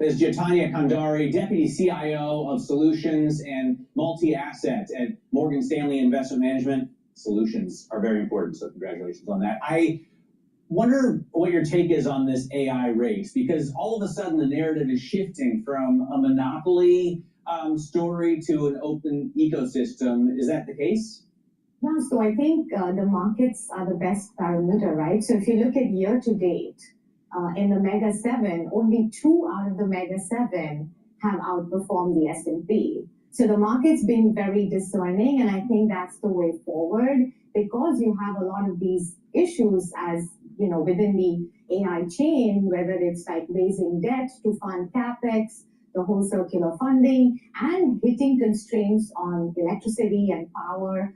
Ms. Jatanya Kandari, Deputy CIO of Solutions and Multi-Asset at Morgan Stanley Investment Management. Solutions are very important, so congratulations on that. I wonder what your take is on this AI race, because all of a sudden the narrative is shifting from a monopoly story to an open ecosystem. Is that the case? Yeah, so I think the markets are the best parameter, right? So if you look at year to date, in the Mega 7, only 2 out of the Mega 7 have outperformed the S&P. So the market's been very discerning, and I think that's the way forward, because you have a lot of these issues as, you know, within the AI chain, whether it's like raising debt to fund CapEx, the whole circular funding, and hitting constraints on electricity and power.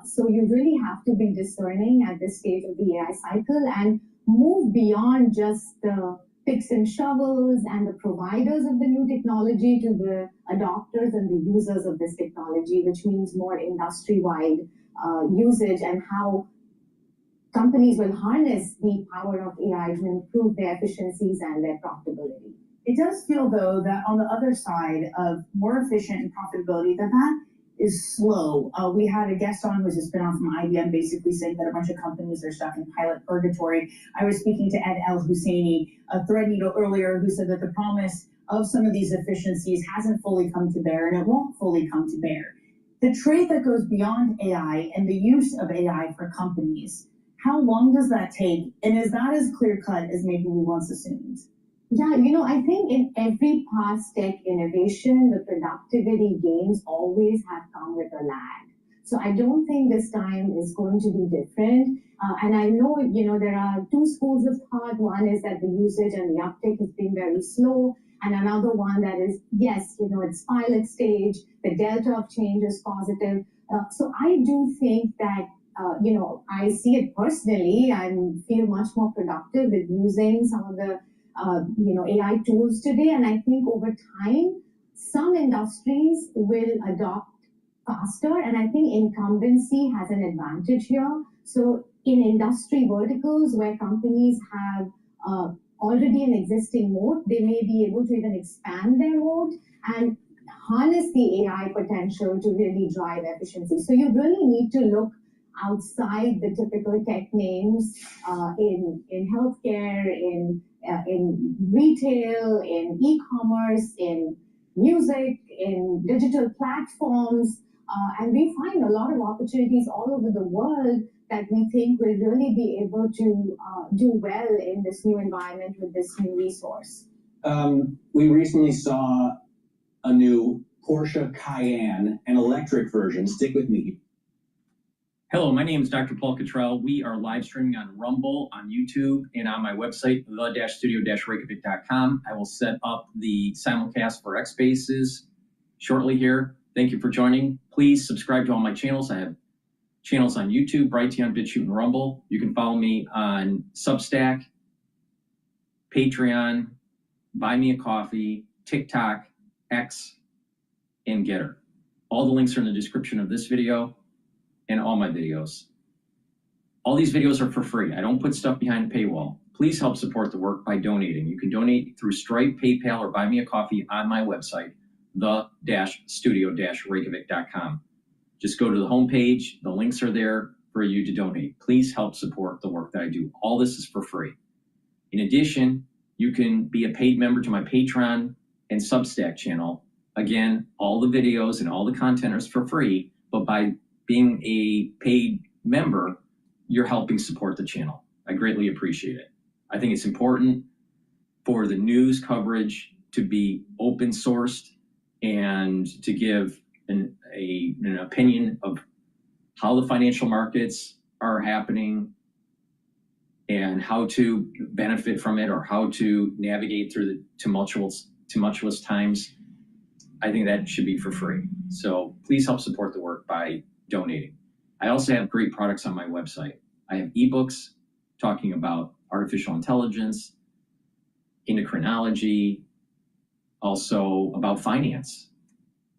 So you really have to be discerning at this stage of the AI cycle and move beyond just the picks and shovels and the providers of the new technology to the adopters and the users of this technology, which means more industry-wide usage and how companies will harness the power of AI to improve their efficiencies and their profitability. It does feel, though, that on the other side of more efficient and profitability, that is slow. We had a guest on who's a spinoff from IBM basically saying that a bunch of companies are stuck in pilot purgatory. I was speaking to Ed El-Husseini, a Threadneedle earlier, who said that the promise of some of these efficiencies hasn't fully come to bear, and it won't fully come to bear. The trade that goes beyond AI and the use of AI for companies, how long does that take? And is that as clear-cut as maybe we once assumed? Yeah, you know, I think in every past tech innovation, the productivity gains always have come with a lag. So I don't think this time is going to be different. And I know, you know, there are two schools of thought. One is that the usage and the uptake has been very slow. And another one that is, yes, you know, it's pilot stage. The delta of change is positive. So I do think that, you know, I see it personally. I feel much more productive with using some of the you know, AI tools today. And I think over time, some industries will adopt faster. And I think incumbency has an advantage here. So in industry verticals where companies have already an existing moat, they may be able to even expand their moat and harness the AI potential to really drive efficiency. So you really need to look outside the typical tech names in healthcare, in retail, in e-commerce, in music, in digital platforms. And we find a lot of opportunities all over the world that we think will really be able to do well in this new environment with this new resource. We recently saw a new Porsche Cayenne, an electric version. Stick with me. Hello, my name is DrPaulCottrell. We are live streaming on Rumble, on YouTube, and on my website, the-studio-reykjavik.com. I will set up the simulcast for X Spaces shortly here. Thank you for joining. Please subscribe to all my channels. I have channels on YouTube, Brighteon, Bitchute, and Rumble. You can follow me on Substack, Patreon, Buy Me a Coffee, TikTok, X, and GETTR. All the links are in the description of this video and all my videos. All these videos are for free. I don't put stuff behind a paywall. Please help support the work by donating. You can donate through Stripe, PayPal, or Buy Me a Coffee on my website, the-studio-reykjavik.com. Just go to the homepage. The links are there for you to donate. Please help support the work that I do. All this is for free. In addition, you can be a paid member to my Patreon and Substack channel. Again, all the videos and all the content is for free, but by being a paid member, you're helping support the channel. I greatly appreciate it. I think it's important for the news coverage to be open sourced and to give an opinion of how the financial markets are happening and how to benefit from it or how to navigate through the tumultuous times. I think that should be for free. So please help support the work by donating. I also have great products on my website. I have ebooks talking about artificial intelligence, endocrinology, also about finance,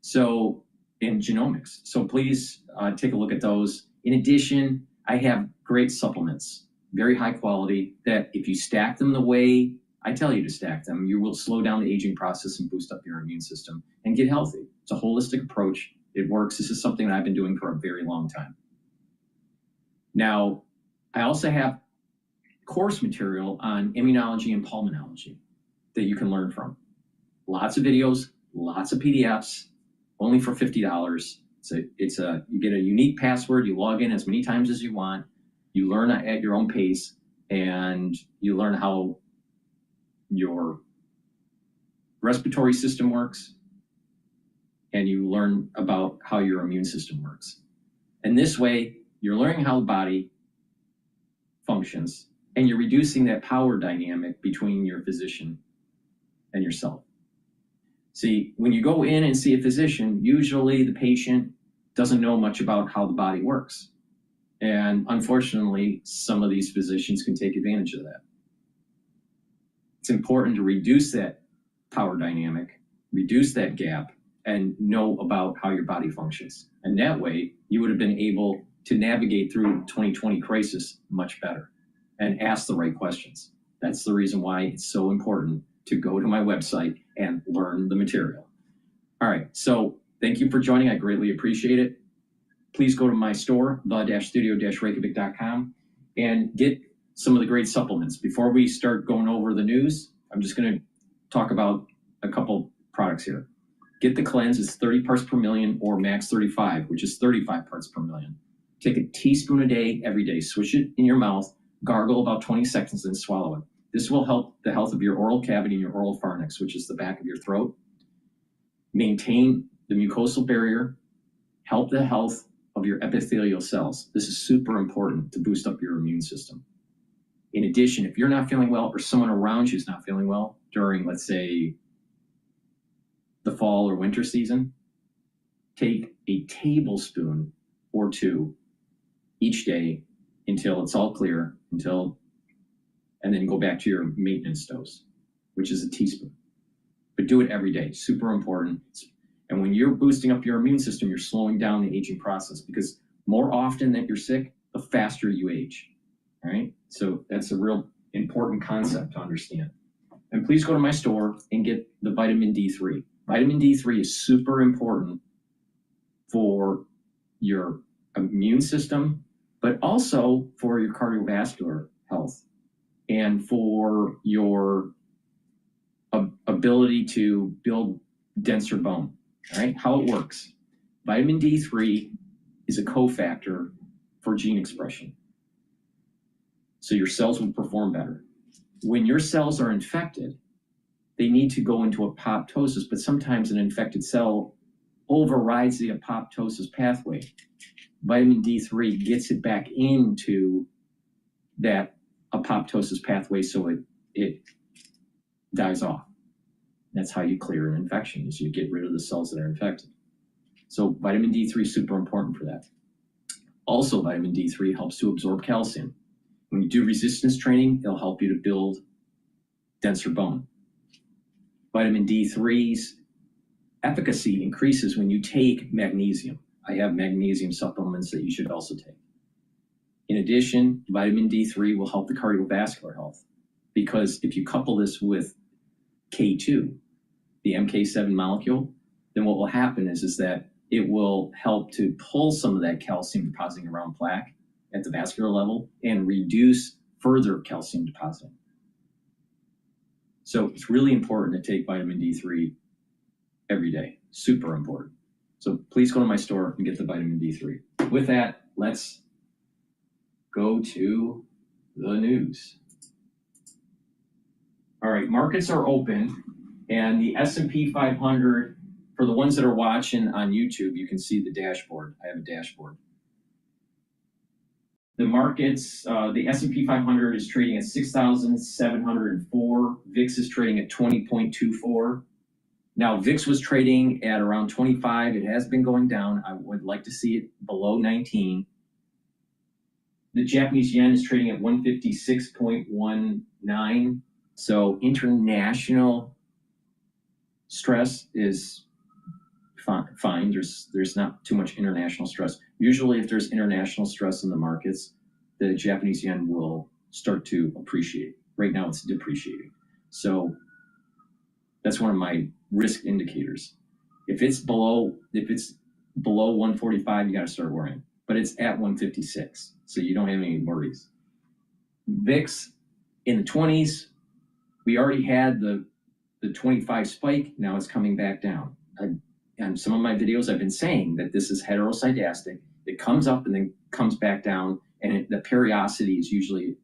so in genomics. So please take a look at those. In addition, I have great supplements, very high quality, that if you stack them the way I tell you to stack them, you will slow down the aging process and boost up your immune system and get healthy. It's a holistic approach. It works. This is something that I've been doing for a very long time. Now, I also have course material on immunology and pulmonology that you can learn from. Lots of videos, lots of PDFs, only for $50. You get a unique password. You log in as many times as you want. You learn at your own pace, and you learn how your respiratory system works, and you learn about how your immune system works. And this way, you're learning how the body functions, and you're reducing that power dynamic between your physician and yourself. See, when you go in and see a physician, usually the patient doesn't know much about how the body works. And unfortunately, some of these physicians can take advantage of that. It's important to reduce that power dynamic, reduce that gap, and know about how your body functions. And that way, you would have been able to navigate through 2020 crisis much better and ask the right questions. That's the reason why it's so important to go to my website and learn the material. All right, so thank you for joining. I greatly appreciate it. Please go to my store, the-studio-reykjavik.com, and get some of the great supplements. Before we start going over the news, I'm just going to talk about a couple products here. Get the Cleanse, it's 30 parts per million, or Max 35, which is 35 parts per million. Take a teaspoon a day, every day. Swish it in your mouth, gargle about 20 seconds, and swallow it. This will help the health of your oral cavity and your oral pharynx, which is the back of your throat. Maintain the mucosal barrier, help the health of your epithelial cells. This is super important to boost up your immune system. In addition, if you're not feeling well or someone around you is not feeling well during, let's say, the fall or winter season, take a tablespoon or two each day until it's all clear, and then go back to your maintenance dose, which is a teaspoon. But do it every day, super important. And when you're boosting up your immune system, you're slowing down the aging process, because more often that you're sick, the faster you age, all right? So that's a real important concept to understand. And please go to my store and get the vitamin D3. Vitamin D3 is super important for your immune system, but also for your cardiovascular health and for your ability to build denser bone. All right, how it works. Vitamin D3 is a cofactor for gene expression. So your cells will perform better. When your cells are infected, they need to go into apoptosis, but sometimes an infected cell overrides the apoptosis pathway. Vitamin D3 gets it back into that apoptosis pathway so it dies off. That's how you clear an infection, is you get rid of the cells that are infected. So vitamin D3 is super important for that. Also, vitamin D3 helps to absorb calcium. When you do resistance training, it'll help you to build denser bone. Vitamin D3's efficacy increases when you take magnesium. I have magnesium supplements that you should also take. In addition, vitamin D3 will help the cardiovascular health, because if you couple this with K2, the MK7 molecule, then what will happen is that it will help to pull some of that calcium depositing around plaque at the vascular level and reduce further calcium depositing. So it's really important to take vitamin D3 every day, super important. So please go to my store and get the vitamin D3. With that, let's go to the news. All right, markets are open, and the S&P 500, for the ones that are watching on YouTube, you can see the dashboard. I have a dashboard. The markets, the S&P 500 is trading at 6,704. VIX is trading at 20.24. Now, VIX was trading at around 25. It has been going down. I would like to see it below 19. The Japanese yen is trading at 156.19. So international stress is fine. There's not too much international stress. Usually if there's international stress in the markets, the Japanese yen will start to appreciate. Right now it's depreciating. So that's one of my risk indicators. If it's below 145, you got to start worrying. But it's at 156, so you don't have any worries. VIX in the 20s, we already had the 25 spike. Now it's coming back down. And some of my videos I've been saying that this is heteroscedastic. It comes up and then comes back down, and the periodicity is usually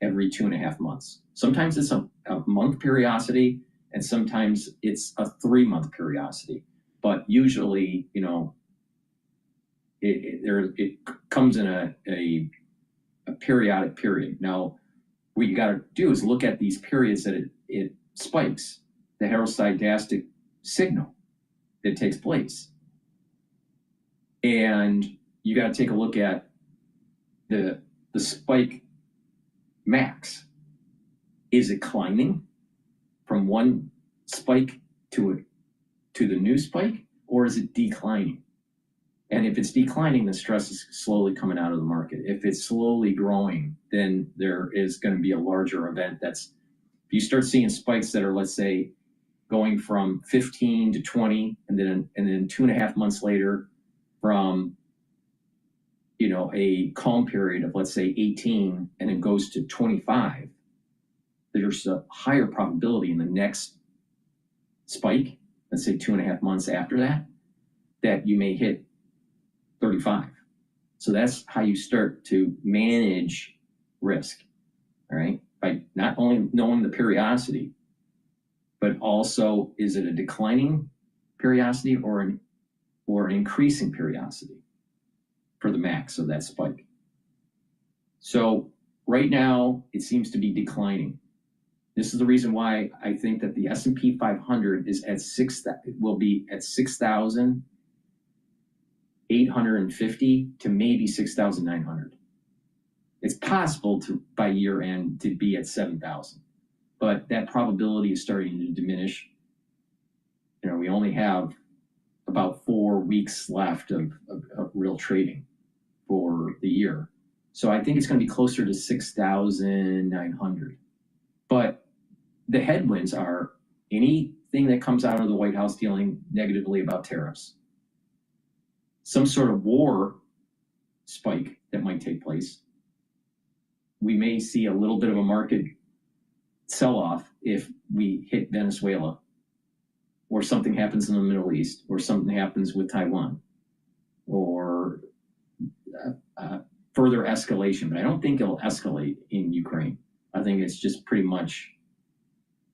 every 2.5 months. Sometimes it's a month periodicity, and sometimes it's a 3-month periodicity. But usually, you know, it comes in a periodic period. Now, what you got to do is look at these periods that it spikes, the heteroscedastic signal that takes place. And you got to take a look at the spike max. Is it climbing from one spike to the new spike, or is it declining? And if it's declining, the stress is slowly coming out of the market. If it's slowly growing, then there is going to be a larger event. If you start seeing spikes that are, let's say, going from 15 to 20, and then 2.5 months later from, you know, a calm period of, let's say, 18, and it goes to 25, there's a higher probability in the next spike, let's say 2.5 months after that you may hit 35. So that's how you start to manage risk, all right? By not only knowing the periodicity, but also, is it a declining periodicity or an increasing periodicity for the max of that spike? So right now, it seems to be declining. This is the reason why I think that the S&P 500 will be at 6,850 to maybe 6,900. It's possible by year end to be at 7,000, but that probability is starting to diminish. You know, we only have about 4 weeks left of real trading for the year. So I think it's going to be closer to 6,900. But the headwinds are anything that comes out of the White House dealing negatively about tariffs, some sort of war spike that might take place. We may see a little bit of a market sell-off if we hit Venezuela, or something happens in the Middle East, or something happens with Taiwan, or further escalation. But I don't think it'll escalate in Ukraine. I think it's just pretty much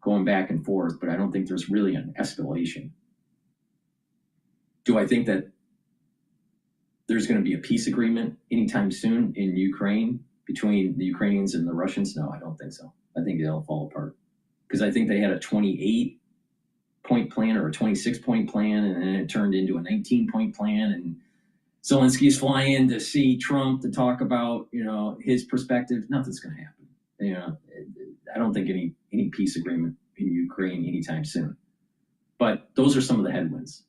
going back and forth, but I don't think there's really an escalation. Do I think that there's going to be a peace agreement anytime soon in Ukraine between the Ukrainians and the Russians? No, I don't think so. I think they'll fall apart, because I think they had a 28-point plan or a 26-point plan, and then it turned into a 19-point plan, and Zelensky's flying in to see Trump to talk about, you know, his perspective. Nothing's going to happen. You know, I don't think any peace agreement in Ukraine anytime soon. But those are some of the headwinds.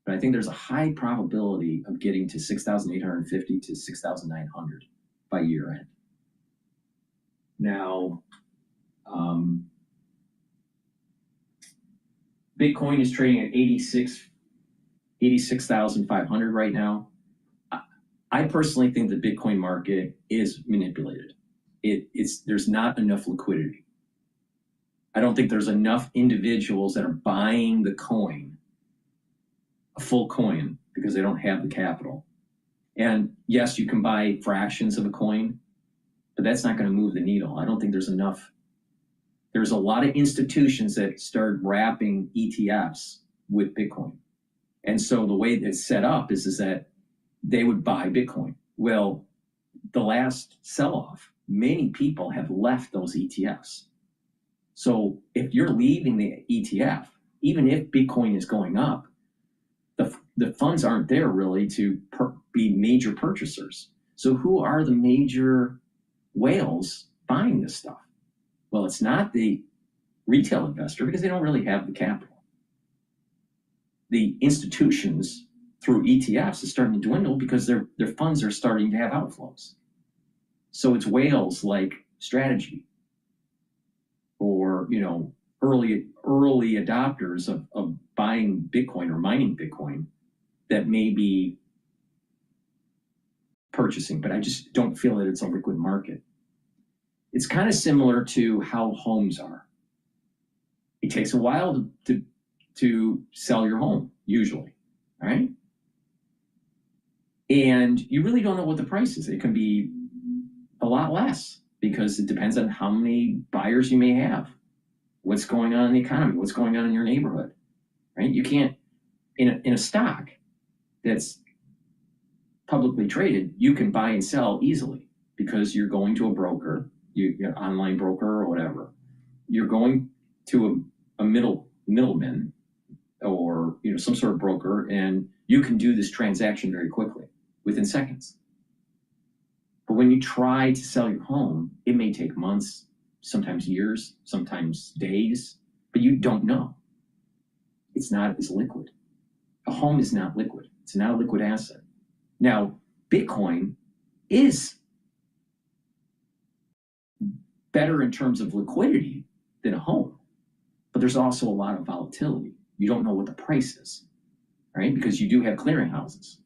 But I think there's a high probability of getting to 6,850 to 6,900 by year end. Now, Bitcoin is trading at 86,500 right now. I personally think the Bitcoin market is manipulated. There's not enough liquidity. I don't think there's enough individuals that are buying the coin, a full coin, because they don't have the capital. And yes, you can buy fractions of a coin, but that's not going to move the needle. I don't think there's enough. There's a lot of institutions that started wrapping ETFs with Bitcoin. And so the way it's set up is that they would buy Bitcoin. Well, the last sell-off, many people have left those ETFs. So if you're leaving the ETF, even if Bitcoin is going up, the funds aren't there really to be major purchasers. So who are the major whales buying this stuff? Well, it's not the retail investor because they don't really have the capital. The institutions through ETFs is starting to dwindle because their funds are starting to have outflows. So it's whales like Strategy or early adopters of buying Bitcoin or mining Bitcoin that may be purchasing, but I just don't feel that it's a liquid market. It's kind of similar to how homes are. It takes a while to sell your home, usually, right? And you really don't know what the price is. It can be a lot less because it depends on how many buyers you may have, what's going on in the economy, what's going on in your neighborhood, right? You can't, in a stock that's publicly traded, you can buy and sell easily because you're going to a broker, you're an online broker or whatever. You're going to a middleman or some sort of broker, and you can do this transaction very quickly within seconds. But when you try to sell your home, it may take months, sometimes years, sometimes days, but you don't know. It's not as liquid. A home is not liquid. It's not a liquid asset. Now, Bitcoin is better in terms of liquidity than a home, but there's also a lot of volatility. You don't know what the price is, right? Because you do have clearinghouses.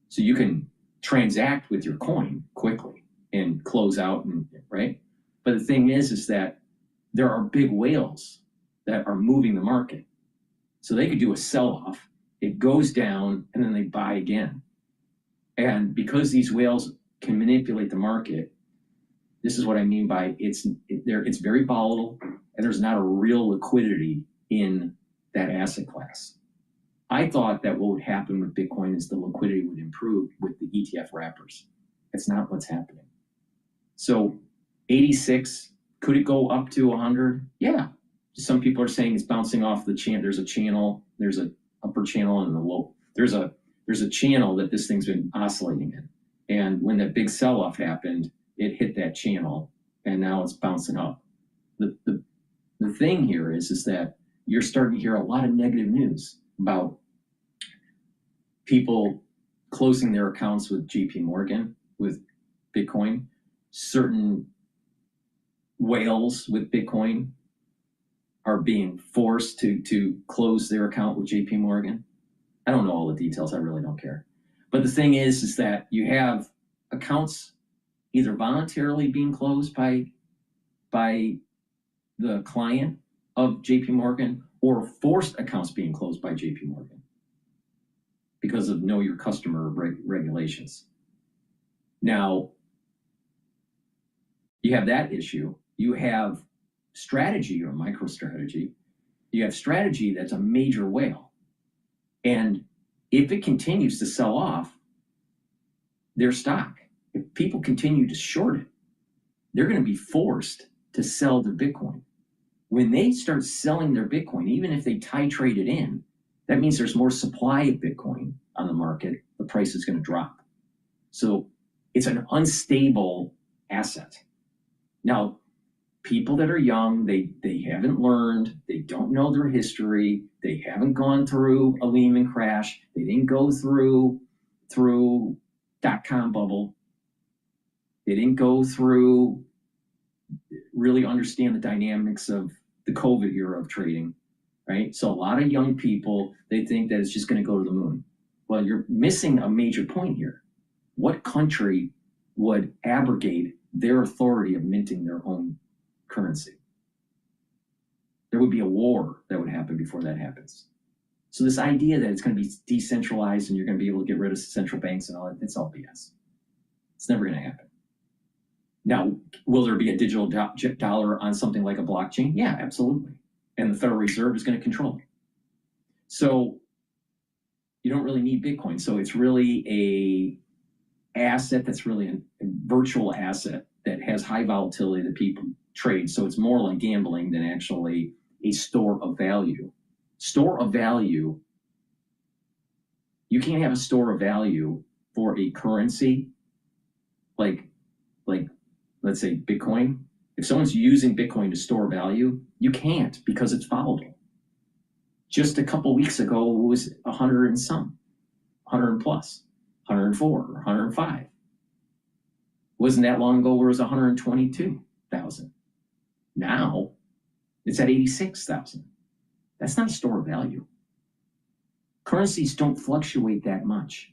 So you can transact with your coin quickly and close out, right? But the thing is that there are big whales that are moving the market. So they could do a sell-off, it goes down, and then they buy again. And because these whales can manipulate the market, this is what I mean by it's very volatile, and there's not a real liquidity in that asset class. I thought that what would happen with Bitcoin is the liquidity would improve with the ETF wrappers. That's not what's happening. So 86, could it go up to 100? Yeah. Some people are saying it's bouncing off the channel. There's a channel, there's an upper channel and a low. There's a channel that this thing's been oscillating in. And when that big sell-off happened, it hit that channel and now it's bouncing up. The thing here is that you're starting to hear a lot of negative news about people closing their accounts with JP Morgan, with Bitcoin, certain whales with Bitcoin are being forced to close their account with JP Morgan. I don't know all the details, I really don't care. But the thing is that you have accounts either voluntarily being closed by the client of JP Morgan or forced accounts being closed by JP Morgan because of know your customer regulations. Now, you have that issue. You have Strategy or MicroStrategy. You have Strategy that's a major whale. And if it continues to sell off their stock, if people continue to short it, they're going to be forced to sell their Bitcoin. When they start selling their Bitcoin, even if they titrate it in, that means there's more supply of Bitcoin on the market. The price is going to drop. So it's an unstable asset. Now, people that are young, they haven't learned, they don't know their history, they haven't gone through a Lehman crash, they didn't go through dot-com bubble, they didn't go through really understand the dynamics of the COVID era of trading, right? So a lot of young people, they think that it's just going to go to the moon. Well, you're missing a major point here. What country would abrogate their authority of minting their own currency? There would be a war that would happen before that happens. So this idea that it's going to be decentralized and you're going to be able to get rid of central banks and all that, it's all BS. It's never going to happen. Now, will there be a digital dollar on something like a blockchain? Yeah, absolutely. And the Federal Reserve is going to control it. So you don't really need Bitcoin. So it's really a asset that's really a virtual asset that has high volatility that people trade. So it's more like gambling than actually a store of value. Store of value, you can't have a store of value for a currency like let's say Bitcoin. If someone's using Bitcoin to store value, you can't because it's volatile. Just a couple weeks ago, it was 100 and some, 100 plus, 104 or 105. Wasn't that long ago where it was 122,000. Now it's at 86,000. That's not a store of value. Currencies don't fluctuate that much.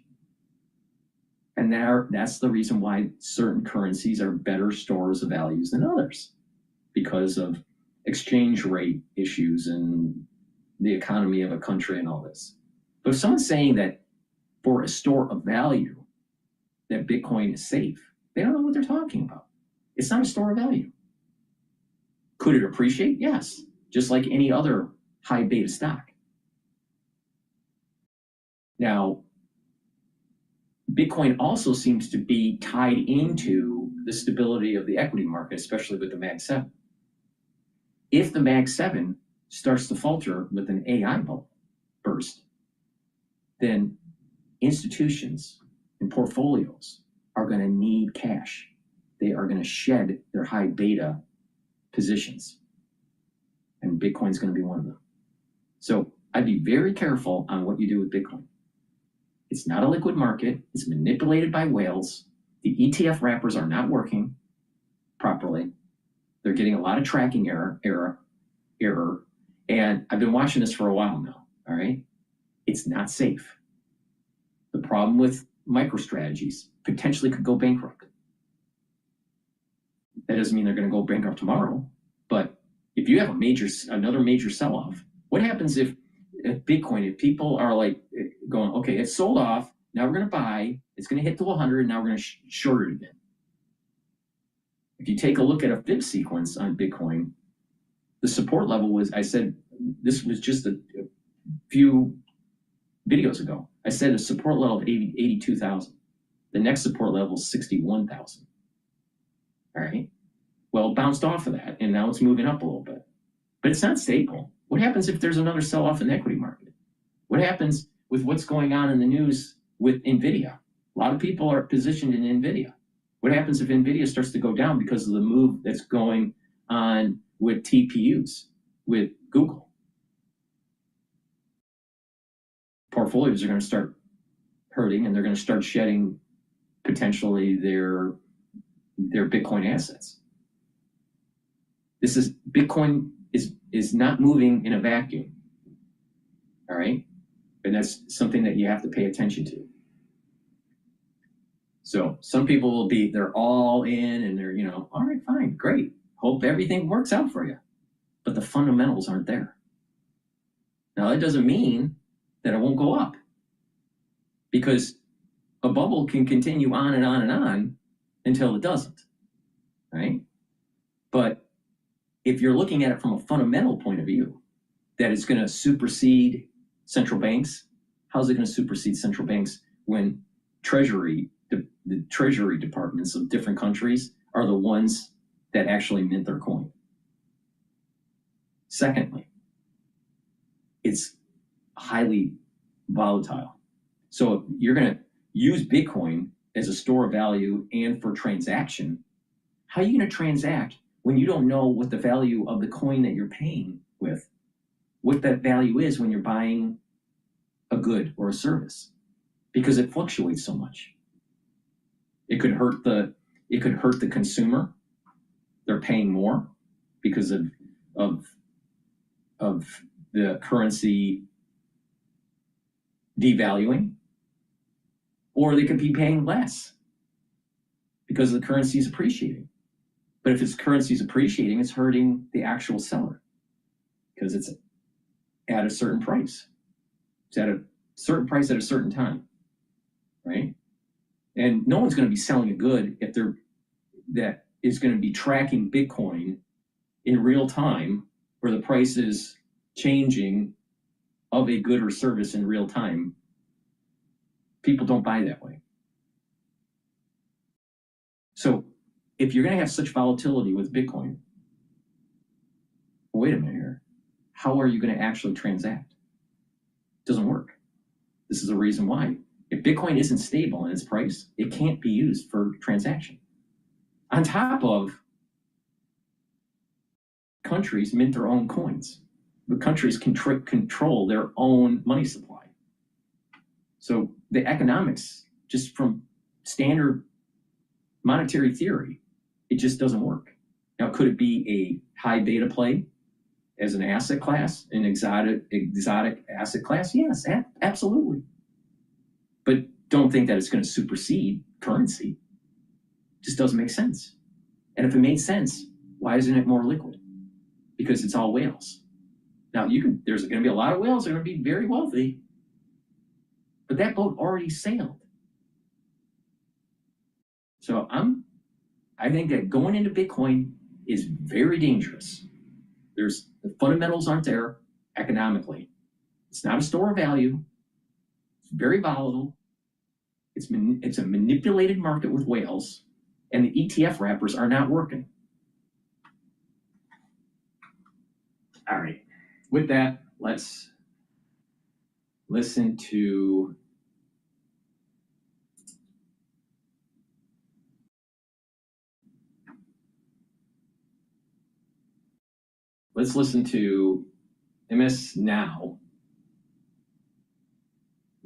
And that's the reason why certain currencies are better stores of values than others, because of exchange rate issues and the economy of a country and all this. But if someone's saying that for a store of value, that Bitcoin is safe, they don't know what they're talking about. It's not a store of value. Could it appreciate? Yes, just like any other high beta stock. Now, Bitcoin also seems to be tied into the stability of the equity market, especially with the Mag 7. If the Mag 7 starts to falter with an AI burst, then institutions and portfolios are going to need cash. They are going to shed their high beta positions. And Bitcoin's going to be one of them. So I'd be very careful on what you do with Bitcoin. It's not a liquid market. It's manipulated by whales. The ETF wrappers are not working properly. They're getting a lot of tracking error. And I've been watching this for a while now, all right? It's not safe. The problem with MicroStrategies potentially could go bankrupt. That doesn't mean they're going to go bankrupt tomorrow, but if you have another major sell-off, what happens if Bitcoin, if people are like going, okay, it's sold off, now we're going to buy, it's going to hit to 100, now we're going to short it again. If you take a look at a fib sequence on Bitcoin, the support level was, I said, this was just a few videos ago. I said a support level of 82,000. The next support level is 61,000. All right. Well, it bounced off of that, and now it's moving up a little bit. But it's not stable. What happens if there's another sell-off in the equity market? What happens with what's going on in the news with NVIDIA? A lot of people are positioned in NVIDIA. What happens if NVIDIA starts to go down because of the move that's going on with TPUs, with Google? Portfolios are going to start hurting, and they're going to start shedding potentially their Bitcoin assets. Bitcoin is not moving in a vacuum. All right. And that's something that you have to pay attention to. So some people they're all in and they're, all right, fine, great. Hope everything works out for you. But the fundamentals aren't there. Now, that doesn't mean that it won't go up, because a bubble can continue on and on and on until it doesn't. Right. But if you're looking at it from a fundamental point of view, that it's going to supersede central banks, how's it going to supersede central banks when the treasury departments of different countries are the ones that actually mint their coin? Secondly, it's highly volatile. So if you're going to use Bitcoin as a store of value and for transaction, how are you going to transact when you don't know what the value of the coin that you're paying with, what that value is when you're buying a good or a service? Because it fluctuates so much. It could hurt the consumer. They're paying more because of the currency devaluing, or they could be paying less because the currency is appreciating. But if its currency is appreciating, it's hurting the actual seller because it's at a certain price. It's at a certain price at a certain time, right? And no one's going to be selling a good if is going to be tracking Bitcoin in real time, where the price is changing of a good or service in real time, people don't buy that way. So if you're going to have such volatility with Bitcoin, wait a minute here, how are you going to actually transact? It doesn't work. This is the reason why. If Bitcoin isn't stable in its price, it can't be used for transaction. On top of countries mint their own coins. The countries can control their own money supply. So the economics, just from standard monetary theory, it just doesn't work. Now, could it be a high beta play as an asset class, an exotic asset class? Yes, absolutely. But don't think that it's going to supersede currency. It just doesn't make sense. And if it made sense, why isn't it more liquid? Because it's all whales. Now, there's going to be a lot of whales that are going to be very wealthy, but that boat already sailed. So I think that going into Bitcoin is very dangerous. The fundamentals aren't there economically. It's not a store of value. It's very volatile. It's a manipulated market with whales, and the ETF wrappers are not working. All right. With that, let's listen to MS Now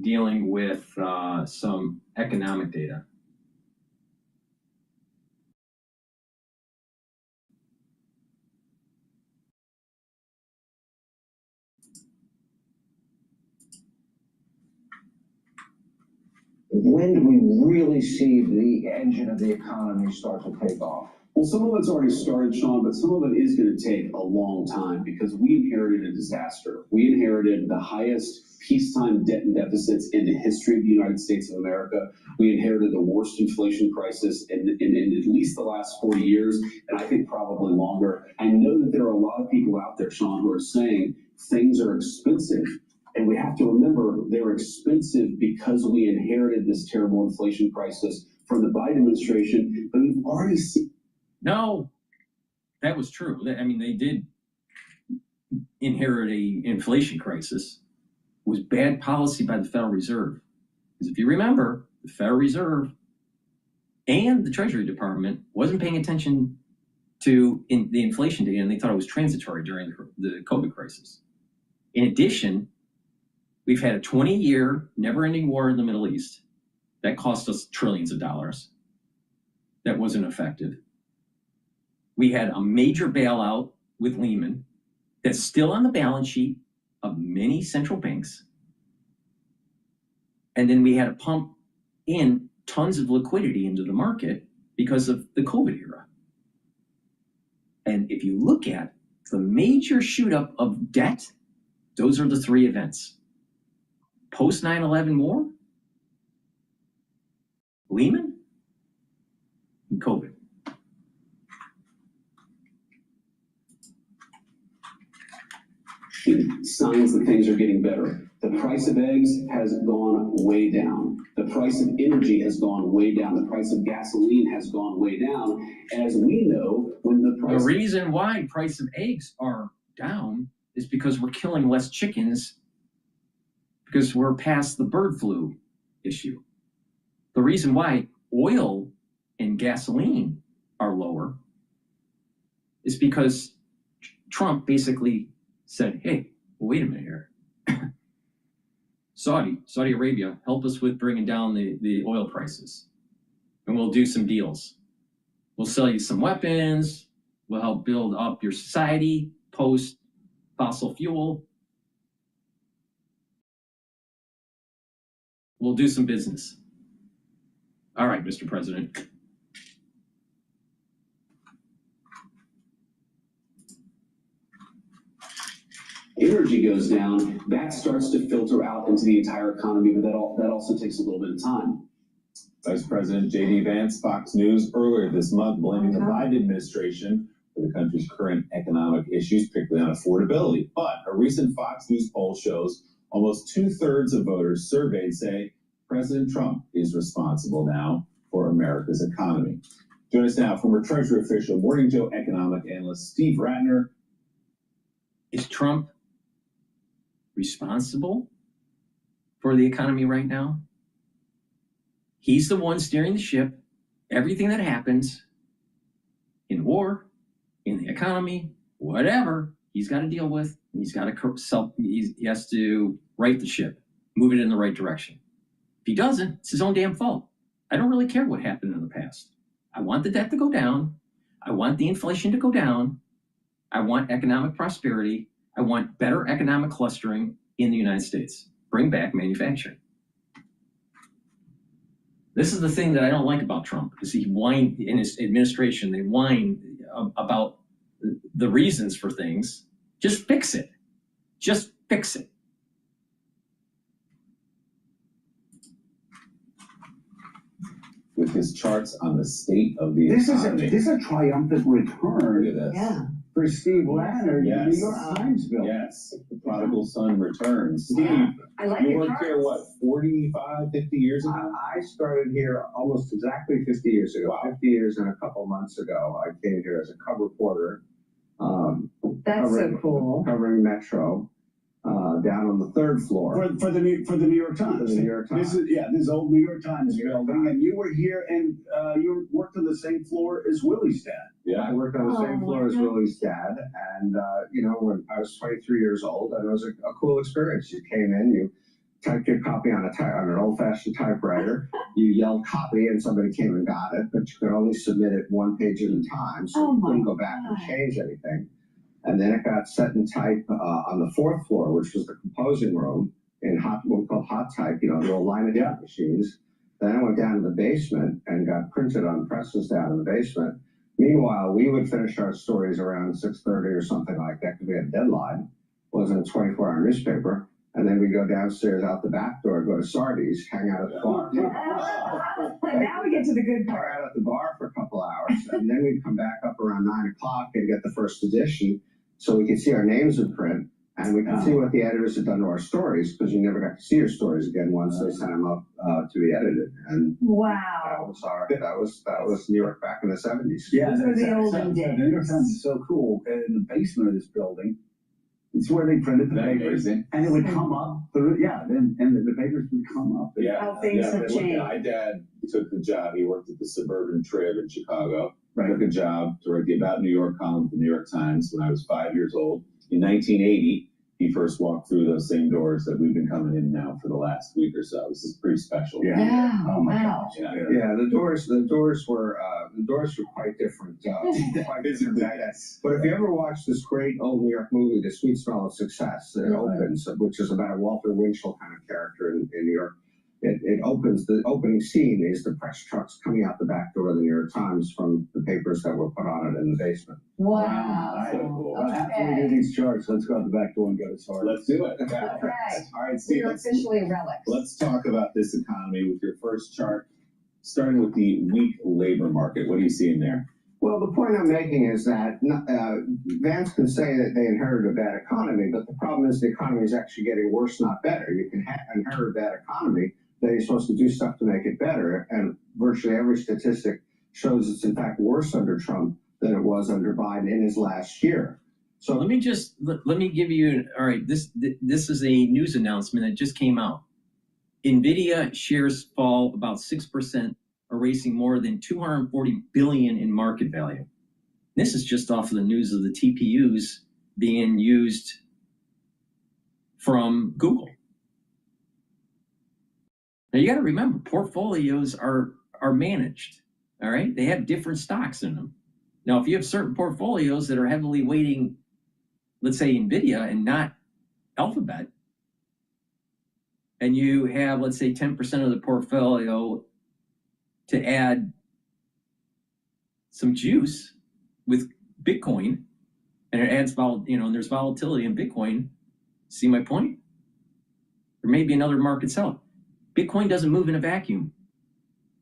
dealing with some economic data. When do we really see the engine of the economy start to take off? Well, some of it's already started, Sean, but some of it is going to take a long time because we inherited a disaster. We inherited the highest peacetime debt and deficits in the history of the United States of America. We inherited the worst inflation crisis in at least the last 40 years, and I think probably longer. I know that there are a lot of people out there, Sean, who are saying things are expensive. And we have to remember they're expensive because we inherited this terrible inflation crisis from the Biden administration. But we've already seen. No, that was true. I mean, they did inherit an inflation crisis. It was bad policy by the Federal Reserve. Because if you remember, the Federal Reserve and the Treasury Department wasn't paying attention to the inflation data, and they thought it was transitory during the COVID crisis. In addition, we've had a 20-year never-ending war in the Middle East that cost us trillions of dollars. That wasn't effective. We had a major bailout with Lehman that's still on the balance sheet of many central banks. And then we had to pump in tons of liquidity into the market because of the COVID era. And if you look at the major shoot up of debt, those are the three events. Post 9/11 war, Lehman, and COVID. Signs that things are getting better. The price of eggs has gone way down. The price of energy has gone way down. The price of gasoline has gone way down. And as we know, when the price... The reason why price of eggs are down is because we're killing less chickens because we're past the bird flu issue. The reason why oil and gasoline are lower is because Trump basically said, hey, wait a minute here. Saudi Arabia, help us with bringing down the oil prices. And we'll do some deals. We'll sell you some weapons. We'll help build up your society post fossil fuel. We'll do some business. All right, Mr. President. Energy goes down, that starts to filter out into the entire economy, but that also takes a little bit of time. Vice President J.D. Vance, Fox News, earlier this month, blaming the Biden administration for the country's current economic issues, particularly on affordability. But a recent Fox News poll shows almost 2/3 of voters surveyed say President Trump is responsible now for America's economy. Join us now, former Treasury official, Morning Joe economic analyst Steve Ratner. Is Trump responsible for the economy right now? He's the one steering the ship. Everything that happens in war, in the economy, whatever, he's got to deal with. He's got to he has to right the ship, move it in the right direction. If he doesn't, it's his own damn fault. I don't really care what happened in the past. I want the debt to go down. I want the inflation to go down. I want economic prosperity. I want better economic clustering in the United States. Bring back manufacturing. This is the thing that I don't like about Trump, is he whined in his administration. They whine about the reasons for things. Just fix it. Just fix it. With his charts on the state of the This economy. is a triumphant return Look at this. for Steve Ratner, the Yes. New York Times bill. Yes, the prodigal son returns. Steve, I like you your worked here, what, 45, 50 years ago? I started here almost exactly 50 years ago. Wow. 50 years and a couple months ago, I came here as a cub reporter, That's so cool. covering Metro, down on the third floor. For the New York Times. For the New York Times. This is old New York Times New York building, Times. and you were here, and you worked on the same floor as Willie's dad. Yeah. I worked on the same Oh, floor as wow. Willie's dad, and when I was 23 years old, and it was a cool experience. You came in, you typed your copy on an old-fashioned typewriter. You yelled copy, and somebody came and got it, but you could only submit it one page at a time, so Oh you my couldn't go back and God. change anything. And then it got set in type on the fourth floor, which was the composing room in what we call hot type, the old line of type machines. Then I went down to the basement and got printed on presses down in the basement. Meanwhile, we would finish our stories around 6:30 or something like that because we had a deadline. It wasn't a 24-hour newspaper. And then we'd go downstairs out the back door, go to Sardi's, hang out at the bar. Now we get to the good Bar part. out at the bar for a couple hours, and then we'd come back up around 9 o'clock and get the first edition so we could see our names in print and we could see what the editors had done to our stories, because you never got to see your stories again once they sent them up to be edited. And that Wow. was New York back in the 70s. Yeah, Those were the that's- olden The New York days. Times is so cool. In the basement of this building, it's where they printed the Isn't that papers, amazing? and it would come up through. Yeah, and the papers would come up. Yeah. How things have but changed. My dad took the job. He worked at the Suburban Trib in Chicago. Right. Took a job to write the About New York column for the New York Times when I was 5 years old. In 1980, he first walked through those same doors that we've been coming in now for the last week or so. This is pretty special. Yeah. Yeah. Oh my Wow. gosh. Yeah. Yeah, the doors were quite different. Quite different back then. But if you ever watch this great old New York movie, The Sweet Smell of Success, it opens, which is about a Walter Winchell kind of character in New York. It opens, the opening scene is the press trucks coming out the back door of the New York Times from the papers that were put on it in the basement. Wow. So cool. Well, after we do these charts, let's go out the back door and go to Sardi's. Let's do it. Yeah. Okay. All right, We Steve, are officially relics. let's talk about this economy with your first chart, starting with the weak labor market. What are you seeing there? Well, the point I'm making is that Vance can say that they inherited a bad economy, but the problem is the economy is actually getting worse, not better. You can inherit a bad economy, then you're supposed to do stuff to make it better, and virtually every statistic shows it's in fact worse under Trump than it was under Biden in his last year. So let me give you, all right, this is a news announcement that just came out. NVIDIA shares fall about 6%, erasing more than $240 billion in market value. This is just off of the news of the TPUs being used from Google. Now you got to remember, portfolios are managed, all right? They have different stocks in them. Now, if you have certain portfolios that are heavily weighting, let's say NVIDIA and not Alphabet, and you have, let's say, 10% of the portfolio to add some juice with Bitcoin, and it adds and there's volatility in Bitcoin. See my point? There may be another market sell. Bitcoin doesn't move in a vacuum.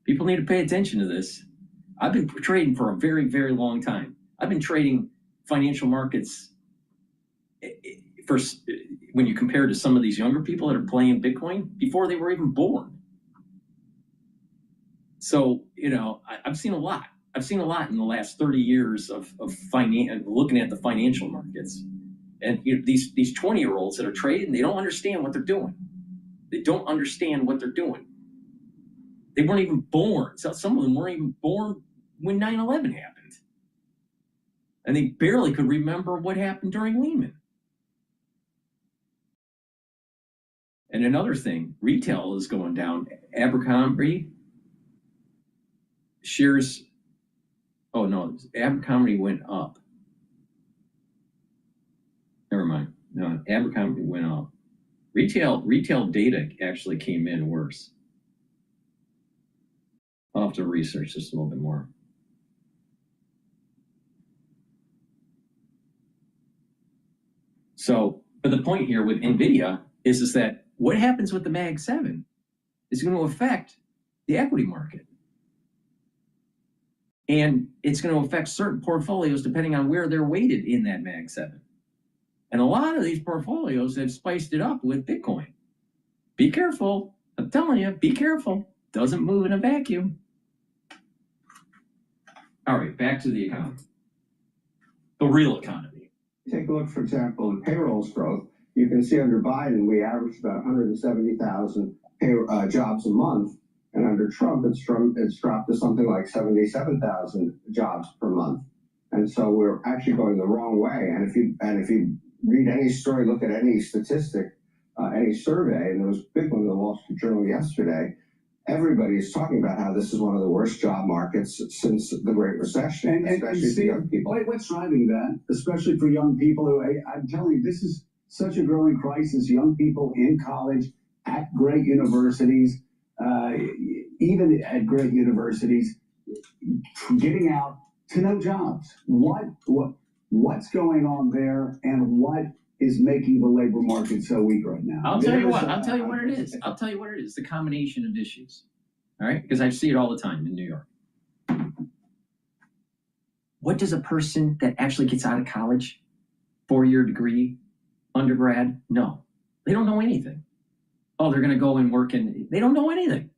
People need to pay attention to this. I've been trading for a very, very long time. I've been trading financial markets for, when you compare to some of these younger people that are playing Bitcoin, before they were even born. So, you know, I've seen a lot. I've seen a lot in the last 30 years of looking at the financial markets. And you know, these 20-year-olds that are trading, they don't understand what they're doing. They don't understand what they're doing. They weren't even born. So some of them weren't even born when 9/11 happened. And they barely could remember what happened during Lehman. And another thing, retail is going down. Abercrombie shares, oh no, Abercrombie went up. Never mind. No, Abercrombie went up. Retail data actually came in worse. I'll have to research this a little bit more. So, but the point here with NVIDIA is that what happens with the Mag 7 is going to affect the equity market. And it's going to affect certain portfolios depending on where they're weighted in that Mag 7. And a lot of these portfolios have spiced it up with Bitcoin. Be careful. I'm telling you, be careful. Doesn't move in a vacuum. All right, back to the economy. The real economy. Take a look, for example, in payrolls growth. You can see under Biden, we averaged about 170,000 jobs a month. And under Trump, it's dropped to something like 77,000 jobs per month. And so we're actually going the wrong way. And if you read any story, look at any statistic, any survey, and there was a big one in the Wall Street Journal yesterday, everybody is talking about how this is one of the worst job markets since the Great Recession, especially for young people. What's driving that, especially for young people who, I'm telling you, this is such a growing crisis. Young people in college, at great universities, even at great universities, getting out to no jobs. What's going on there, and what is making the labor market so weak right now? I'll tell you what it is. I'll tell you what it is. The combination of issues. All right? Because I see it all the time in New York. What does a person that actually gets out of college, 4-year degree, undergrad, know? They don't know anything. Oh, they're going to go and work in, they don't know anything.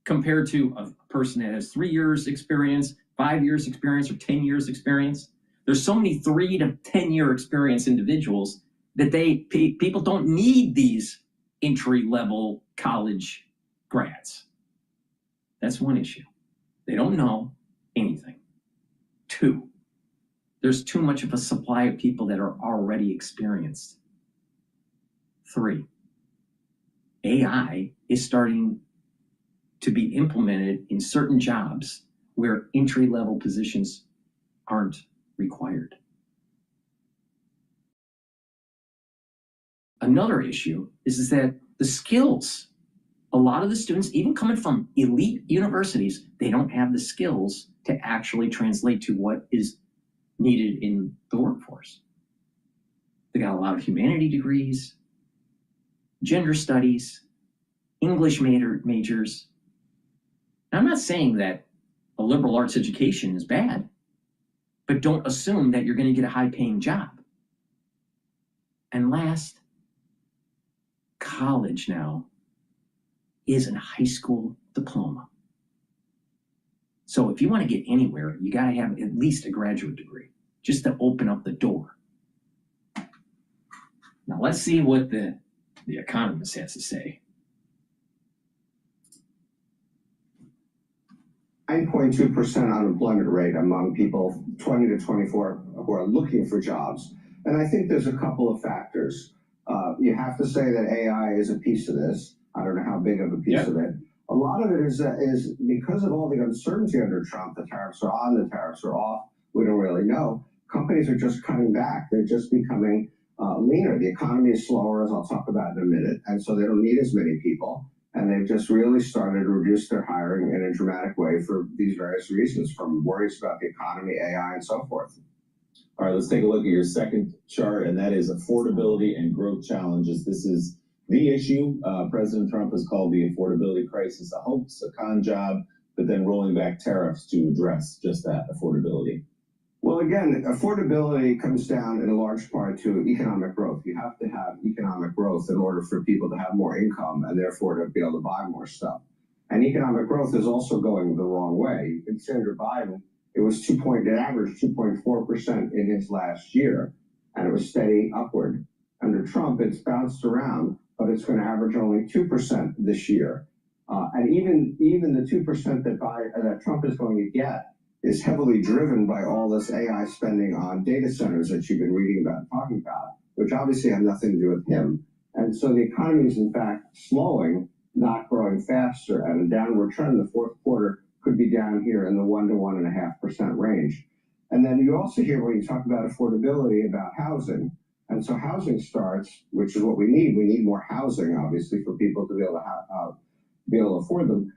Compared to a person that has 3 years experience, 5 years experience, or 10 years experience. There's so many 3 to 10-year experience individuals that people don't need these entry-level college grads. That's one issue. They don't know anything. 2, there's too much of a supply of people that are already experienced. 3, AI is starting to be implemented in certain jobs where entry-level positions aren't required. Another issue is that the skills, a lot of the students, even coming from elite universities, they don't have the skills to actually translate to what is needed in the workforce. They got a lot of humanity degrees, gender studies, English majors. Now, I'm not saying that a liberal arts education is bad, but don't assume that you're going to get a high-paying job. And last, college now is a high school diploma. So if you want to get anywhere, you got to have at least a graduate degree just to open up the door. Now let's see what the economist has to say. 9.2% unemployment rate among people 20 to 24 who are looking for jobs. And I think there's a couple of factors. You have to say that AI is a piece of this. I don't know how big of a piece of it. A lot of it is because of all the uncertainty under Trump. The tariffs are on, the tariffs are off. We don't really know. Companies are just cutting back. They're just becoming leaner. The economy is slower, as I'll talk about in a minute. And so they don't need as many people. And they've just really started to reduce their hiring in a dramatic way for these various reasons, from worries about the economy, AI, and so forth. All right, let's take a look at your second chart, and that is affordability and growth challenges. This is The issue, President Trump has called the affordability crisis a hoax, a con job, but then rolling back tariffs to address just that affordability. Well, again, affordability comes down in a large part to economic growth. You have to have economic growth in order for people to have more income and therefore to be able to buy more stuff. And economic growth is also going the wrong way. You can see under Biden, it was it averaged 2.4% in his last year, and it was steady upward. Under Trump, it's bounced around, but it's going to average only 2% this year. And even the 2% that Trump is going to get is heavily driven by all this AI spending on data centers that you've been reading about and talking about, which obviously have nothing to do with him. And so the economy is in fact slowing, not growing faster, and a downward trend in the fourth quarter could be down here in the 1 to 1.5% range. And then you also hear when you talk about affordability about housing. And so housing starts, which is what we need more housing, obviously, for people to be able to afford them,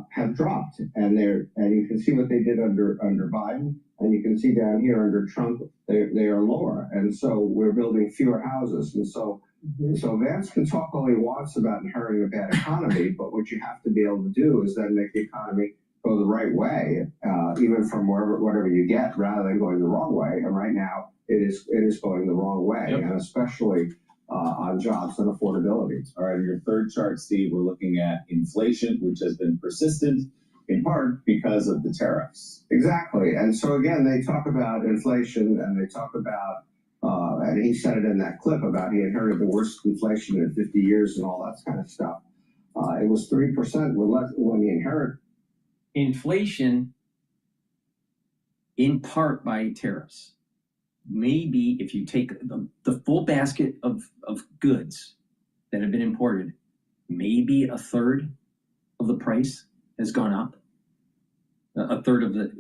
have dropped. And you can see what they did under Biden, and you can see down here under Trump, they are lower. And so we're building fewer houses. And so Vance can talk all he wants about inheriting a bad economy, but what you have to be able to do is then make the economy go the right way, even from whatever you get, rather than going the wrong way. And right now, it is going the wrong way, and especially on jobs and affordability. All right, in your third chart, Steve, we're looking at inflation, which has been persistent in part because of the tariffs. Exactly. And so again, they talk about inflation, and they talk about, and he said it in that clip about he inherited the worst inflation in 50 years and all that kind of stuff. It was 3% when he inherited. Inflation, in part by tariffs. Maybe if you take the full basket of goods that have been imported, maybe a third of the price has gone up. A third of let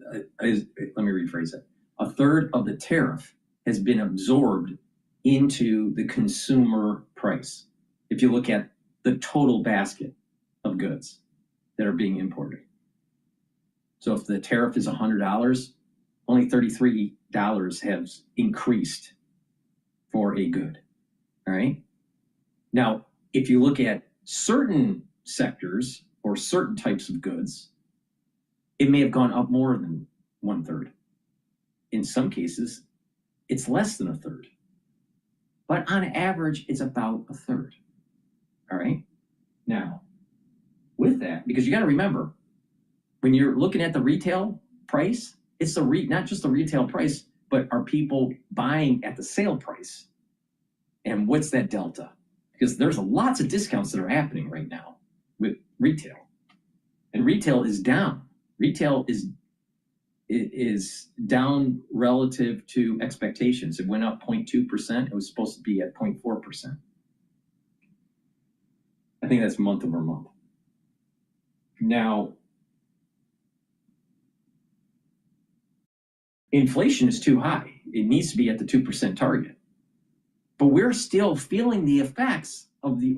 me rephrase it. A third of the tariff has been absorbed into the consumer price. If you look at the total basket of goods that are being imported. So if the tariff is $100, only $33 has increased for a good. All right. Now, if you look at certain sectors or certain types of goods, it may have gone up more than 1/3. In some cases, it's less than 1/3. But on average, it's about 1/3. All right. Now, with that, because you got to remember, when you're looking at the retail price, it's not just the retail price, but are people buying at the sale price? And what's that delta? Because there's lots of discounts that are happening right now with retail. And retail is down. Retail is down relative to expectations. It went up 0.2%. It was supposed to be at 0.4%. I think that's month over month. Now, inflation is too high. It needs to be at the 2% target. But we're still feeling the effects of the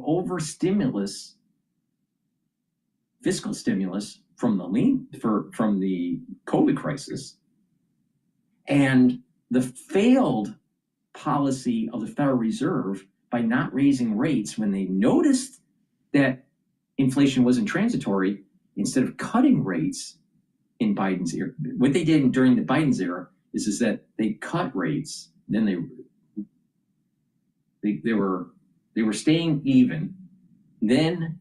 fiscal stimulus from the COVID crisis, and the failed policy of the Federal Reserve by not raising rates when they noticed that inflation wasn't transitory. Instead of cutting rates in Biden's era, what they did during the Biden's era is that they cut rates. Then they were staying even. Then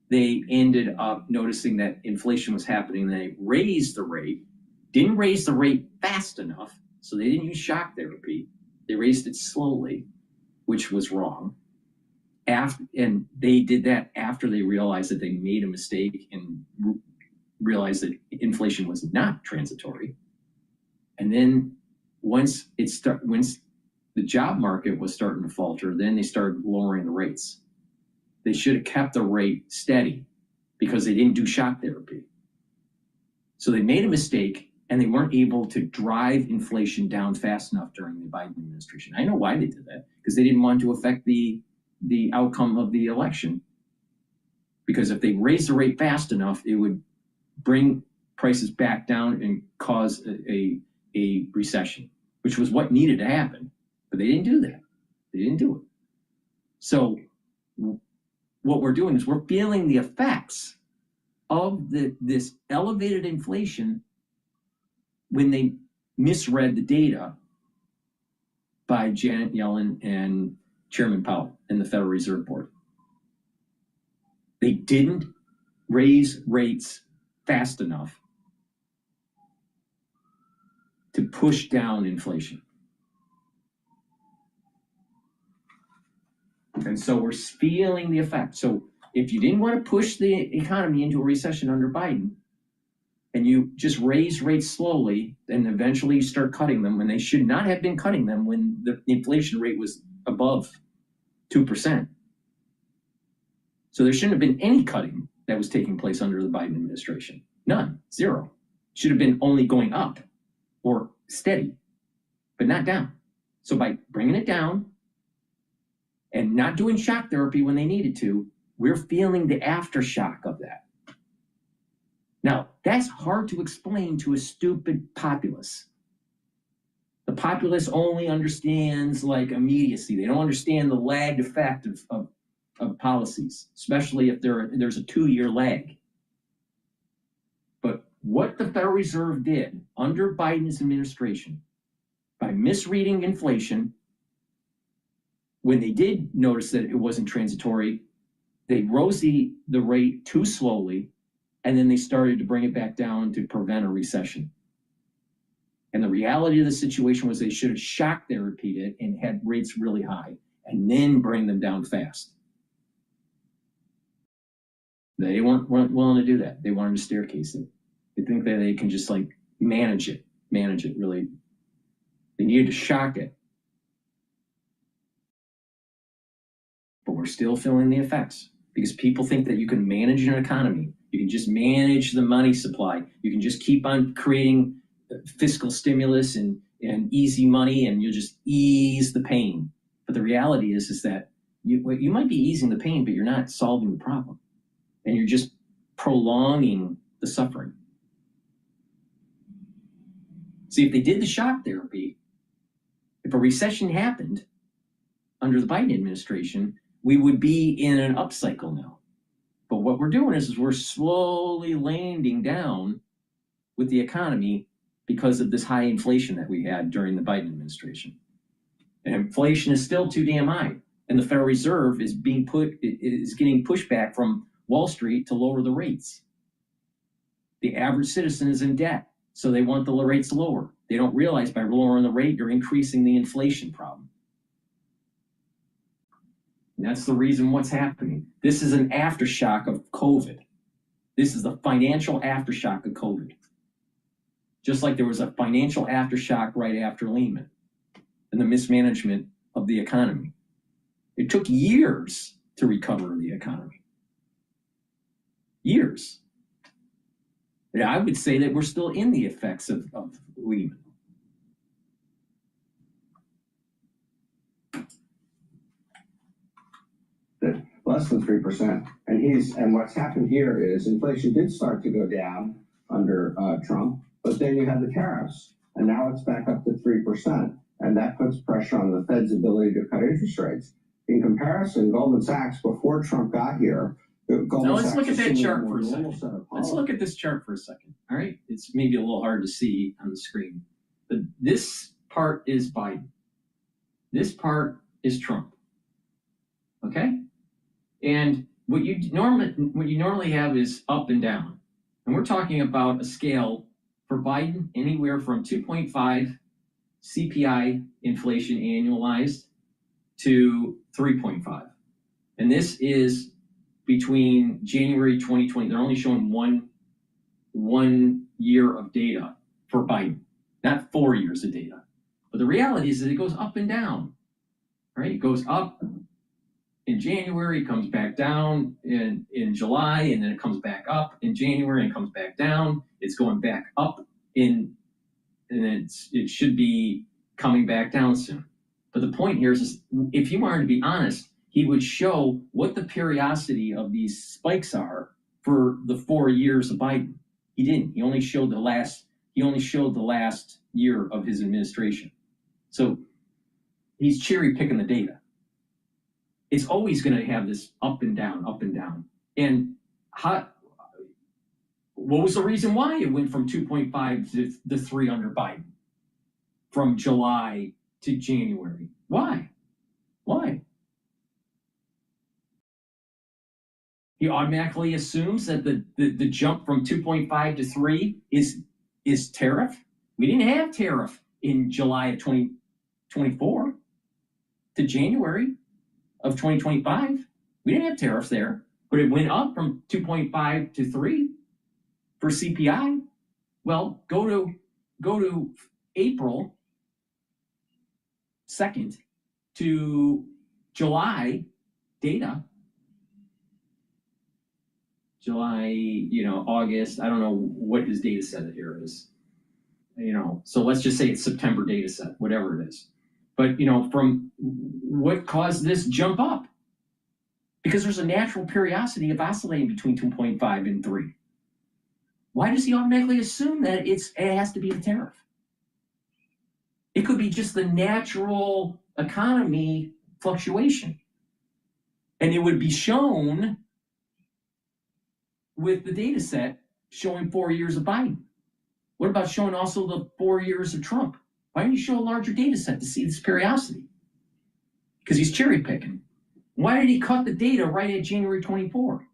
they ended up noticing that inflation was happening. They raised the rate, didn't raise the rate fast enough, so they didn't use shock therapy. They raised it slowly, which was wrong. And they did that after they realized that they made a mistake and realized that inflation was not transitory. And then once the job market was starting to falter, then they started lowering the rates. They should have kept the rate steady because they didn't do shock therapy. So they made a mistake, and they weren't able to drive inflation down fast enough during the Biden administration. I know why they did that, because they didn't want to affect the outcome of the election. Because if they raised the rate fast enough, it would bring prices back down and cause a recession, which was what needed to happen. But they didn't do that. They didn't do it. So what we're doing is we're feeling the effects of this elevated inflation when they misread the data by Janet Yellen and Chairman Powell and the Federal Reserve Board. They didn't raise rates fast enough to push down inflation. And so we're feeling the effect. So if you didn't want to push the economy into a recession under Biden, and you just raise rates slowly, and eventually you start cutting them when they should not have been cutting them when the inflation rate was above 2%. So there shouldn't have been any cutting that was taking place under the Biden administration. None, zero. Should have been only going up or steady, but not down. So by bringing it down and not doing shock therapy when they needed to, we're feeling the aftershock of that. Now, that's hard to explain to a stupid populace. The populace only understands like immediacy. They don't understand the lagged effect of policies, especially if there's a 2-year lag. But what the Federal Reserve did under Biden's administration by misreading inflation, when they did notice that it wasn't transitory, they rose the rate too slowly, and then they started to bring it back down to prevent a recession. And the reality of the situation was they should have shock therapied it and had rates really high and then bring them down fast. They weren't willing to do that. They wanted to staircase it. They think that they can just like manage it really. They needed to shock it. But we're still feeling the effects because people think that you can manage an economy. You can just manage the money supply. You can just keep on creating fiscal stimulus and easy money, and you'll just ease the pain. But the reality is that you might be easing the pain, but you're not solving the problem. And you're just prolonging the suffering. See, if they did the shock therapy, if a recession happened under the Biden administration, we would be in an upcycle now. But what we're doing is we're slowly landing down with the economy because of this high inflation that we had during the Biden administration. And inflation is still too damn high. And the Federal Reserve is getting pushback from Wall Street to lower the rates. The average citizen is in debt, so they want the rates lower. They don't realize by lowering the rate, you're increasing the inflation problem. And that's the reason what's happening. This is an aftershock of COVID. This is the financial aftershock of COVID. Just like there was a financial aftershock right after Lehman and the mismanagement of the economy. It took years to recover the economy. Years. And I would say that we're still in the effects of Lehman. Less than 3%. And what's happened here is inflation did start to go down under Trump, but then you had the tariffs, and now it's back up to 3%. And that puts pressure on the Fed's ability to cut interest rates. In comparison, Goldman Sachs, before Trump got here, now let's look at that chart for a second. Let's look at this chart for a second. All right, it's maybe a little hard to see on the screen, but this part is Biden. This part is Trump. Okay, and what you normally have is up and down, and we're talking about a scale for Biden anywhere from 2.5 CPI inflation annualized to 3.5, and this is between January 2020, they're only showing one year of data for Biden, not 4 years of data. But the reality is that it goes up and down, right? It goes up in January, it comes back down in July, and then it comes back up in January and comes back down. It's going back up and it should be coming back down soon. But the point here is if you wanted to be honest, he would show what the periodicity of these spikes are for the 4 years of Biden. He didn't. He only showed the last year of his administration. So he's cherry picking the data. it's always going to have this up and down, up and down. And what was the reason why it went from 2.5 to the 3 under Biden from July to January? Why? He automatically assumes that the jump from 2.5 to 3 is tariff. We didn't have tariff in July of 2024 to January of 2025. We didn't have tariffs there, but it went up from 2.5 to 3 for CPI. Well, go to April 2nd to July data. July, August, I don't know what his data set here is. So let's just say it's September data set, whatever it is. But, from what caused this jump up? Because there's a natural periodicity of oscillating between 2.5 and 3. Why does he automatically assume that it has to be the tariff? It could be just the natural economy fluctuation. And it would be shown with the data set showing 4 years of Biden. What about showing also the 4 years of Trump? Why don't you show a larger data set to see this periodicity? Because he's cherry picking. Why did he cut the data right at January 24?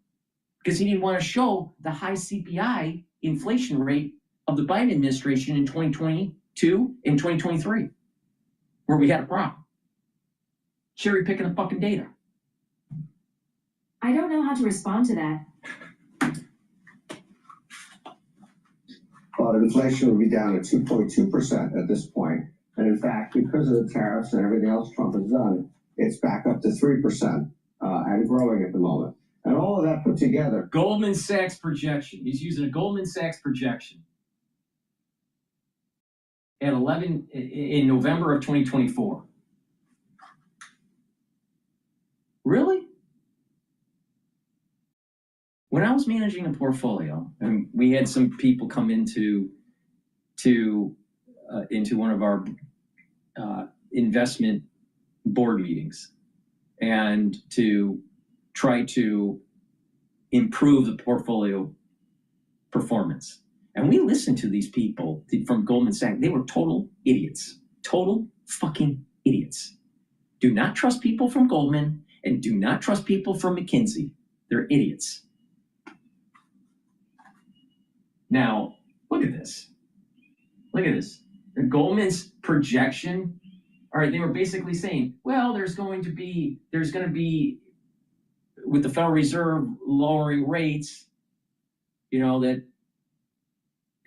Because he didn't want to show the high CPI inflation rate of the Biden administration in 2022 and 2023, where we had a problem. Cherry picking the fucking data. I don't know how to respond to that. But inflation will be down at 2.2% at this point. And in fact, because of the tariffs and everything else Trump has done, it's back up to 3% and growing at the moment. And all of that put together. Goldman Sachs projection. He's using a Goldman Sachs projection. At 11 in November of 2024. Really? When I was managing a portfolio, and we had some people come into one of our investment board meetings, and to try to improve the portfolio performance. And we listened to these people from Goldman Sachs. They were total idiots, total fucking idiots. Do not trust people from Goldman, and do not trust people from McKinsey. They're idiots. Now, look at this. Look at this. Goldman's projection, all right, they were basically saying, well, there's going to be, with the Federal Reserve lowering rates, that,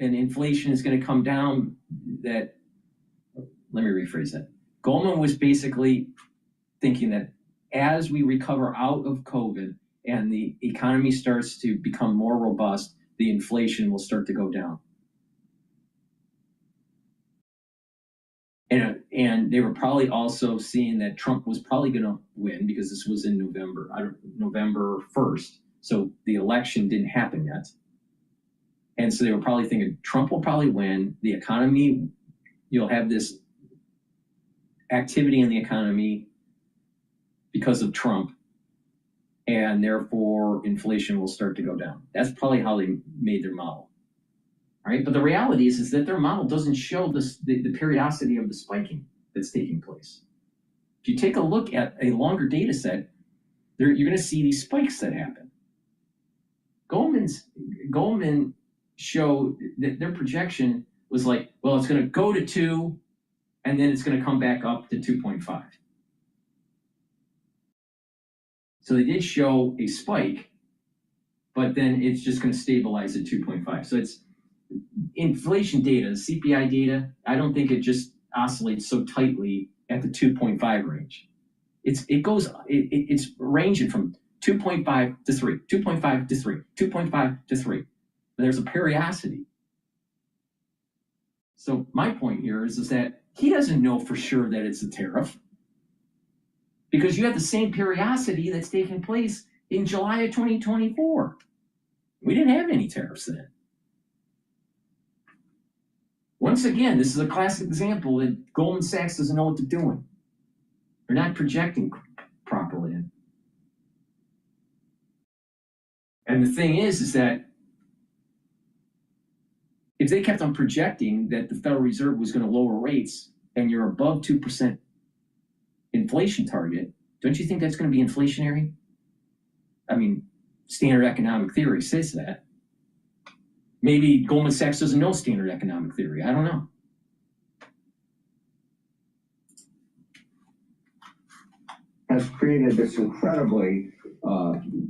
and inflation is going to come down, let me rephrase that. Goldman was basically thinking that as we recover out of COVID and the economy starts to become more robust, the inflation will start to go down. And they were probably also seeing that Trump was probably going to win, because this was in November 1st. So the election didn't happen yet. And so they were probably thinking Trump will probably win. The economy, you'll have this activity in the economy because of Trump, and therefore inflation will start to go down. That's probably how they made their model. All right, but the reality is that their model doesn't show the periodicity of the spiking that's taking place. If you take a look at a longer data set, you're going to see these spikes that happen. Goldman showed that their projection was like, well, it's going to go to 2, and then it's going to come back up to 2.5. So they did show a spike, but then it's just going to stabilize at 2.5. So it's inflation data, CPI data. I don't think it just oscillates so tightly at the 2.5 range. It's ranging from 2.5 to 3, 2.5 to 3, 2.5 to 3. There's a periodicity. So my point here is that he doesn't know for sure that it's a tariff, because you have the same periodicity that's taking place in July of 2024. We didn't have any tariffs then. Once again, this is a classic example that Goldman Sachs doesn't know what they're doing. They're not projecting properly. And the thing is that if they kept on projecting that the Federal Reserve was going to lower rates and you're above 2% inflation target, don't you think that's going to be inflationary? I mean, standard economic theory says that. Maybe Goldman Sachs doesn't know standard economic theory. I don't know. Has created this incredibly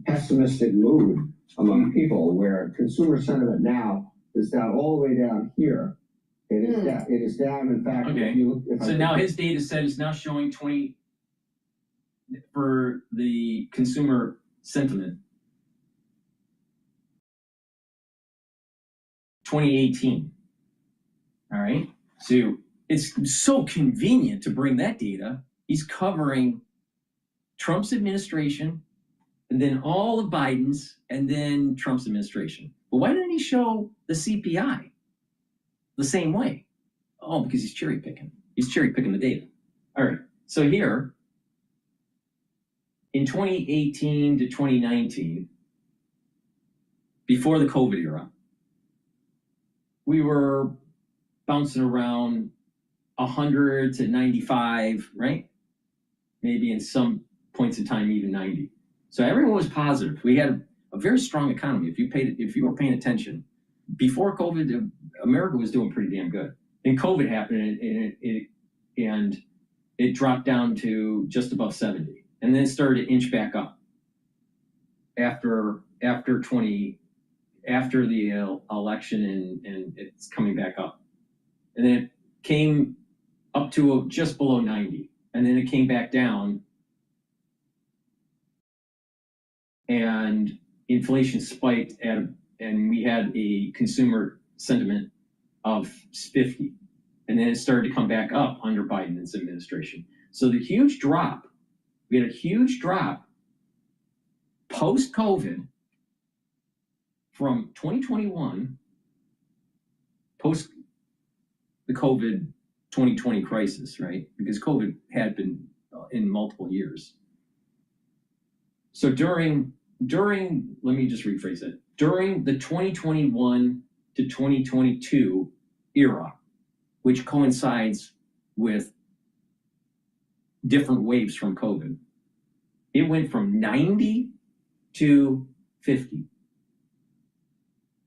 pessimistic mood among people where consumer sentiment now is down all the way down here. It is down, in fact. Okay. So now his data set is now showing 20 for the consumer sentiment. 2018. All right. So it's so convenient to bring that data. He's covering Trump's administration and then all of Biden's and then Trump's administration. But why didn't he show the CPI the same way? Oh, because he's cherry picking. He's cherry picking the data. All right. So here in 2018 to 2019, before the COVID era, we were bouncing around 100 to 95, right? Maybe in some points in time, even 90. So everyone was positive. We had a very strong economy. If you were paying attention, before COVID, America was doing pretty damn good. Then COVID happened, and it dropped down to just above 70, and then it started to inch back up after the election, and it's coming back up. And then it came up to just below 90, and then it came back down, and inflation spiked and we had a consumer sentiment of 50, and then it started to come back up under Biden's administration. So we had a huge drop post-COVID from 2021, post the COVID 2020 crisis, right? Because COVID had been in multiple years. So during, let me just rephrase it. During the 2021 to 2022 era, which coincides with different waves from COVID, it went from 90 to 50.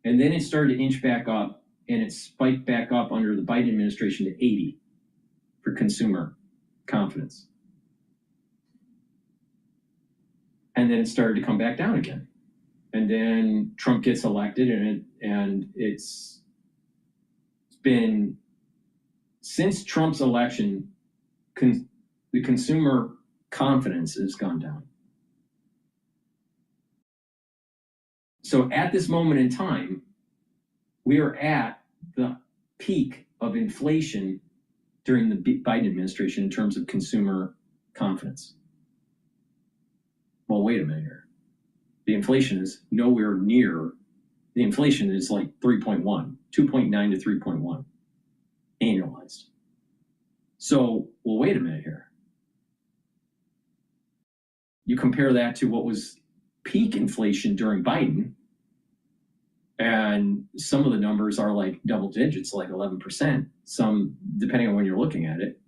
And then it started to inch back up, and it spiked back up under the Biden administration to 80 for consumer confidence. And then it started to come back down again. And then Trump gets elected, and it's been, since Trump's election, the consumer confidence has gone down. So at this moment in time, we are at the peak of inflation during the Biden administration in terms of consumer confidence. Well, wait a minute here. The inflation is nowhere near, the inflation is like 3.1, 2.9 to 3.1 annualized. So, well, wait a minute here. You compare that to what was peak inflation during Biden, and some of the numbers are like double digits, like 11%, some depending on when you're looking at it,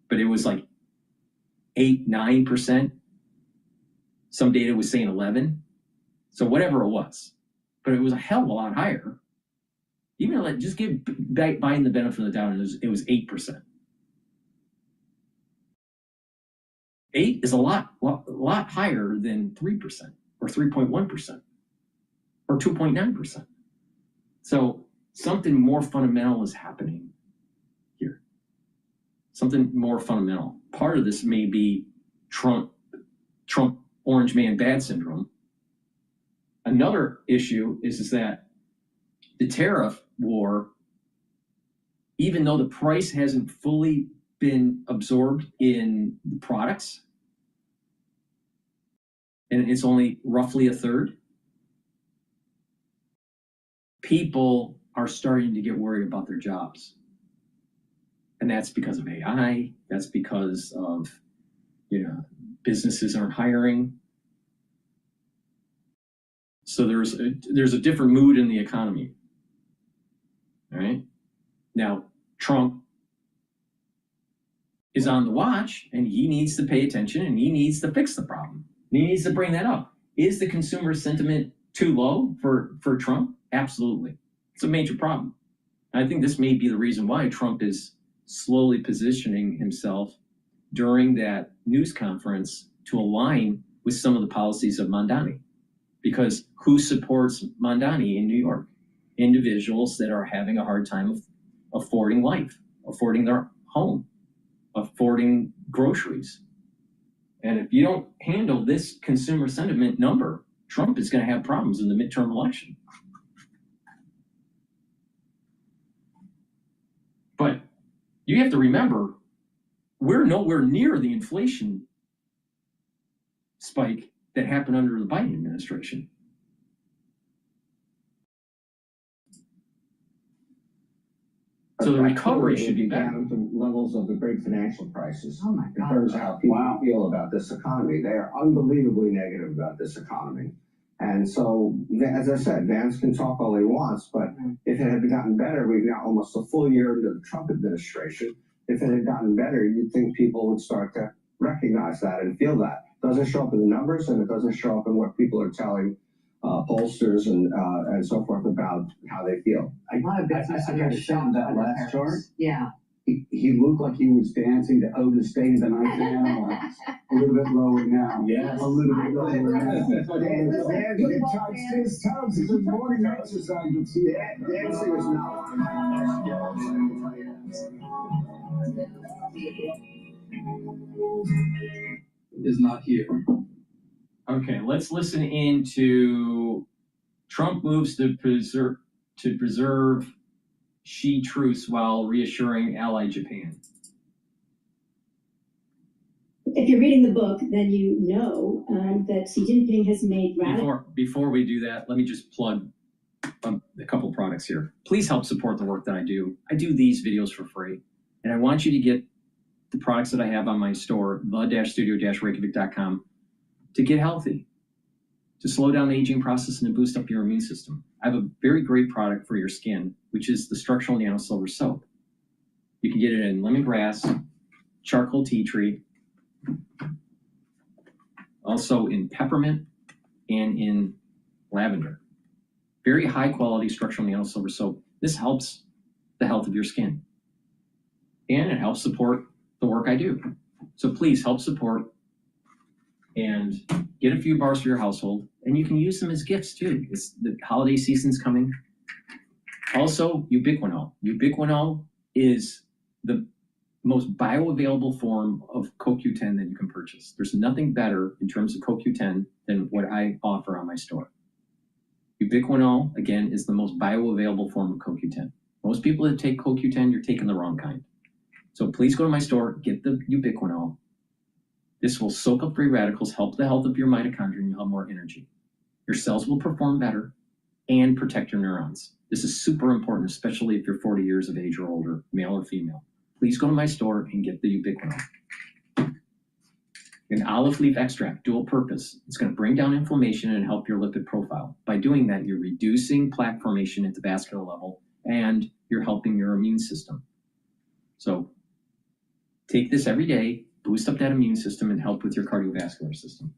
but it was like 8, 9%. Some data was saying 11. So whatever it was, but it was a hell of a lot higher. Even like, just give Biden the benefit of the doubt, it was 8%. 8 is a lot higher than 3% or 3.1% or 2.9%. So something more fundamental is happening here. Something more fundamental. Part of this may be Trump orange man bad syndrome. Another issue is that the tariff war, even though the price hasn't fully been absorbed in the products, and it's only roughly a third, people are starting to get worried about their jobs. And that's because of AI. That's because of, businesses aren't hiring. So there's a different mood in the economy. All right. Now, Trump is on the watch, and he needs to pay attention, and he needs to fix the problem. And he needs to bring that up. Is the consumer sentiment too low for Trump? Absolutely. It's a major problem. I think this may be the reason why Trump is slowly positioning himself during that news conference to align with some of the policies of Mamdani. Because who supports Mamdani in New York? Individuals that are having a hard time affording life, affording their home, affording groceries. And if you don't handle this consumer sentiment number, Trump is going to have problems in the midterm election. But you have to remember, we're nowhere near the inflation spike that happened under the Biden administration. So the recovery should be better. Down to levels of the great financial crisis. Oh my In God. terms of how people feel about this economy. They are unbelievably negative about this economy. And so, as I said, Vance can talk all he wants, but if it had gotten better, we've now almost a full year into the Trump administration. If it had gotten better, you'd think people would start to recognize that and feel that. It doesn't show up in the numbers, and it doesn't show up in what people are telling pollsters and so forth about how they feel. I got shown that last chart. Yeah. He looked like he was dancing to Otis Day of the Night Animal. A little bit lower now. Yes. A little bit lower now. Dancing touched his toes. It's a morning exercise. You see that? Dancing is not Is not here. Okay, let's listen into Trump moves to preserve Xi truce while reassuring ally Japan. If you're reading the book, then you know that Xi Jinping has made radical. Before we do that, let me just plug a couple products here. Please help support the work that I do. I do these videos for free, and I want you to get the products that I have on my store, the-studio-reykjavik.com, to get healthy, to slow down the aging process and to boost up your immune system. I have a very great product for your skin, which is the structural nano silver soap. You can get it in lemongrass, charcoal tea tree, also in peppermint and in lavender. Very high quality structural nano silver soap. This helps the health of your skin. And it helps support the work I do. So please help support and get a few bars for your household. And you can use them as gifts too. It's the holiday season's coming. Also, ubiquinol. Ubiquinol is the most bioavailable form of CoQ10 that you can purchase. There's nothing better in terms of CoQ10 than what I offer on my store. Ubiquinol, again, is the most bioavailable form of CoQ10. Most people that take CoQ10, you're taking the wrong kind. So please go to my store, get the Ubiquinol. This will soak up free radicals, help the health of your mitochondria, and you'll have more energy. Your cells will perform better and protect your neurons. This is super important, especially if you're 40 years of age or older, male or female. Please go to my store and get the Ubiquinol. An olive leaf extract, dual purpose. It's going to bring down inflammation and help your lipid profile. By doing that, you're reducing plaque formation at the vascular level and you're helping your immune system. So take this every day, boost up that immune system and help with your cardiovascular system.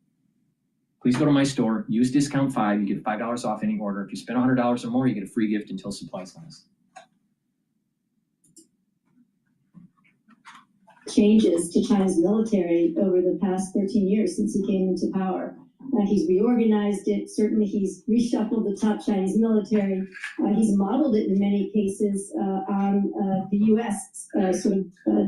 Please go to my store, use discount 5, you get $5 off any order. If you spend $100 or more, you get a free gift until supplies last. Changes to China's military over the past 13 years since he came into power. He's reorganized it. Certainly, he's reshuffled the top Chinese military. He's modeled it in many cases on the U.S.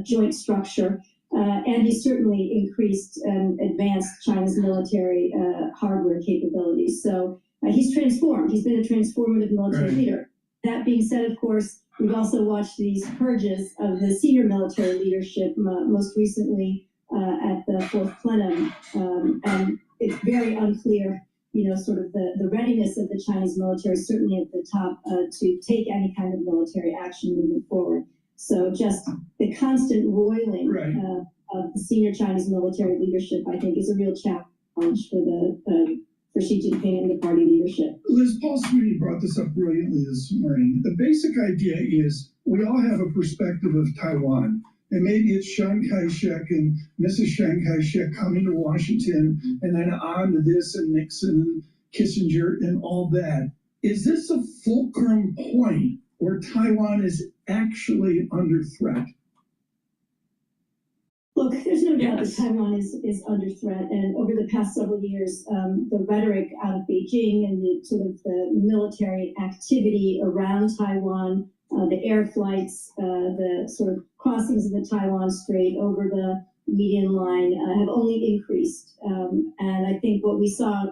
Joint structure. And he's certainly increased and advanced China's military hardware capabilities. So he's transformed. He's been a transformative military leader. That being said, of course, we've also watched these purges of the senior military leadership, most recently at the fourth plenum. And it's very unclear, the readiness of the Chinese military, certainly at the top, to take any kind of military action moving forward. So just the constant roiling of the senior Chinese military leadership, I think, is a real challenge for the for Xi Jinping and the party leadership. Liz, Paul Sweeney brought this up brilliantly this morning. The basic idea is we all have a perspective of Taiwan. And maybe it's Chiang Kai-shek and Mrs. Chiang Kai-shek coming to Washington and then on to this and Nixon and Kissinger and all that. Is this a fulcrum point where Taiwan is actually under threat? Look, there's no doubt Yes. that Taiwan is under threat, and over the past several years, the rhetoric out of Beijing and the sort of the military activity around Taiwan, the air flights, the sort of crossings of the Taiwan Strait over the median line have only increased. And I think what we saw,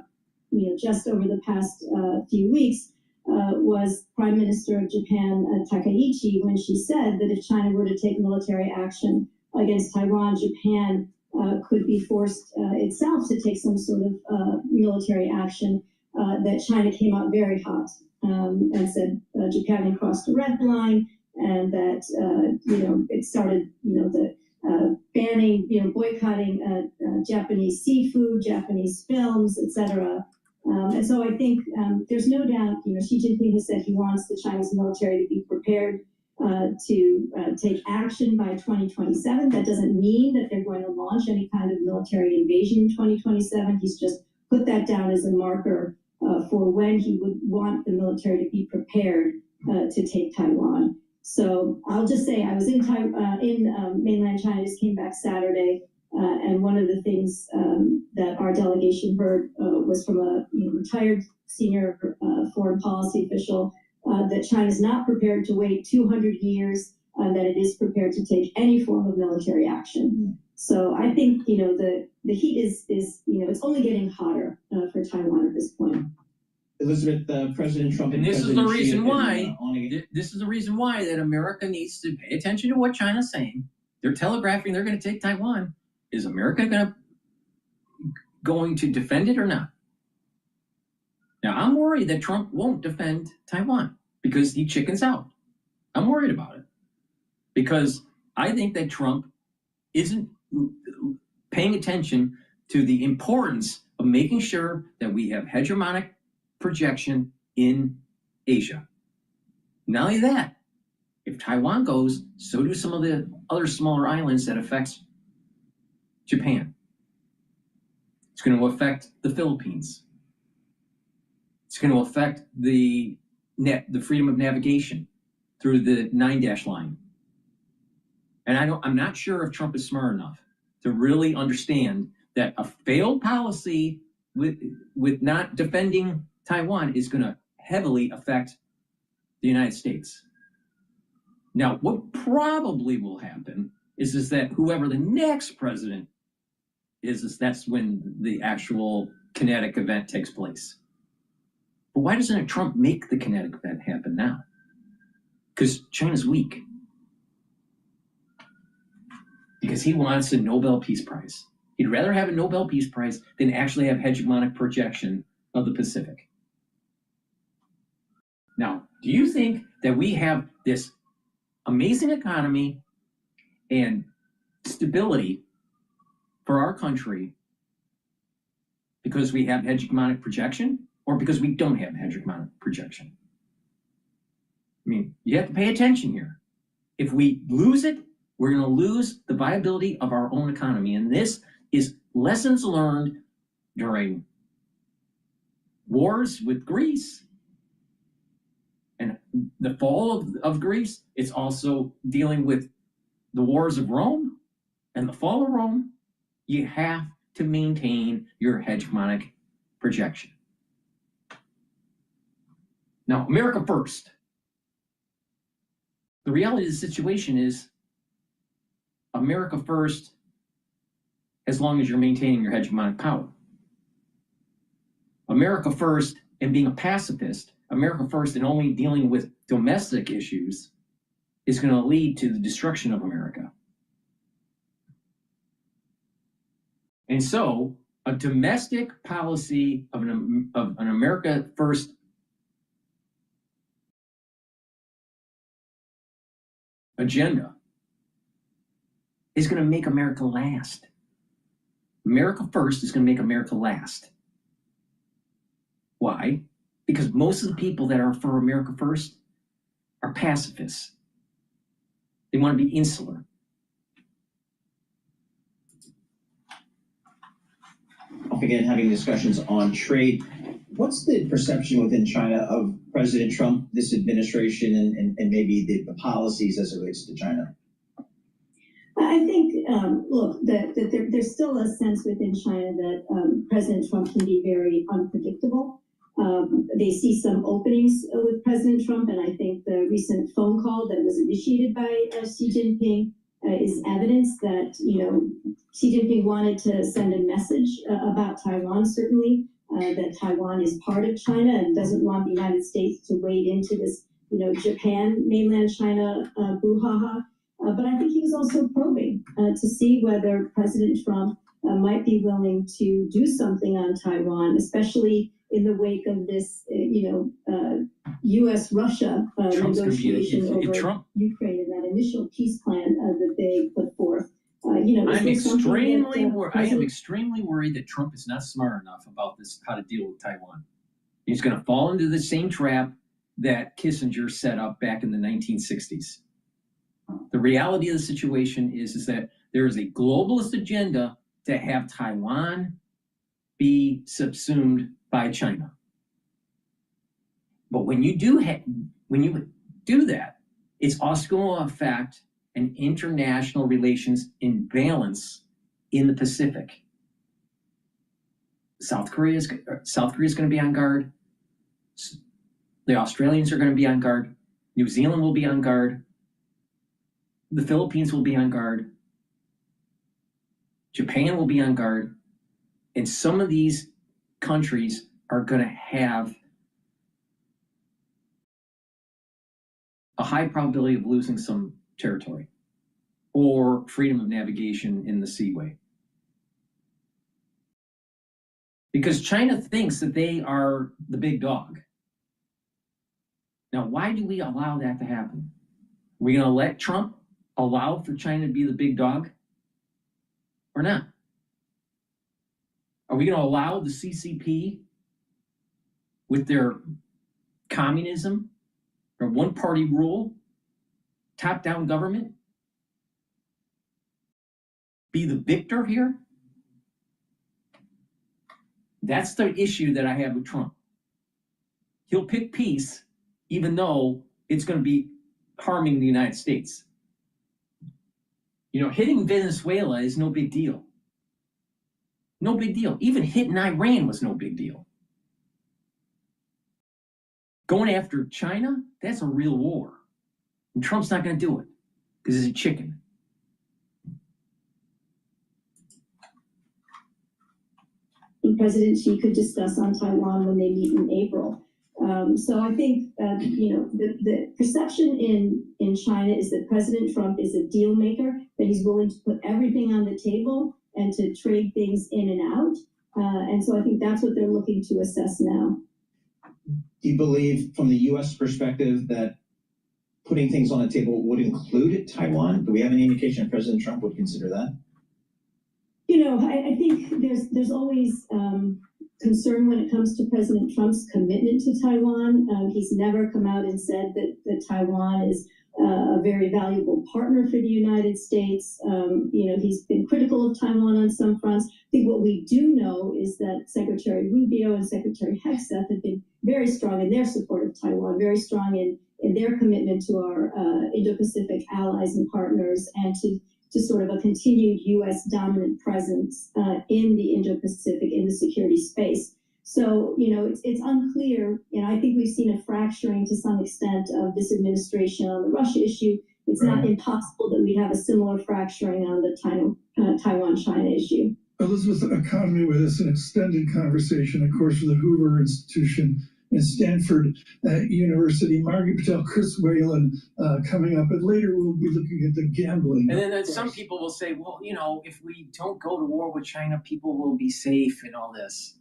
just over the past few weeks was Prime Minister of Japan, Takaichi, when she said that if China were to take military action against Taiwan, Japan could be forced itself to take some sort of military action, that China came out very hot and said Japan had crossed the red line, and that it started the banning, boycotting Japanese seafood, Japanese films, etc. And so I think there's no doubt, Xi Jinping has said he wants the Chinese military to be prepared to take action by 2027. That doesn't mean that they're going to launch any kind of military invasion in 2027. He's just put that down as a marker for when he would want the military to be prepared to take Taiwan. So I'll just say I was in mainland China, just came back Saturday, and one of the things that our delegation heard was from a retired senior foreign policy official that China is not prepared to wait 200 years, that it is prepared to take any form of military action. So I think the heat is it's only getting hotter for Taiwan at this point. Elizabeth, President Trump, And this is the reason why. This is the reason why that America needs to pay attention to what China's saying. They're telegraphing they're going to take Taiwan. Is America going to defend it or not? Now, I'm worried that Trump won't defend Taiwan because he chickens out. I'm worried about it because I think that Trump isn't paying attention to the importance of making sure that we have hegemonic projection in Asia. Not only that, if Taiwan goes, so do some of the other smaller islands that affects Japan. It's going to affect the Philippines. It's going to affect the freedom of navigation through the 9-dash line. And I'm not sure if Trump is smart enough to really understand that a failed policy with not defending Taiwan is going to heavily affect the United States. Now, what probably will happen is that whoever the next president is that's when the actual kinetic event takes place. But why doesn't Trump make the kinetic event happen now? Because China's weak. Because he wants a Nobel Peace Prize. He'd rather have a Nobel Peace Prize than actually have hegemonic projection of the Pacific. Now, do you think that we have this amazing economy and stability for our country because we have hegemonic projection or because we don't have hegemonic projection? I mean, you have to pay attention here. If we lose it, we're going to lose the viability of our own economy. And this is lessons learned during wars with Greece and the fall of Greece. It's also dealing with the wars of Rome and the fall of Rome. You have to maintain your hegemonic projection. Now, America first. The reality of the situation is America first as long as you're maintaining your hegemonic power. America first and being a pacifist, America first and only dealing with domestic issues is going to lead to the destruction of America. And so a domestic policy of an America first agenda is going to make America last. America first is going to make America last. Why? Because most of the people that are for America First are pacifists. They want to be insular. Again, having discussions on trade. What's the perception within China of President Trump, this administration, and maybe the policies as it relates to China? I think, look, that there's still a sense within China that President Trump can be very unpredictable. They see some openings with President Trump, and I think the recent phone call that was initiated by Xi Jinping is evidence that, Xi Jinping wanted to send a message about Taiwan, certainly, that Taiwan is part of China and doesn't want the United States to wade into this, Japan, mainland China brouhaha. But I think he was also probing to see whether President Trump might be willing to do something on Taiwan, especially in the wake of this, U.S.-Russia negotiation over Ukraine and that initial peace plan that they put forth. I am extremely worried that Trump is not smart enough about this, how to deal with Taiwan. He's going to fall into the same trap that Kissinger set up back in the 1960s. The reality of the situation is that there is a globalist agenda to have Taiwan be subsumed by China. But when you do that, it's also going to affect an international relations imbalance in the Pacific. South Korea is going to be on guard. The Australians are going to be on guard. New Zealand will be on guard. The Philippines will be on guard. Japan will be on guard. And some of these countries are going to have a high probability of losing some territory or freedom of navigation in the seaway. Because China thinks that they are the big dog. Now, why do we allow that to happen? Are we going to let Trump allow for China to be the big dog or not? Are we going to allow the CCP with their communism or one-party rule, top-down government, be the victor here? That's the issue that I have with Trump. He'll pick peace even though it's going to be harming the United States. Hitting Venezuela is no big deal. No big deal. Even hitting Iran was no big deal. Going after China, that's a real war. And Trump's not going to do it because he's a chicken. President Xi could discuss on Taiwan when they meet in April. So I think, the perception in China is that President Trump is a deal maker, that he's willing to put everything on the table and to trade things in and out. And so I think that's what they're looking to assess now. Do you believe, from the U.S. perspective, that putting things on the table would include Taiwan? Do we have any indication that President Trump would consider that? I think there's always concern when it comes to President Trump's commitment to Taiwan. He's never come out and said that Taiwan is a very valuable partner for the United States. He's been critical of Taiwan on some fronts. I think what we do know is that Secretary Rubio and Secretary Hegseth have been very strong in their support of Taiwan, very strong in their commitment to our Indo-Pacific allies and partners, and to sort of a continued U.S. dominant presence in the Indo-Pacific, in the security space. So, it's unclear, I think we've seen a fracturing to some extent of this administration on the Russia issue. It's not impossible that we have a similar fracturing on the Taiwan-China issue. Elizabeth economy with us, an extended conversation, of course, with the Hoover Institution and Stanford University. Margaret Patel, Chris Whalen coming up, and later we'll be looking at the gambling. And then some people will say, well, if we don't go to war with China, people will be safe and all this.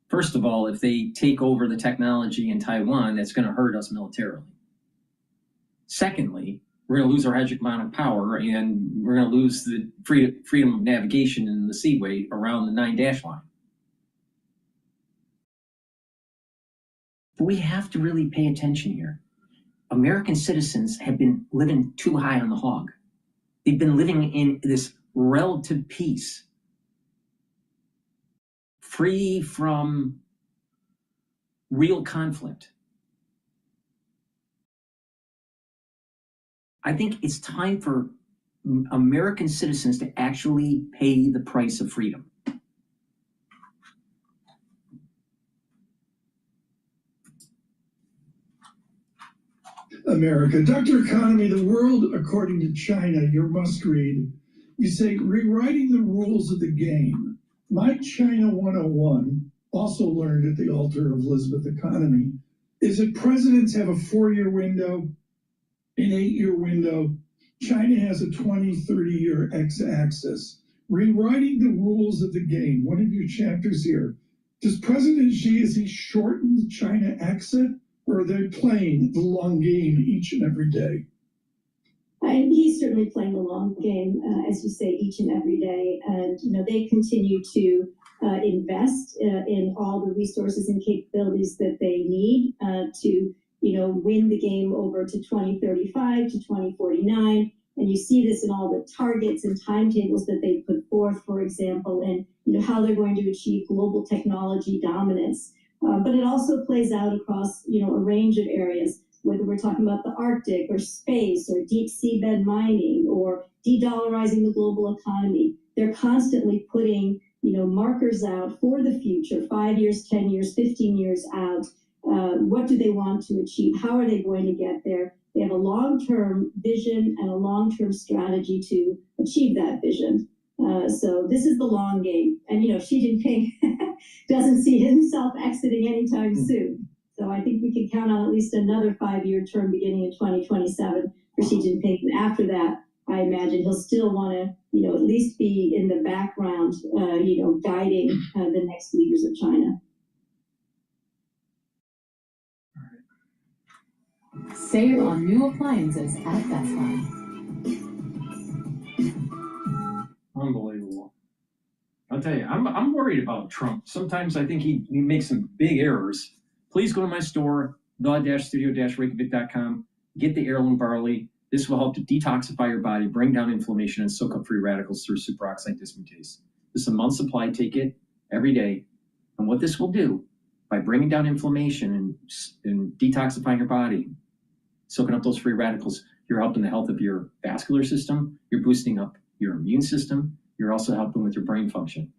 First of all, if they take over the technology in Taiwan, that's going to hurt us militarily. Secondly, we're going to lose our hegemonic power, and we're going to lose the freedom of navigation in the seaway around the 9-dash line. But we have to really pay attention here. American citizens have been living too high on the hog. They've been living in this relative peace, free from real conflict. I think it's time for American citizens to actually pay the price of freedom. America. Dr. Economy, the world according to China, your must read. You say, rewriting the rules of the game. My China 101, also learned at the altar of Elizabeth Economy, is that presidents have a 4-year window, an 8-year window. China has a 20, 30-year x-axis. Rewriting the rules of the game, one of your chapters here. Does President Xi, has he shortened the China exit, or are they playing the long game each and every day? He's certainly playing the long game, as you say, each and every day. And, they continue to invest in all the resources and capabilities that they need to, win the game over to 2035 to 2049. And you see this in all the targets and timetables that they put forth, for example, and, how they're going to achieve global technology dominance. But it also plays out across, a range of areas, whether we're talking about the Arctic or space or deep seabed mining or de-dollarizing the global economy. They're constantly putting, markers out for the future, 5 years, 10 years, 15 years out. What do they want to achieve? How are they going to get there? They have a long-term vision and a long-term strategy to achieve that vision. So this is the long game. And, Xi Jinping doesn't see himself exiting anytime soon. So I think we can count on at least another 5-year term beginning in 2027 for Xi Jinping. And after that, I imagine he'll still want to, at least be in the background, guiding the next leaders of China. Save on new appliances at Best Buy. Unbelievable. I'll tell you, I'm worried about Trump. Sometimes I think he makes some big errors. Please go to my store, the-studio-reykjavik.com. Get the heirloom barley. This will help to detoxify your body, bring down inflammation, and soak up free radicals through superoxide dismutase. This is a month supply. Take it every day. And what this will do, by bringing down inflammation and detoxifying your body, soaking up those free radicals, you're helping the health of your vascular system. You're boosting up your immune system. You're also helping with your brain function.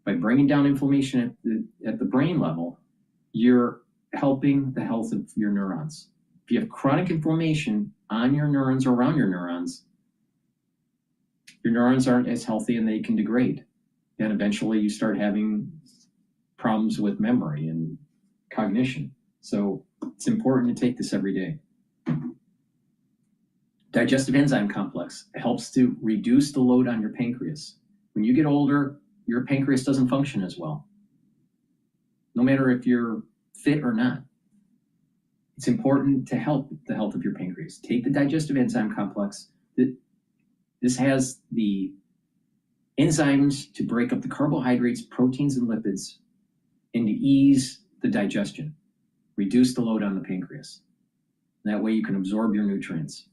By bringing down inflammation at the brain level, you're helping the health of your neurons. If you have chronic inflammation on your neurons or around your neurons aren't as healthy and they can degrade. And eventually you start having problems with memory and cognition. So it's important to take this every day. Digestive enzyme complex helps to reduce the load on your pancreas. When you get older, your pancreas doesn't function as well, no matter if you're fit or not. It's important to help the health of your pancreas. Take the digestive enzyme complex. This has the enzymes to break up the carbohydrates, proteins, and lipids, and to ease the digestion, reduce the load on the pancreas. That way you can absorb your nutrients.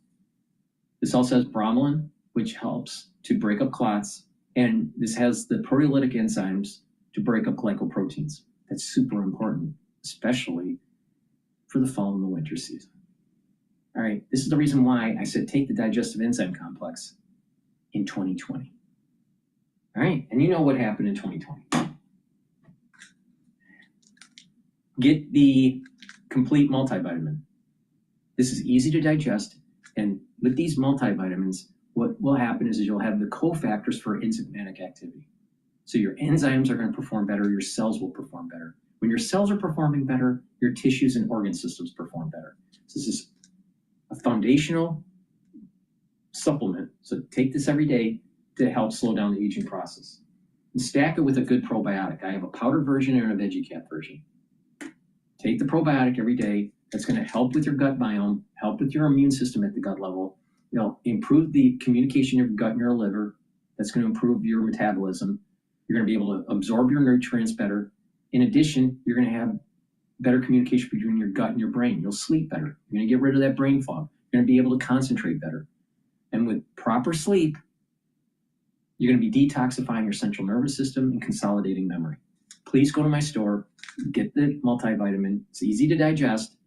This also has bromelain, which helps to break up clots, and this has the proteolytic enzymes to break up glycoproteins. That's super important, especially for the fall and the winter season. All right, this is the reason why I said take the digestive enzyme complex in 2020. All right, and you know what happened in 2020. Get the complete multivitamin. This is easy to digest, and with these multivitamins, what will happen is you'll have the cofactors for enzymatic activity. So your enzymes are going to perform better, your cells will perform better. When your cells are performing better, your tissues and organ systems perform better. So this is a foundational supplement. So take this every day to help slow down the aging process. And stack it with a good probiotic. I have a powder version and a VeggieCap version. Take the probiotic every day. That's going to help with your gut biome, help with your immune system at the gut level, improve the communication of your gut and your liver. That's going to improve your metabolism. You're going to be able to absorb your nutrients better. In addition, you're going to have better communication between your gut and your brain. You'll sleep better. You're going to get rid of that brain fog. You're going to be able to concentrate better. And with proper sleep, you're going to be detoxifying your central nervous system and consolidating memory. Please go to my store, get the multivitamin. It's easy to digest,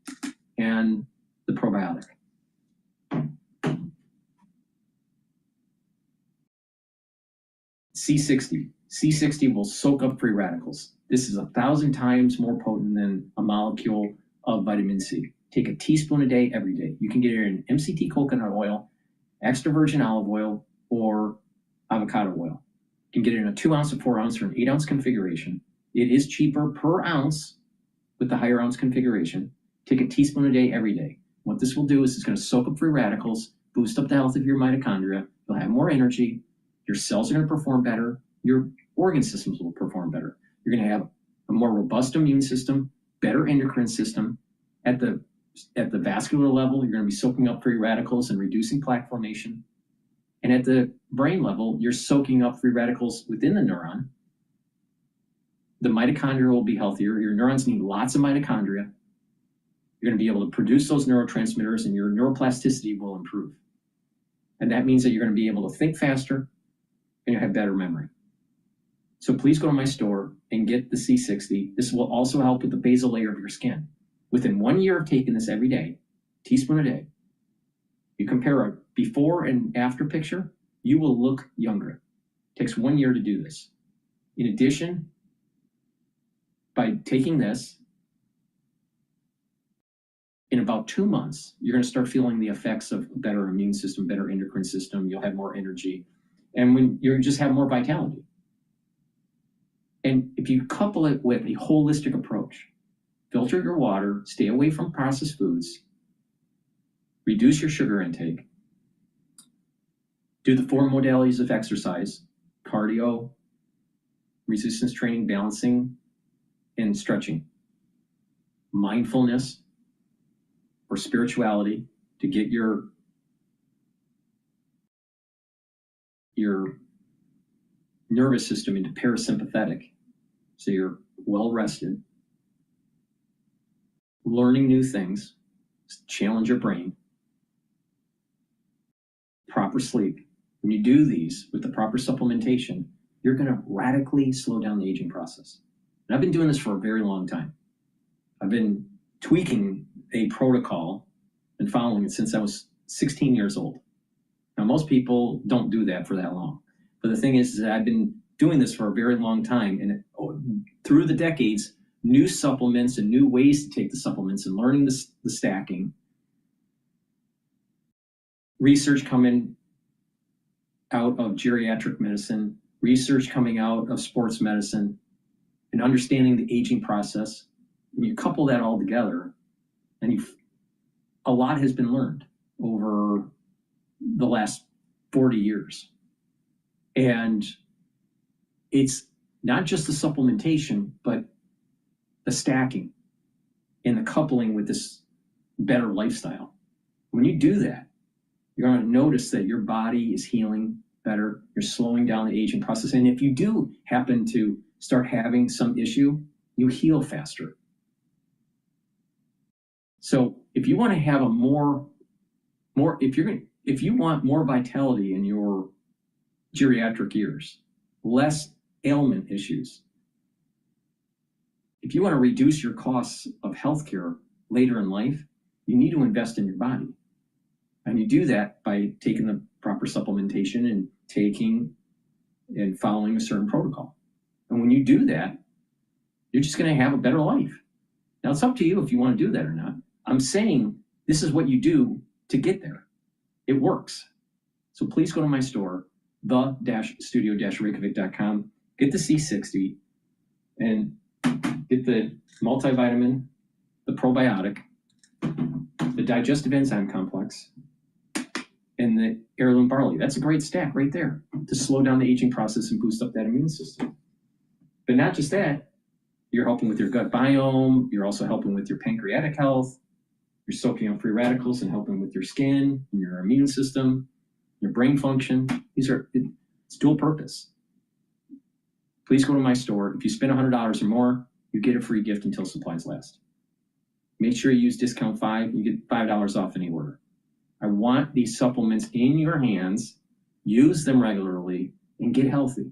and the probiotic. C60. C60 will soak up free radicals. This is 1,000 times more potent than a molecule of vitamin C. Take a teaspoon a day, every day. You can get it in MCT coconut oil, extra virgin olive oil, or avocado oil. You can get it in a 2 ounce, a 4 ounce, or an 8 ounce configuration. It is cheaper per ounce with the higher ounce configuration. Take a teaspoon a day, every day. What this will do is it's going to soak up free radicals, boost up the health of your mitochondria. You'll have more energy. Your cells are going to perform better. Your organ systems will perform better. You're going to have a more robust immune system, better endocrine system. At the vascular level, you're going to be soaking up free radicals and reducing plaque formation. And at the brain level, you're soaking up free radicals within the neuron. The mitochondria will be healthier. Your neurons need lots of mitochondria. You're going to be able to produce those neurotransmitters, and your neuroplasticity will improve. And that means that you're going to be able to think faster, and you'll have better memory. So please go to my store and get the C60. This will also help with the basal layer of your skin. Within 1 year of taking this every day, teaspoon a day, you compare a before and after picture, you will look younger. It takes 1 year to do this. In addition, by taking this, in about 2 months, you're going to start feeling the effects of a better immune system, better endocrine system. You'll have more energy, and when you just have more vitality. And if you couple it with a holistic approach, filter your water, stay away from processed foods, reduce your sugar intake, do the 4 modalities of exercise: cardio, resistance training, balancing, and stretching, mindfulness or spirituality to get your nervous system into parasympathetic, so you're well rested, learning new things, challenge your brain, proper sleep. When you do these with the proper supplementation, you're going to radically slow down the aging process. And I've been doing this for a very long time. I've been tweaking a protocol and following it since I was 16 years old. Now, most people don't do that for that long. But the thing is that I've been doing this for a very long time. And through the decades, new supplements and new ways to take the supplements and learning the stacking, research coming out of geriatric medicine, research coming out of sports medicine, and understanding the aging process. When you couple that all together, and a lot has been learned over the last 40 years. And it's not just the supplementation, but the stacking and the coupling with this better lifestyle. When you do that, you're going to notice that your body is healing better. You're slowing down the aging process. And if you do happen to start having some issue, you heal faster. So if you want to have if you want more vitality in your geriatric years, less ailment issues, if you want to reduce your costs of healthcare later in life, you need to invest in your body. And you do that by taking the proper supplementation and and following a certain protocol. And when you do that, you're just going to have a better life. Now, it's up to you if you want to do that or not. I'm saying this is what you do to get there. It works. So please go to my store, the-studio-reykjavik.com, get the C60, and get the multivitamin, the probiotic, the digestive enzyme complex, and the heirloom barley. That's a great stack right there to slow down the aging process and boost up that immune system. But not just that, you're helping with your gut biome, you're also helping with your pancreatic health, you're soaking up free radicals and helping with your skin and your immune system, your brain function. It's dual purpose. Please go to my store. If you spend $100 or more, you get a free gift until supplies last. Make sure you use discount 5. You get $5 off any order. I want these supplements in your hands. Use them regularly and get healthy.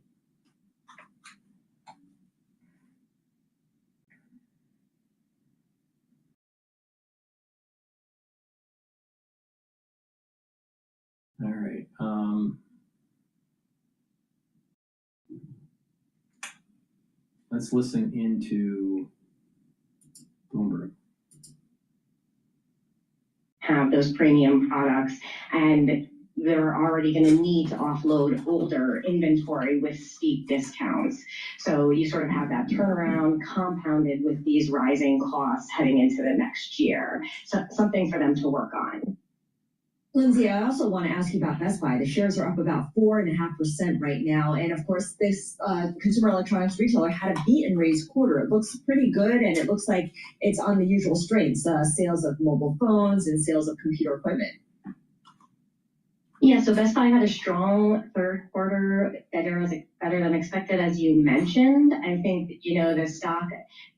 All right. Let's listen into Bloomberg. Have those premium products, and they're already going to need to offload older inventory with steep discounts. So you sort of have that turnaround compounded with these rising costs heading into the next year. So something for them to work on. Lindsay, I also want to ask you about Best Buy. The shares are up about 4.5% right now. And of course, this consumer electronics retailer had a beat and raise quarter. It looks pretty good, and it looks like it's on the usual strengths, sales of mobile phones and sales of computer equipment. Yeah, so Best Buy had a strong third quarter, better than expected, as you mentioned. I think, the stock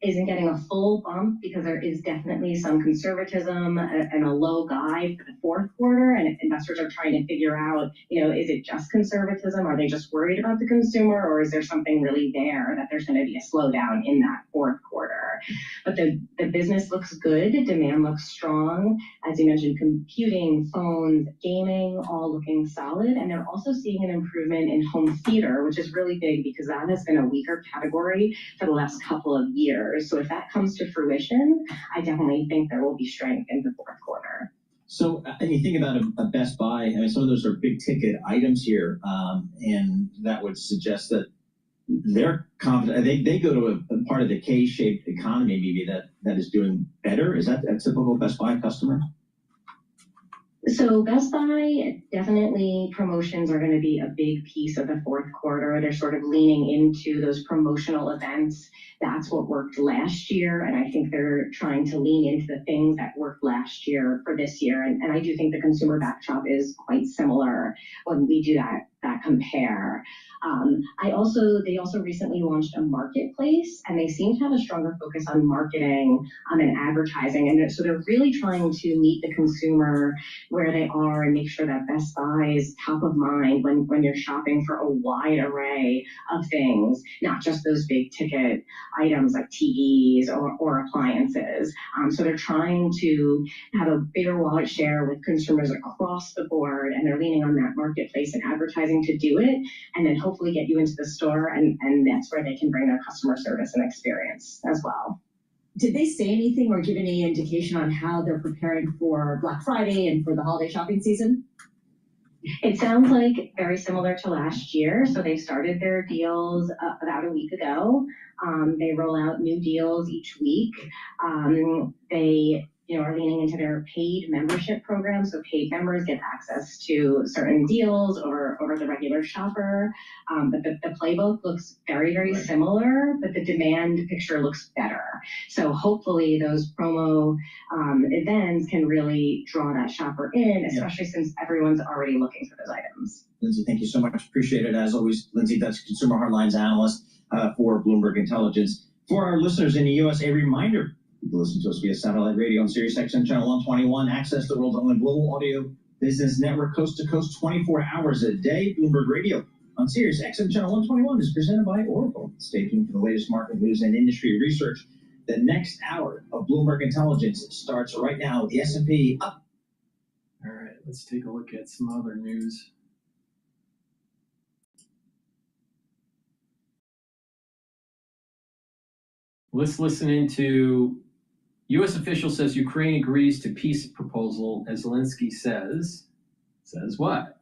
isn't getting a full bump because there is definitely some conservatism and a low guide for the fourth quarter. And if investors are trying to figure out, is it just conservatism? Are they just worried about the consumer? Or is there something really there that there's going to be a slowdown in that fourth quarter? But the business looks good. Demand looks strong. As you mentioned, computing, phones, gaming, all looking solid. And they're also seeing an improvement in home theater, which is really big because that has been a weaker category for the last couple of years. So if that comes to fruition, I definitely think there will be strength in the fourth quarter. So, and you think about a Best Buy, some of those are big ticket items here, and that would suggest that they're confident. They go to a part of the K-shaped economy maybe that is doing better. Is that a typical Best Buy customer? So Best Buy, definitely promotions are going to be a big piece of the fourth quarter. They're sort of leaning into those promotional events. That's what worked last year. And I think they're trying to lean into the things that worked last year for this year. And I do think the consumer backdrop is quite similar when we do that compare. They also recently launched a marketplace, and they seem to have a stronger focus on marketing and advertising. And so they're really trying to meet the consumer where they are and make sure that Best Buy is top of mind when you're shopping for a wide array of things, not just those big ticket items like TVs or appliances. So they're trying to have a bigger wallet share with consumers across the board, and they're leaning on that marketplace and advertising to do it, and then hopefully get you into the store, and that's where they can bring their customer service and experience as well. Did they say anything or give any indication on how they're preparing for Black Friday and for the holiday shopping season? It sounds like very similar to last year. So they started their deals about a week ago. They roll out new deals each week. They are leaning into their paid membership program. So paid members get access to certain deals over the regular shopper. But the playbook looks very, very similar, but the demand picture looks better. So hopefully those promo events can really draw that shopper in, especially since everyone's already looking for those items. Lindsay, thank you so much. Appreciate it. As always, Lindsay Dutch, Consumer Hardlines Analyst for Bloomberg Intelligence. For our listeners in the U.S., a reminder, you can listen to us via satellite radio on Sirius XM Channel 121. Access the world's only global audio business network, coast to coast, 24 hours a day. Bloomberg Radio on Sirius XM Channel 121 is presented by Oracle. Stay tuned for the latest market news and industry research. The next hour of Bloomberg Intelligence starts right now with the S&P up. All right, let's take a look at some other news. Let's listen into U.S. official says Ukraine agrees to peace proposal as Zelensky says what?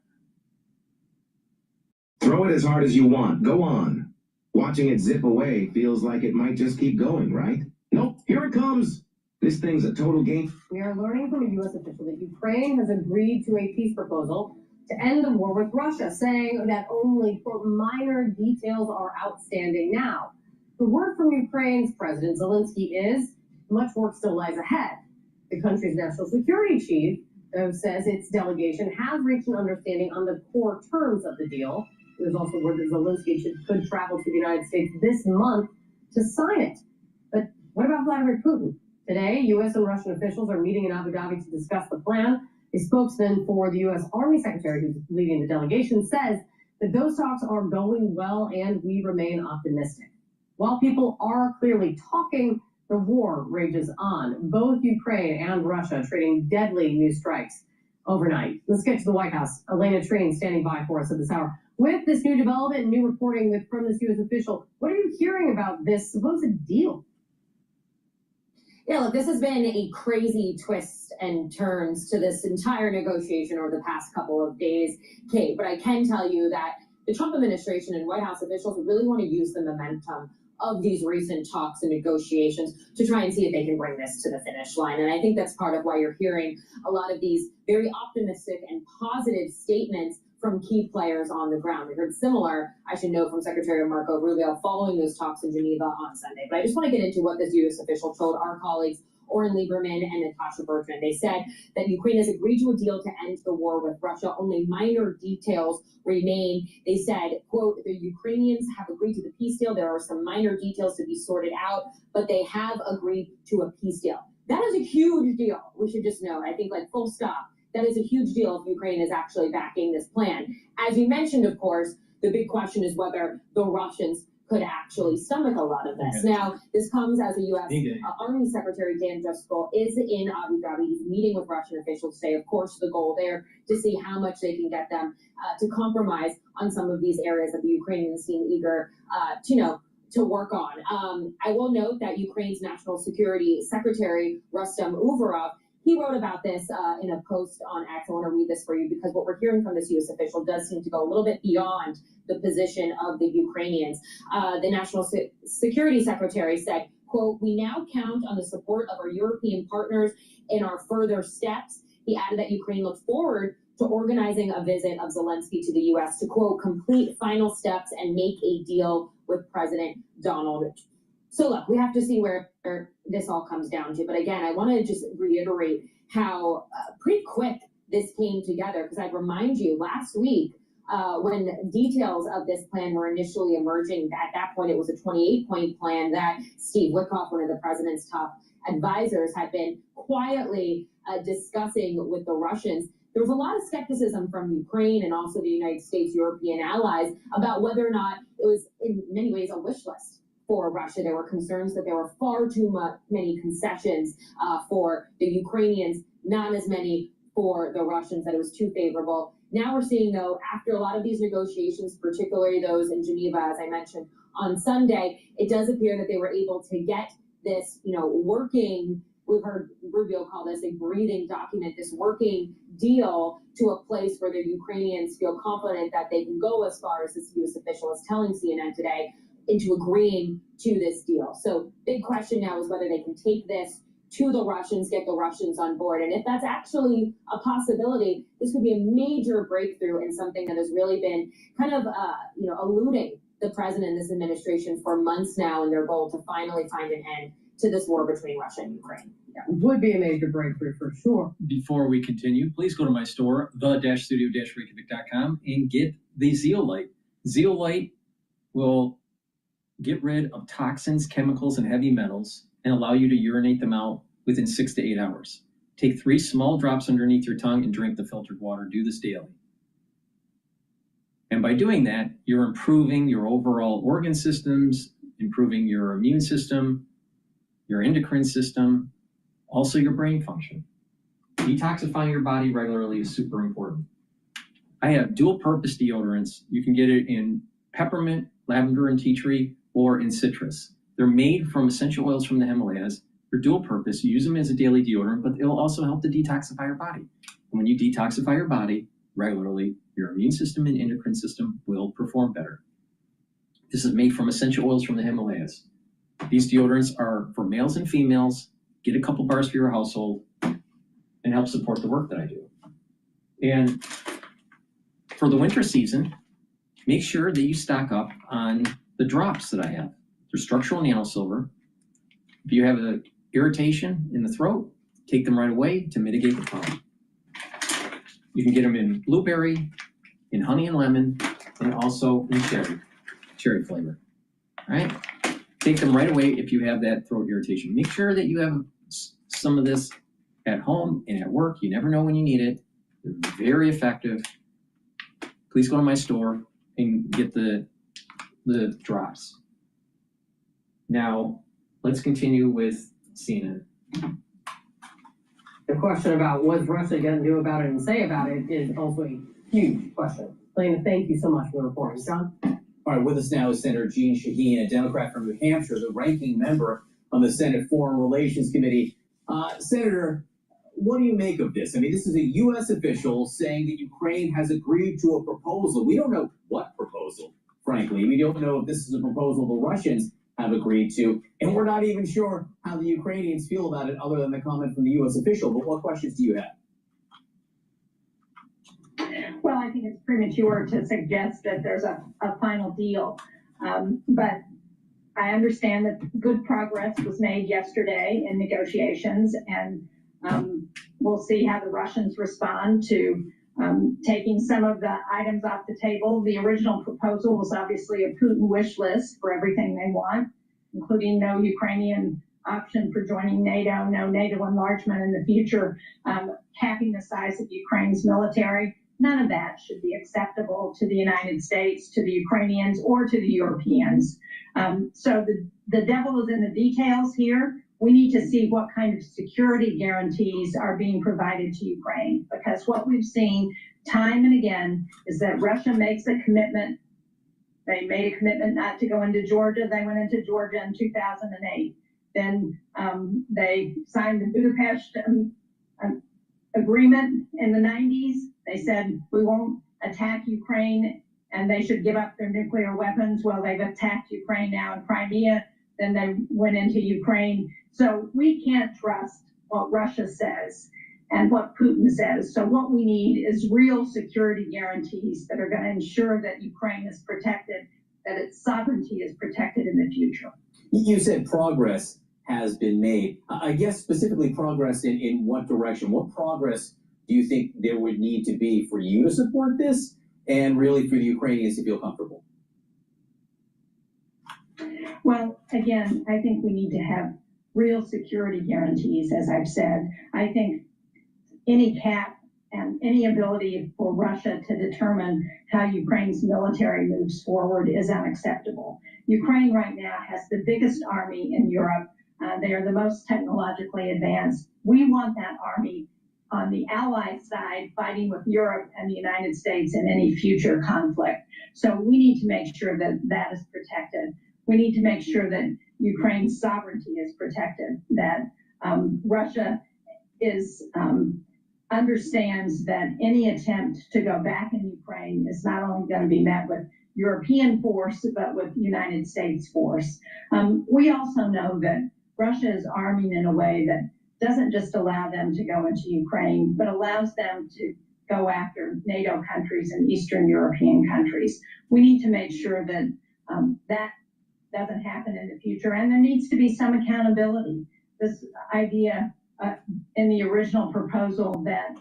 Throw it as hard as you want. Go on. Watching it zip away feels like it might just keep going, right? Nope, here it comes. This thing's a total game. We are learning from a U.S. official that Ukraine has agreed to a peace proposal to end the war with Russia, saying that only, quote, minor details are outstanding now. The word from Ukraine's President Zelensky is much work still lies ahead. The country's national security chief, though, says its delegation has reached an understanding on the core terms of the deal. There's also word that Zelensky could travel to the United States this month to sign it. But what about Vladimir Putin? Today, U.S. and Russian officials are meeting in Abu Dhabi to discuss the plan. A spokesman for the U.S. Army Secretary, who's leading the delegation, says that those talks are going well and we remain optimistic. While people are clearly talking, the war rages on. Both Ukraine and Russia trading deadly new strikes overnight. Let's get to the White House. Elena Train standing by for us at this hour. With this new development and new reporting from this U.S. official, what are you hearing about this supposed deal? Yeah, look, this has been a crazy twist and turns to this entire negotiation over the past couple of days, Kate. But I can tell you that the Trump administration and White House officials really want to use the momentum of these recent talks and negotiations to try and see if they can bring this to the finish line. And I think that's part of why you're hearing a lot of these very optimistic and positive statements from key players on the ground. We heard similar, I should note, from Secretary Marco Rubio following those talks in Geneva on Sunday. But I just want to get into what this U.S. official told our colleagues Oren Lieberman and Natasha Bertrand. They said that Ukraine has agreed to a deal to end the war with Russia. Only minor details remain. They said, quote, the Ukrainians have agreed to the peace deal. There are some minor details to be sorted out, but they have agreed to a peace deal. That is a huge deal. We should just know. I think, like, full stop. That is a huge deal if Ukraine is actually backing this plan. As you mentioned, of course, the big question is whether the Russians could actually stomach a lot of this. Now, this comes as a U.S. Army Secretary Dan Driscoll is in Abu Dhabi. He's meeting with Russian officials today. Of course, the goal there to see how much they can get them to compromise on some of these areas that the Ukrainians seem eager to work on. I will note that Ukraine's National Security Secretary, Rustem Umerov, he wrote about this in a post on X. I want to read this for you because what we're hearing from this U.S. official does seem to go a little bit beyond the position of the Ukrainians. The National Security Secretary said, quote, we now count on the support of our European partners in our further steps. He added that Ukraine looks forward to organizing a visit of Zelensky to the U.S. to, quote, complete final steps and make a deal with President Donald Trump. So look, we have to see where this all comes down to. But again, I want to just reiterate how pretty quick this came together, because I'd remind you last week when details of this plan were initially emerging, at that point it was a 28-point plan that Steve Witkoff, one of the president's top advisors, had been quietly discussing with the Russians. There was a lot of skepticism from Ukraine and also the United States, European allies about whether or not it was in many ways a wish list for Russia. There were concerns that there were far too many concessions for the Ukrainians, not as many for the Russians, that it was too favorable. Now we're seeing, though, after a lot of these negotiations, particularly those in Geneva, as I mentioned on Sunday, it does appear that they were able to get this, working, we've heard Rubio call this a breathing document, this working deal to a place where the Ukrainians feel confident that they can go as far as this U.S. official is telling CNN today, into agreeing to this deal. So big question now is whether they can take this to the Russians, get the Russians on board. And if that's actually a possibility, this could be a major breakthrough in something that has really been kind of, eluding the president and this administration for months now in their goal to finally find an end to this war between Russia and Ukraine. Yeah, would be a major breakthrough for sure. Before we continue, please go to my store, the-studio-reykjavik.com, and get the Zeolite. Zeolite will get rid of toxins, chemicals, and heavy metals and allow you to urinate them out within 6 to 8 hours. Take 3 small drops underneath your tongue and drink the filtered water. Do this daily. And by doing that, you're improving your overall organ systems, improving your immune system, your endocrine system, also your brain function. Detoxifying your body regularly is super important. I have dual purpose deodorants. You can get it in peppermint, lavender, and tea tree, or in citrus. They're made from essential oils from the Himalayas. They're dual purpose. You use them as a daily deodorant, but it'll also help to detoxify your body. And when you detoxify your body regularly, your immune system and endocrine system will perform better. This is made from essential oils from the Himalayas. These deodorants are for males and females. Get a couple bars for your household and help support the work that I do. And for the winter season, make sure that you stock up on the drops that I have. They're structural nanosilver. If you have an irritation in the throat, take them right away to mitigate the problem. You can get them in blueberry, in honey and lemon, and also in cherry flavor. All right? Take them right away if you have that throat irritation. Make sure that you have some of this at home and at work. You never know when you need it. They're very effective. Please go to my store and get the drops. Now, let's continue with CNN. The question about what's Russia going to do about it and say about it is also a huge question. Lena, thank you so much for the report. John? All right, with us now is Senator Jean Shaheen, a Democrat from New Hampshire, the ranking member on the Senate Foreign Relations Committee. Senator, what do you make of this? I mean, this is a U.S. official saying that Ukraine has agreed to a proposal. We don't know what proposal, frankly. We don't know if this is a proposal the Russians have agreed to, and we're not even sure how the Ukrainians feel about it other than the comment from the U.S. official. But what questions do you have? Well, I think it's premature to suggest that there's a final deal, but I understand that good progress was made yesterday in negotiations, and we'll see how the Russians respond to taking some of the items off the table. The original proposal was obviously a Putin wish list for everything they want, including no Ukrainian option for joining NATO, no NATO enlargement in the future, capping the size of Ukraine's military. None of that should be acceptable to the United States, to the Ukrainians, or to the Europeans. So the devil is in the details here. We need to see what kind of security guarantees are being provided to Ukraine, because what we've seen time and again is that Russia makes a commitment. They made a commitment not to go into Georgia. They went into Georgia in 2008. Then they signed the Budapest agreement in the 90s. They said, we won't attack Ukraine and they should give up their nuclear weapons. Well, they've attacked Ukraine now in Crimea. Then they went into Ukraine. So we can't trust what Russia says and what Putin says. So what we need is real security guarantees that are going to ensure that Ukraine is protected, that its sovereignty is protected in the future. You said progress has been made. I guess specifically progress in what direction? What progress do you think there would need to be for you to support this and really for the Ukrainians to feel comfortable? Well, again, I think we need to have real security guarantees, as I've said. I think any cap and any ability for Russia to determine how Ukraine's military moves forward is unacceptable. Ukraine right now has the biggest army in Europe. They are the most technologically advanced. We want that army on the Allied side fighting with Europe and the United States in any future conflict. So we need to make sure that that is protected. We need to make sure that Ukraine's sovereignty is protected, that Russia understands that any attempt to go back in Ukraine is not only going to be met with European force, but with United States force. We also know that Russia is arming in a way that doesn't just allow them to go into Ukraine, but allows them to go after NATO countries and Eastern European countries. We need to make sure that that doesn't happen in the future, and there needs to be some accountability. This idea in the original proposal that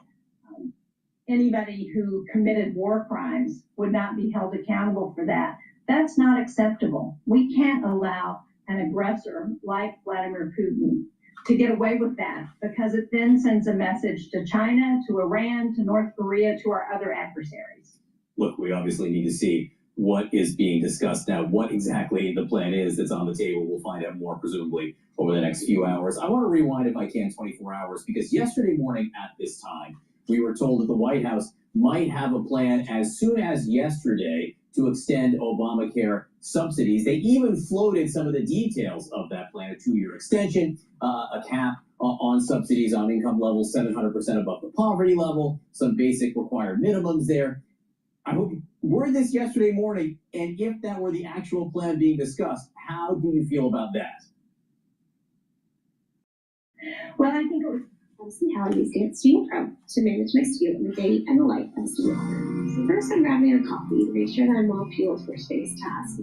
anybody who committed war crimes would not be held accountable for that, that's not acceptable. We can't allow an aggressor like Vladimir Putin to get away with that, because it then sends a message to China, to Iran, to North Korea, to our other adversaries. Look, we obviously need to see what is being discussed now, what exactly the plan is that's on the table. We'll find out more, presumably, over the next few hours. I want to rewind, if I can, 24 hours, because yesterday morning at this time, we were told that the White House might have a plan as soon as yesterday to extend Obamacare subsidies. They even floated some of the details of that plan, a 2-year extension, a cap on subsidies on income levels 700% above the poverty level, some basic required minimums there. I hope you heard this yesterday morning, and if that were the actual plan being discussed, how do you feel about that? Well, I think it was see how these get student pro to manage my student in the day and the life as student. So first I'm grabbing a coffee to make sure that I'm well fueled for today's task.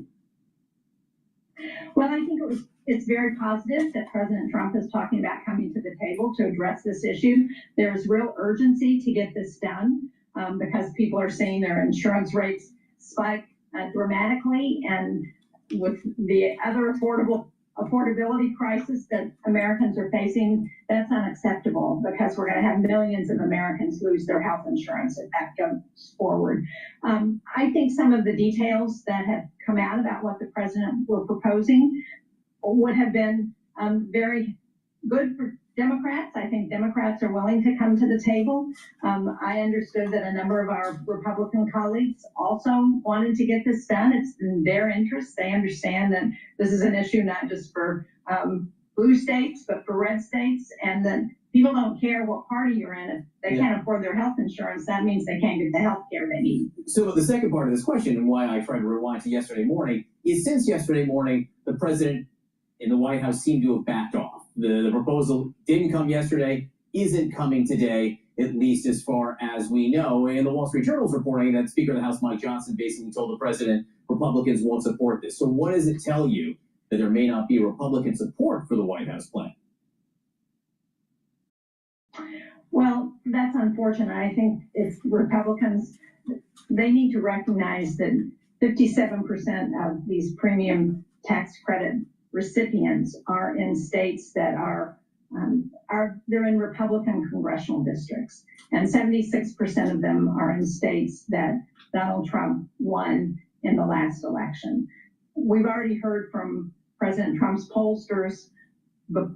Well, I think it's very positive that President Trump is talking about coming to the table to address this issue. There's real urgency to get this done because people are seeing their insurance rates spike dramatically, and with the other affordable affordability crisis that Americans are facing, that's unacceptable because we're going to have millions of Americans lose their health insurance if that goes forward. I think some of the details that have come out about what the president were proposing would have been very good for Democrats. I think Democrats are willing to come to the table. I understood that a number of our Republican colleagues also wanted to get this done. It's in their interest. They understand that this is an issue not just for blue states, but for red states, and that people don't care what party you're in. If they can't afford their health insurance, that means they can't get the health care they need. So the second part of this question, and why I tried to rewind to yesterday morning, is since yesterday morning, the president in the White House seemed to have backed off. The proposal didn't come yesterday, isn't coming today, at least as far as we know. And the Wall Street Journal is reporting that Speaker of the House Mike Johnson basically told the president Republicans won't support this. So what does it tell you that there may not be Republican support for the White House plan? Well, that's unfortunate. I think if Republicans, they need to recognize that 57% of these premium tax credit recipients are in states that they're in Republican congressional districts, and 76% of them are in states that Donald Trump won in the last election. We've already heard from President Trump's pollsters, but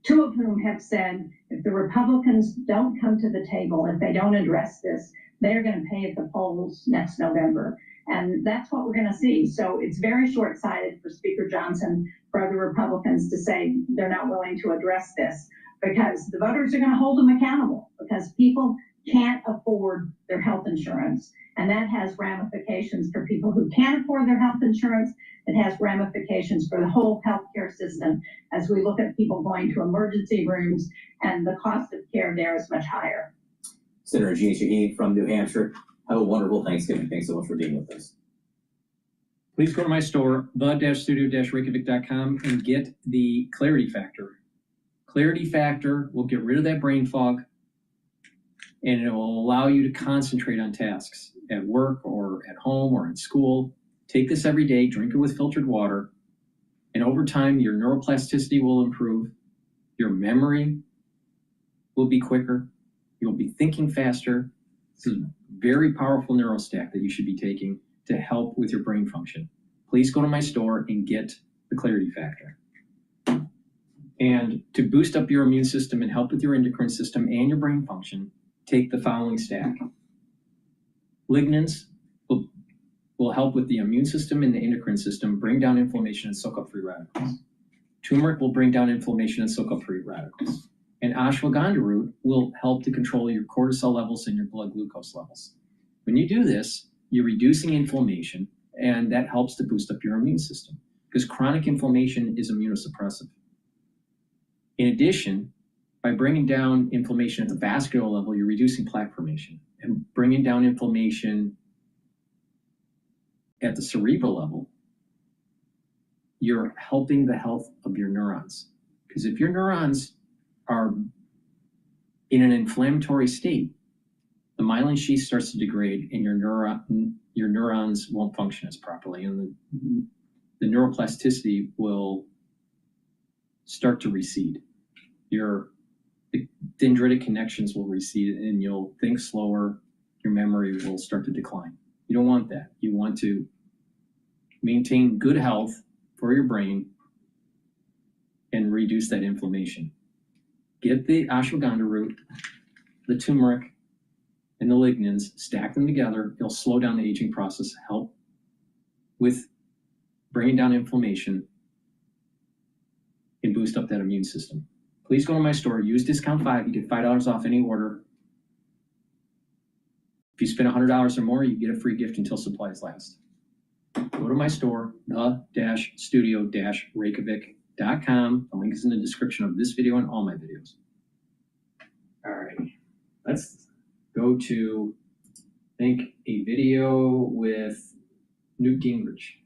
two of whom have said if the Republicans don't come to the table, if they don't address this, they're going to pay at the polls next November. And that's what we're going to see. So it's very short-sighted for Speaker Johnson, for other Republicans to say they're not willing to address this, because the voters are going to hold them accountable, because people can't afford their health insurance. And that has ramifications for people who can't afford their health insurance. It has ramifications for the whole healthcare system as we look at people going to emergency rooms, and the cost of care there is much higher. Senator Jeanne Shaheen from New Hampshire, have a wonderful Thanksgiving. Thanks so much for being with us. Please go to my store, the-studio-reykjavik.com, and get the Clarity Factor. Clarity Factor will get rid of that brain fog, and it will allow you to concentrate on tasks at work or at home or in school. Take this every day, drink it with filtered water, and over time, your neuroplasticity will improve, your memory will be quicker, you'll be thinking faster. This is a very powerful neurostack that you should be taking to help with your brain function. Please go to my store and get the Clarity Factor. And to boost up your immune system and help with your endocrine system and your brain function, take the following stack. Lignans will help with the immune system and the endocrine system, bring down inflammation and soak up free radicals. Turmeric will bring down inflammation and soak up free radicals. And ashwagandha root will help to control your cortisol levels and your blood glucose levels. When you do this, you're reducing inflammation, and that helps to boost up your immune system, because chronic inflammation is immunosuppressive. In addition, by bringing down inflammation at the vascular level, you're reducing plaque formation, and bringing down inflammation at the cerebral level, you're helping the health of your neurons. Because if your neurons are in an inflammatory state, the myelin sheath starts to degrade, and your neurons won't function as properly, and the neuroplasticity will start to recede. The dendritic connections will recede, and you'll think slower. Your memory will start to decline. You don't want that. You want to maintain good health for your brain and reduce that inflammation. Get the ashwagandha root, the turmeric, and the lignans, stack them together. It'll slow down the aging process, help with bringing down inflammation, and boost up that immune system. Please go to my store, use discount 5, you get $5 off any order. If you spend $100 or more, you get a free gift until supplies last. Go to my store, the-studio-reykjavik.com. The link is in the description of this video and all my videos. All right, let's go to, I think, a video with Newt Gingrich.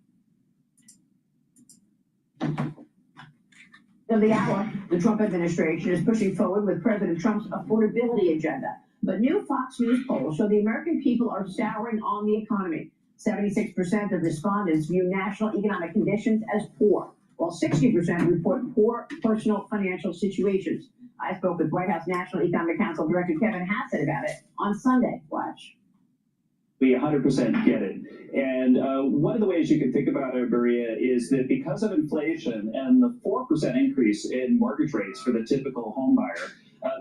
Of the hour, the Trump administration is pushing forward with President Trump's affordability agenda. But new Fox News polls show the American people are souring on the economy. 76% of respondents view national economic conditions as poor, while 60% report poor personal financial situations. I spoke with White House National Economic Council Director Kevin Hassett about it on Sunday. Watch. We 100% get it. And one of the ways you can think about it, Maria, is that because of inflation and the 4% increase in mortgage rates for the typical home buyer,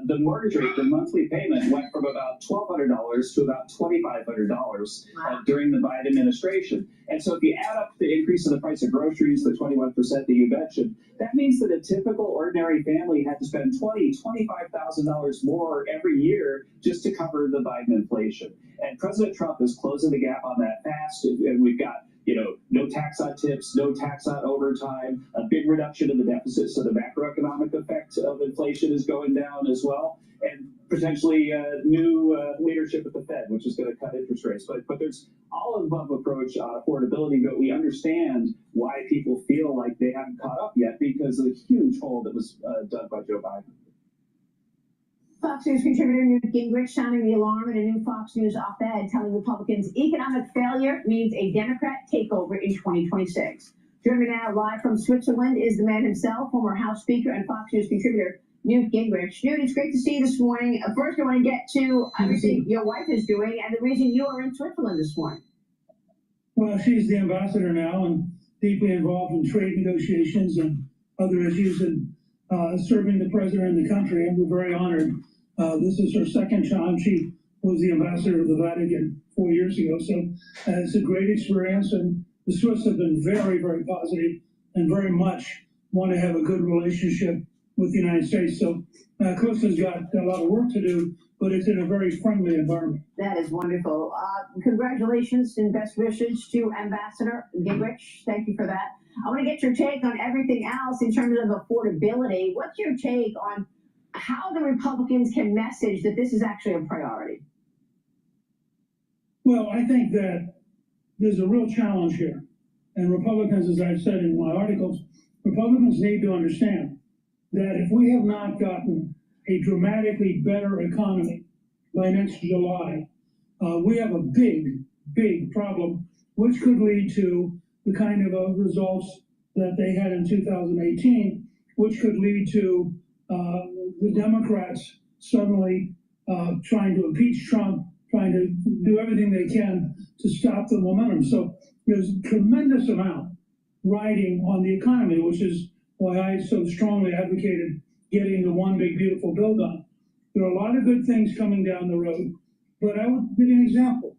the mortgage rate, the monthly payment went from about $1,200 to about $2,500 during the Biden administration. And so if you add up the increase in the price of groceries, the 21% that you mentioned, that means that a typical ordinary family had to spend $25,000 more every year just to cover the Biden inflation. And President Trump is closing the gap on that fast. And we've got, no tax on tips, no tax on overtime, a big reduction in the deficit. So the macroeconomic effect of inflation is going down as well. And potentially new leadership at the Fed, which is going to cut interest rates. But there's all above approach on affordability, but we understand why people feel like they haven't caught up yet because of the huge hole that was done by Joe Biden. Fox News contributor Newt Gingrich sounding the alarm in a new Fox News op-ed telling Republicans economic failure means a Democrat takeover in 2026. Joining me now live from Switzerland is the man himself, former House Speaker and Fox News contributor Newt Gingrich. Newt, it's great to see you this morning. First, I want to get to everything your wife is doing and the reason you are in Switzerland this morning. Well, she's the ambassador now and deeply involved in trade negotiations and other issues and serving the president and the country, and we're very honored. This is her second time. She was the ambassador of the Vatican 4 years ago, so it's a great experience, and the Swiss have been very, very positive and very much want to have a good relationship with the United States. So Costa's got a lot of work to do, but it's in a very friendly environment. That is wonderful. Congratulations and best wishes to Ambassador Gingrich. Thank you for that. I want to get your take on everything else in terms of affordability. What's your take on how the Republicans can message that this is actually a priority? Well, I think that there's a real challenge here. And Republicans, as I've said in my articles, Republicans need to understand that if we have not gotten a dramatically better economy by next July, we have a big, big problem, which could lead to the kind of results that they had in 2018, which could lead to the Democrats suddenly trying to impeach Trump, trying to do everything they can to stop the momentum. So there's a tremendous amount riding on the economy, which is why I so strongly advocated getting the one big beautiful bill done. There are a lot of good things coming down the road, but I would give you an example.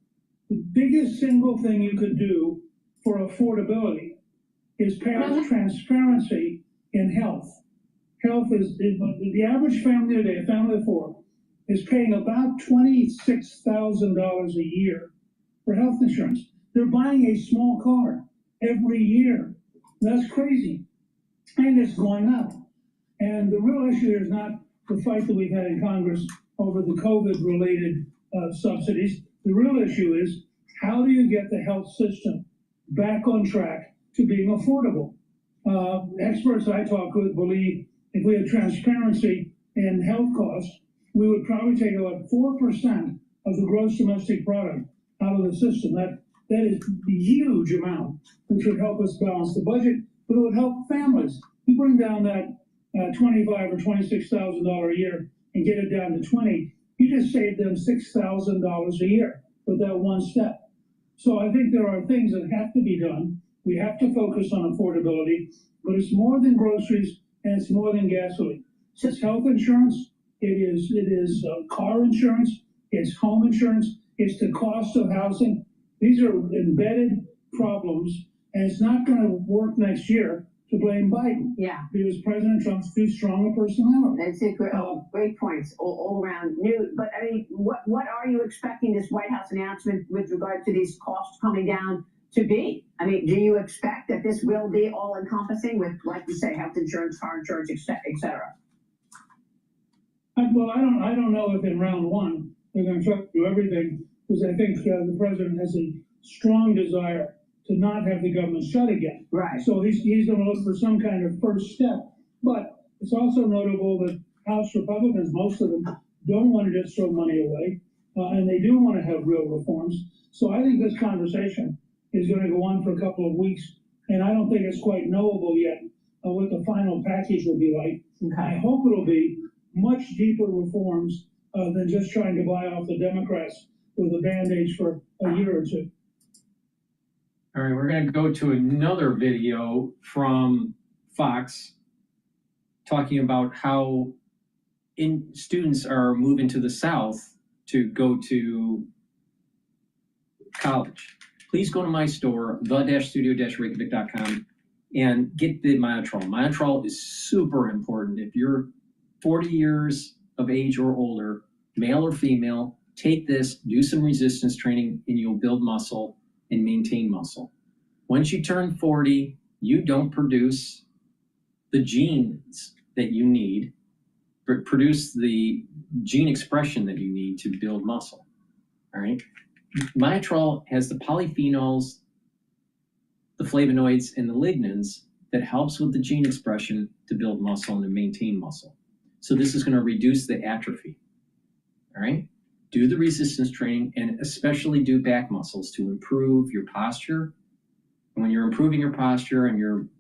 The biggest single thing you could do for affordability is pass transparency in health. Health is, the average family today, a family of four, is paying about $26,000 a year for health insurance. They're buying a small car every year. That's crazy. And it's going up. And the real issue here is not the fight that we've had in Congress over the COVID-related subsidies. The real issue is, how do you get the health system back on track to being affordable? Experts I talk with believe if we had transparency in health costs, we would probably take about 4% of the gross domestic product out of the system. That is a huge amount, which would help us balance the budget, but it would help families. You bring down that $25,000 or $26,000 a year and get it down to 20, you just save them $6,000 a year with that one step. So I think there are things that have to be done. We have to focus on affordability, but it's more than groceries and it's more than gasoline. It's health insurance, it is car insurance, it's home insurance, it's the cost of housing. These are embedded problems, and it's not going to work next year to blame Biden. Yeah. Because President Trump's too strong a personality. That's a great points all around. Newt, but I mean, what are you expecting this White House announcement with regard to these costs coming down to be? I mean, do you expect that this will be all encompassing with, like you say, health insurance, car insurance, et cetera? Well, I don't know if in round one they're going to try to do everything, because I think the president has a strong desire to not have the government shut again. Right. So he's going to look for some kind of first step. But it's also notable that House Republicans, most of them, don't want to just throw money away, and they do want to have real reforms. So I think this conversation is going to go on for a couple of weeks, and I don't think it's quite knowable yet what the final package will be like. I hope it'll be much deeper reforms than just trying to buy off the Democrats with a Band-Aid for a year or two. All right, we're going to go to another video from Fox talking about how students are moving to the South to go to college. Please go to my store, the-studio-reykjavik.com, and get the Myotrol. Myotrol is super important. If you're 40 years of age or older, male or female, take this, do some resistance training, and you'll build muscle and maintain muscle. Once you turn 40, you don't produce the genes that you need, but produce the gene expression that you need to build muscle. All right. Myotrol has the polyphenols, the flavonoids, and the lignins that helps with the gene expression to build muscle and to maintain muscle. So this is going to reduce the atrophy. All right. Do the resistance training and especially do back muscles to improve your posture. And when you're improving your posture and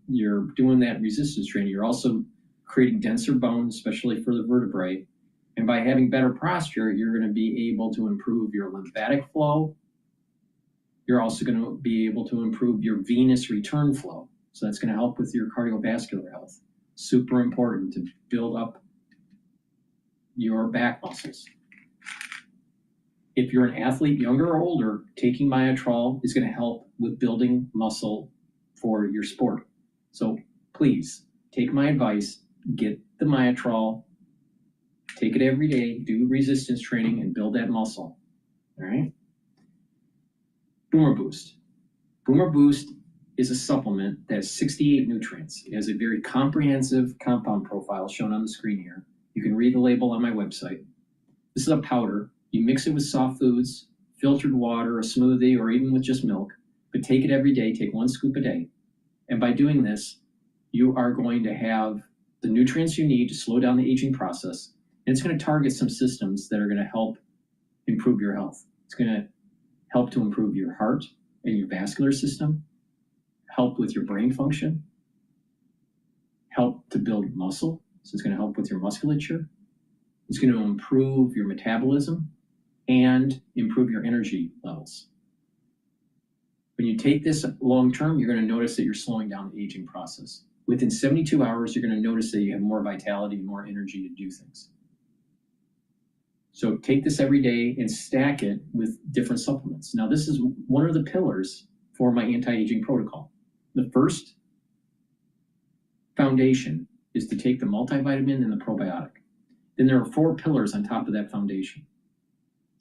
you're doing that resistance training, you're also creating denser bones, especially for the vertebrae. And by having better posture, you're going to be able to improve your lymphatic flow. You're also going to be able to improve your venous return flow. So that's going to help with your cardiovascular health. Super important to build up your back muscles. If you're an athlete, younger or older, taking Myotrol is going to help with building muscle for your sport. So please take my advice, get the Myotrol, take it every day, do resistance training, and build that muscle. All right. Boomer Boost. Boomer Boost is a supplement that has 68 nutrients. It has a very comprehensive compound profile shown on the screen here. You can read the label on my website. This is a powder. You mix it with soft foods, filtered water, a smoothie, or even with just milk, but take it every day, take 1 scoop a day. And by doing this, you are going to have the nutrients you need to slow down the aging process. And it's going to target some systems that are going to help improve your health. It's going to help to improve your heart and your vascular system, help with your brain function, help to build muscle. So it's going to help with your musculature. It's going to improve your metabolism and improve your energy levels. When you take this long term, you're going to notice that you're slowing down the aging process. Within 72 hours, you're going to notice that you have more vitality, more energy to do things. So take this every day and stack it with different supplements. Now, this is one of the pillars for my anti-aging protocol. The first foundation is to take the multivitamin and the probiotic. Then there are 4 pillars on top of that foundation.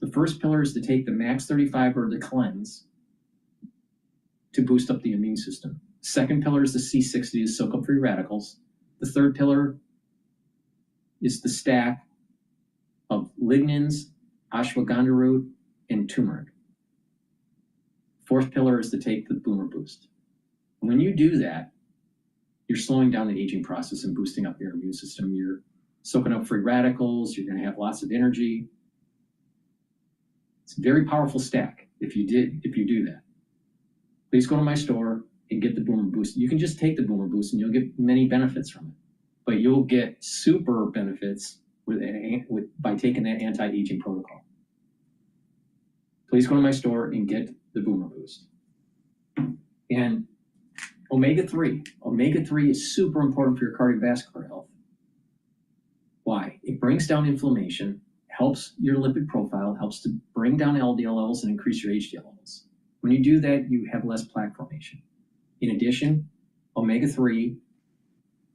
The first pillar is to take the Max 35 or the cleanse to boost up the immune system. Second pillar is the C60 to soak up free radicals. The third pillar is the stack of lignins, ashwagandha root, and turmeric. Fourth pillar is to take the Boomer Boost. When you do that, you're slowing down the aging process and boosting up your immune system. You're soaking up free radicals. You're going to have lots of energy. It's a very powerful stack if you do that. Please go to my store and get the Boomer Boost. You can just take the Boomer Boost and you'll get many benefits from it, but you'll get super benefits by taking that anti-aging protocol. Please go to my store and get the Boomer Boost. And omega-3. Omega-3 is super important for your cardiovascular health. Why? It brings down inflammation, helps your lipid profile, helps to bring down LDL levels and increase your HDL levels. When you do that, you have less plaque formation. In addition, omega-3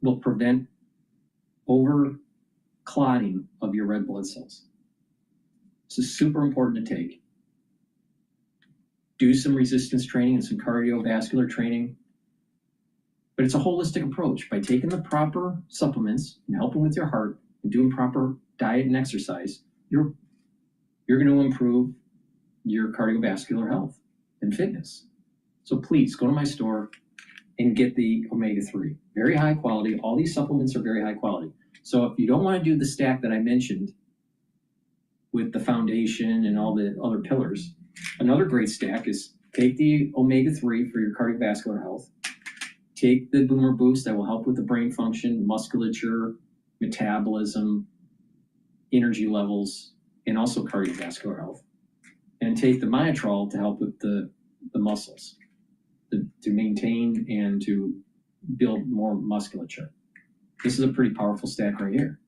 will prevent over-clotting of your red blood cells. This is super important to take. Do some resistance training and some cardiovascular training. But it's a holistic approach. By taking the proper supplements and helping with your heart and doing proper diet and exercise, you're going to improve your cardiovascular health and fitness. So please go to my store and get the omega-3. Very high quality. All these supplements are very high quality. So if you don't want to do the stack that I mentioned with the foundation and all the other pillars, another great stack is take the omega-3 for your cardiovascular health, take the Boomer Boost that will help with the brain function, musculature, metabolism, energy levels, and also cardiovascular health. And take the Myotrol to help with the muscles, to maintain and to build more musculature. This is a pretty powerful stack right here.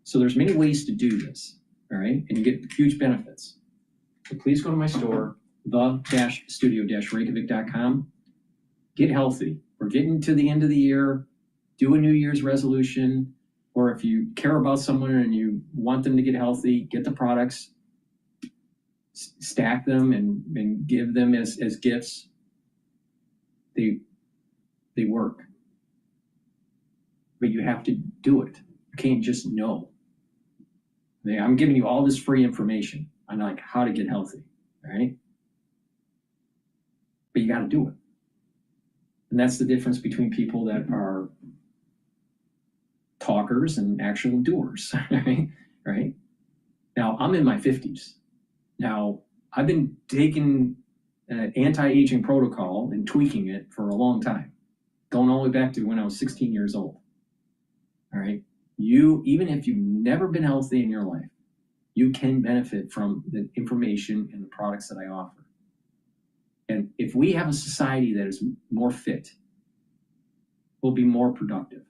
So there's many ways to do this, all right? And you get huge benefits. So please go to my store, the-studio-reykjavik.com. Get healthy. We're getting to the end of the year. Do a New Year's resolution, or if you care about someone and you want them to get healthy, get the products, stack them and give them as gifts. They work. But you have to do it. You can't just know. I'm giving you all this free information on like how to get healthy, right? But you got to do it. And that's the difference between people that are talkers and actual doers, right? Now, I'm in my 50s. Now, I've been taking anti-aging protocol and tweaking it for a long time, going all the way back to when I was 16 years old. All right. Even if you've never been healthy in your life, you can benefit from the information and the products that I offer. And if we have a society that is more fit, we'll be more productive.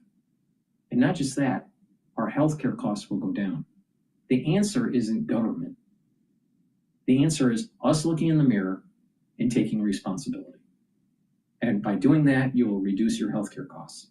And not just that, our healthcare costs will go down. The answer isn't government. The answer is us looking in the mirror and taking responsibility. And by doing that, you will reduce your healthcare costs.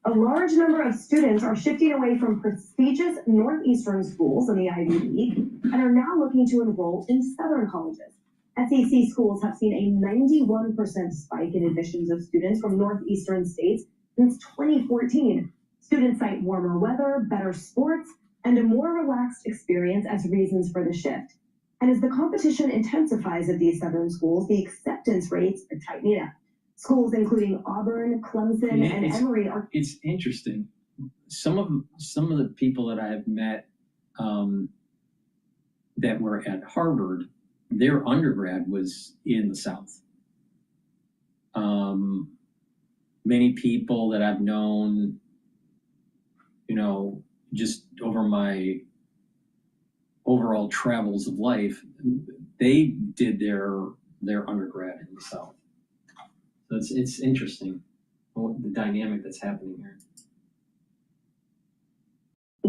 A large number of students are shifting away from prestigious Northeastern schools in the Ivy League and are now looking to enroll in Southern colleges. SEC schools have seen a 91% spike in admissions of students from Northeastern states since 2014. Students cite warmer weather, better sports, and a more relaxed experience as reasons for the shift. And as the competition intensifies at these Southern schools, the acceptance rates are tightening up. Schools including Auburn, Clemson, and Emory are. It's interesting. Some of the people that I have met that were at Harvard, their undergrad was in the South. Many people that I've known, just over my overall travels of life, they did their undergrad in the South. So it's interesting, the dynamic that's happening here.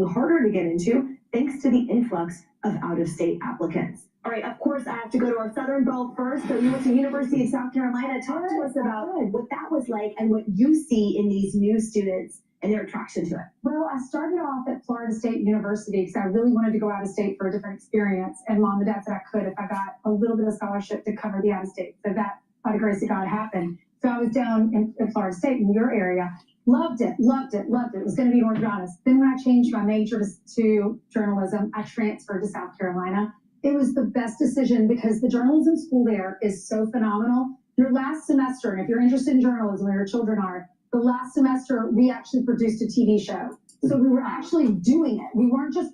Harder to get into thanks to the influx of out-of-state applicants. All right, of course, I have to go to our Southern Belle first. So you went to University of South Carolina. Talk to us about what that was like and what you see in these new students and their attraction to it. Well, I started off at Florida State University because I really wanted to go out of state for a different experience. And Mom and Dad said I could if I got a little bit of scholarship to cover the out of state. So that, by the grace of God, happened. So I was down in Florida State in your area. Loved it. It was going to be orthodontist. Then when I changed my major to journalism, I transferred to South Carolina. It was the best decision because the journalism school there is so phenomenal. Your last semester, and if you're interested in journalism or your children are, the last semester we actually produced a TV show. So we were actually doing it. We weren't just.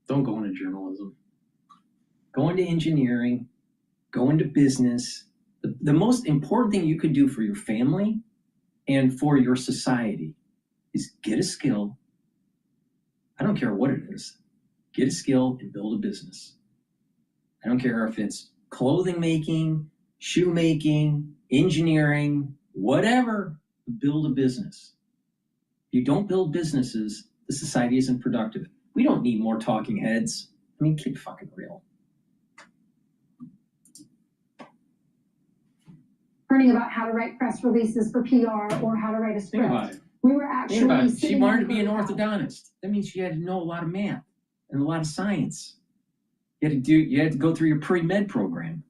Don't go into journalism. Go into engineering. Go into business. The most important thing you could do for your family and for your society is get a skill. I don't care what it is. Get a skill and build a business. I don't care if it's clothing making, shoe making, engineering, whatever, build a business. If you don't build businesses, the society isn't productive. We don't need more talking heads. I mean, get fucking real. Learning about how to write press releases for PR or how to write a script. Think about it. We were actually. She wanted to be an orthodontist. That means she had to know a lot of math and a lot of science. You had to go through your pre-med program,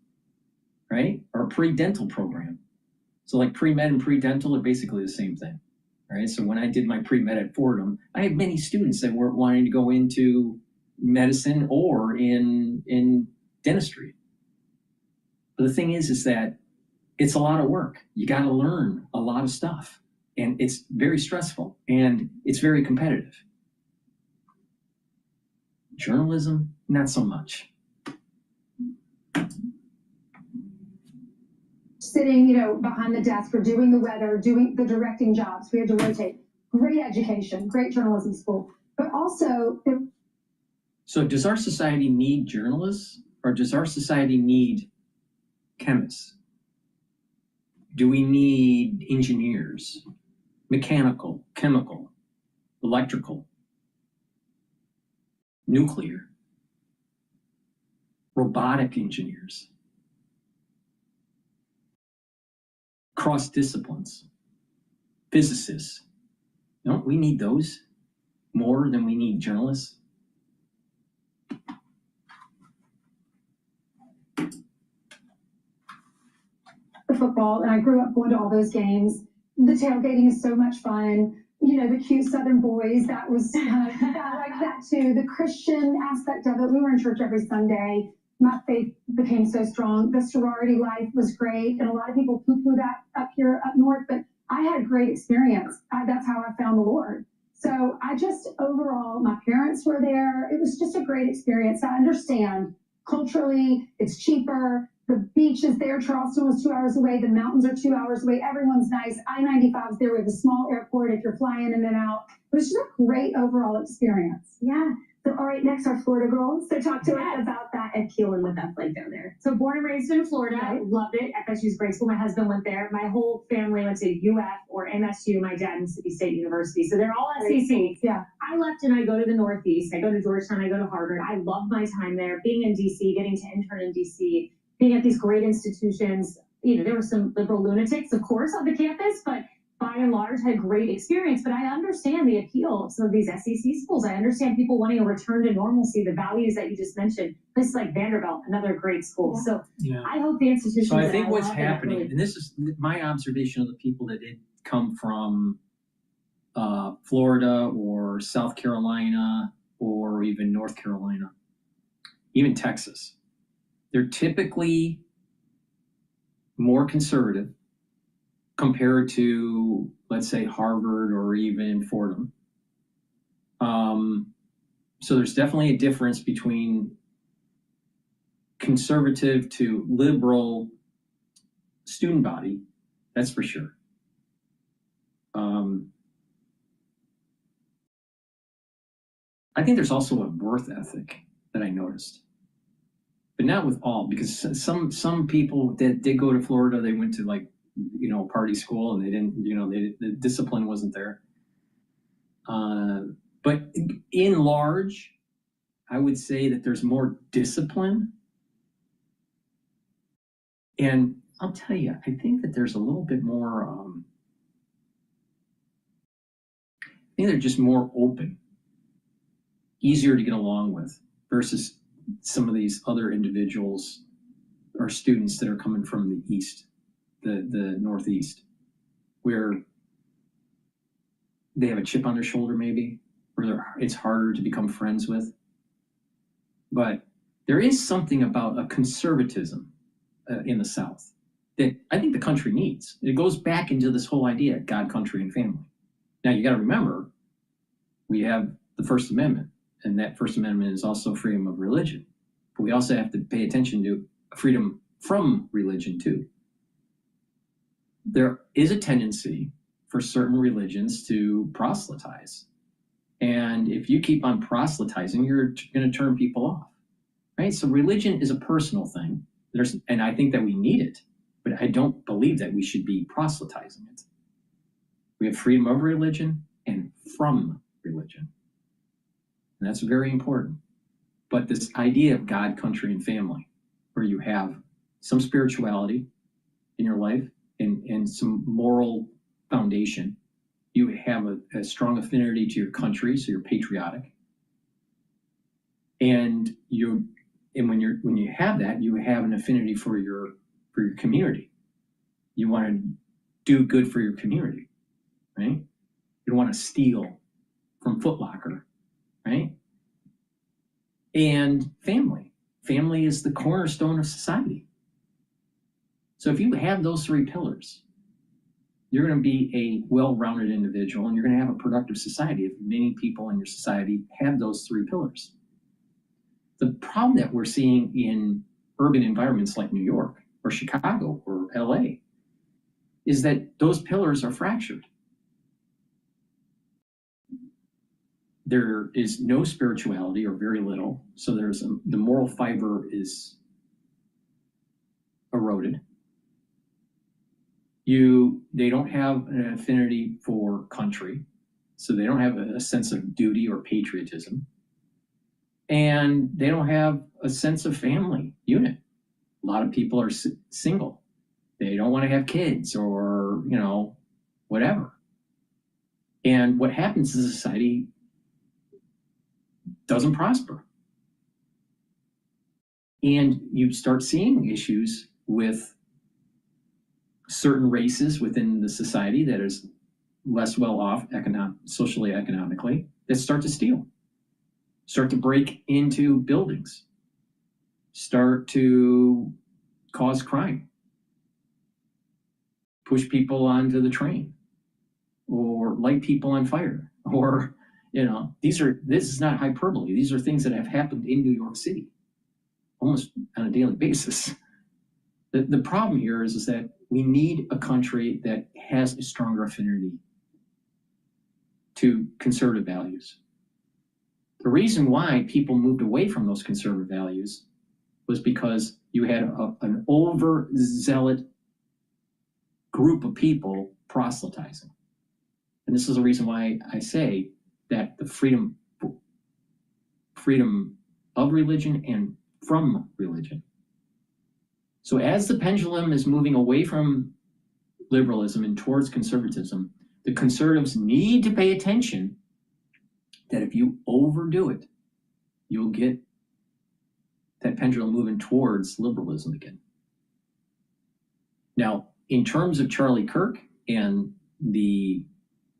right? Or a pre-dental program. So like pre-med and pre-dental are basically the same thing, right? So when I did my pre-med at Fordham, I had many students that were wanting to go into medicine or in dentistry. But the thing is that it's a lot of work. You got to learn a lot of stuff, and it's very stressful and it's very competitive. Journalism, not so much. sitting, behind the desk or doing the weather, doing the directing jobs. We had to rotate. Great education, great journalism school. But also, So does our society need journalists, or does our society need chemists? Do we need engineers, mechanical, chemical, electrical, nuclear, robotic engineers, cross disciplines, physicists? Don't we need those more than we need journalists? the football, and I grew up going to all those games. The tailgating is so much fun. The cute Southern boys, that was, I like that too. The Christian aspect of it, we were in church every Sunday. My faith became so strong. The sorority life was great, and a lot of people poo-poo that up here, up north, but I had a great experience. That's how I found the Lord. So overall, my parents were there. It was just a great experience. I understand culturally, it's cheaper. The beach is there. Charleston was 2 hours away. The mountains are 2 hours away. Everyone's nice. I-95 is there with a small airport if you're flying in and out. It was just a great overall experience. Yeah. So, all right, next our Florida girls. So talk to us about that at Kiel and what that's like down there. So born and raised in Florida, I loved it. FSU's great school. My husband went there. My whole family went to UF or MSU. My dad, Mississippi State University. So they're all SEC. Yeah. I left and I go to the Northeast. I go to Georgetown. I go to Harvard. I love my time there. Being in DC, getting to intern in DC, being at these great institutions. There were some liberal lunatics, of course, on the campus, but by and large had great experience. But I understand the appeal of some of these SEC schools. I understand people wanting a return to normalcy, the values that you just mentioned. Places like Vanderbilt, another great school. Yeah. So yeah. I hope the institutions. So I think what's happening, and this is my observation of the people that did come from Florida or South Carolina or even North Carolina, even Texas. They're typically more conservative compared to, let's say, Harvard or even Fordham. So there's definitely a difference between conservative to liberal student body, that's for sure. I think there's also a worth ethic that I noticed, but not with all, because some people that did go to Florida, they went to party school and they didn't, the discipline wasn't there. But in large, I would say that there's more discipline. And I'll tell you, I think that there's a little bit more, I think they're just more open, easier to get along with versus some of these other individuals or students that are coming from the East. The Northeast, where they have a chip on their shoulder maybe, or it's harder to become friends with. But there is something about a conservatism in the South that I think the country needs. It goes back into this whole idea of God, country, and family. Now you got to remember, we have the First Amendment, and that First Amendment is also freedom of religion. But we also have to pay attention to freedom from religion too. There is a tendency for certain religions to proselytize. And if you keep on proselytizing, you're going to turn people off, right? So religion is a personal thing. And I think that we need it, but I don't believe that we should be proselytizing it. We have freedom of religion and from religion. And that's very important. But this idea of God, country, and family, where you have some spirituality in your life, and some moral foundation, you have a strong affinity to your country, so you're patriotic. And when you have that, you have an affinity for your community. You want to do good for your community, right? You don't want to steal from Foot Locker, right? And family. Family is the cornerstone of society. So if you have those three pillars, you're going to be a well-rounded individual, and you're going to have a productive society if many people in your society have those three pillars. The problem that we're seeing in urban environments like New York or Chicago or or LA, is that those pillars are fractured. There is no spirituality or very little, so the moral fiber is eroded. They don't have an affinity for country, so they don't have a sense of duty or patriotism, and they don't have a sense of family unit. A lot of people are single. They don't want to have kids or, whatever. And what happens is society doesn't prosper. And you start seeing issues with certain races within the society that is less well off socially, economically, that start to steal, start to break into buildings, start to cause crime, push people onto the train, or light people on fire, or this is not hyperbole. These are things that have happened in New York City almost on a daily basis. The problem here is that we need a country that has a stronger affinity to conservative values. The reason why people moved away from those conservative values was because you had an overzealot group of people proselytizing. And this is the reason why I say that the freedom of religion and from religion. So as the pendulum is moving away from liberalism and towards conservatism, the conservatives need to pay attention that if you overdo it, you'll get that pendulum moving towards liberalism again. Now, in terms of Charlie Kirk and the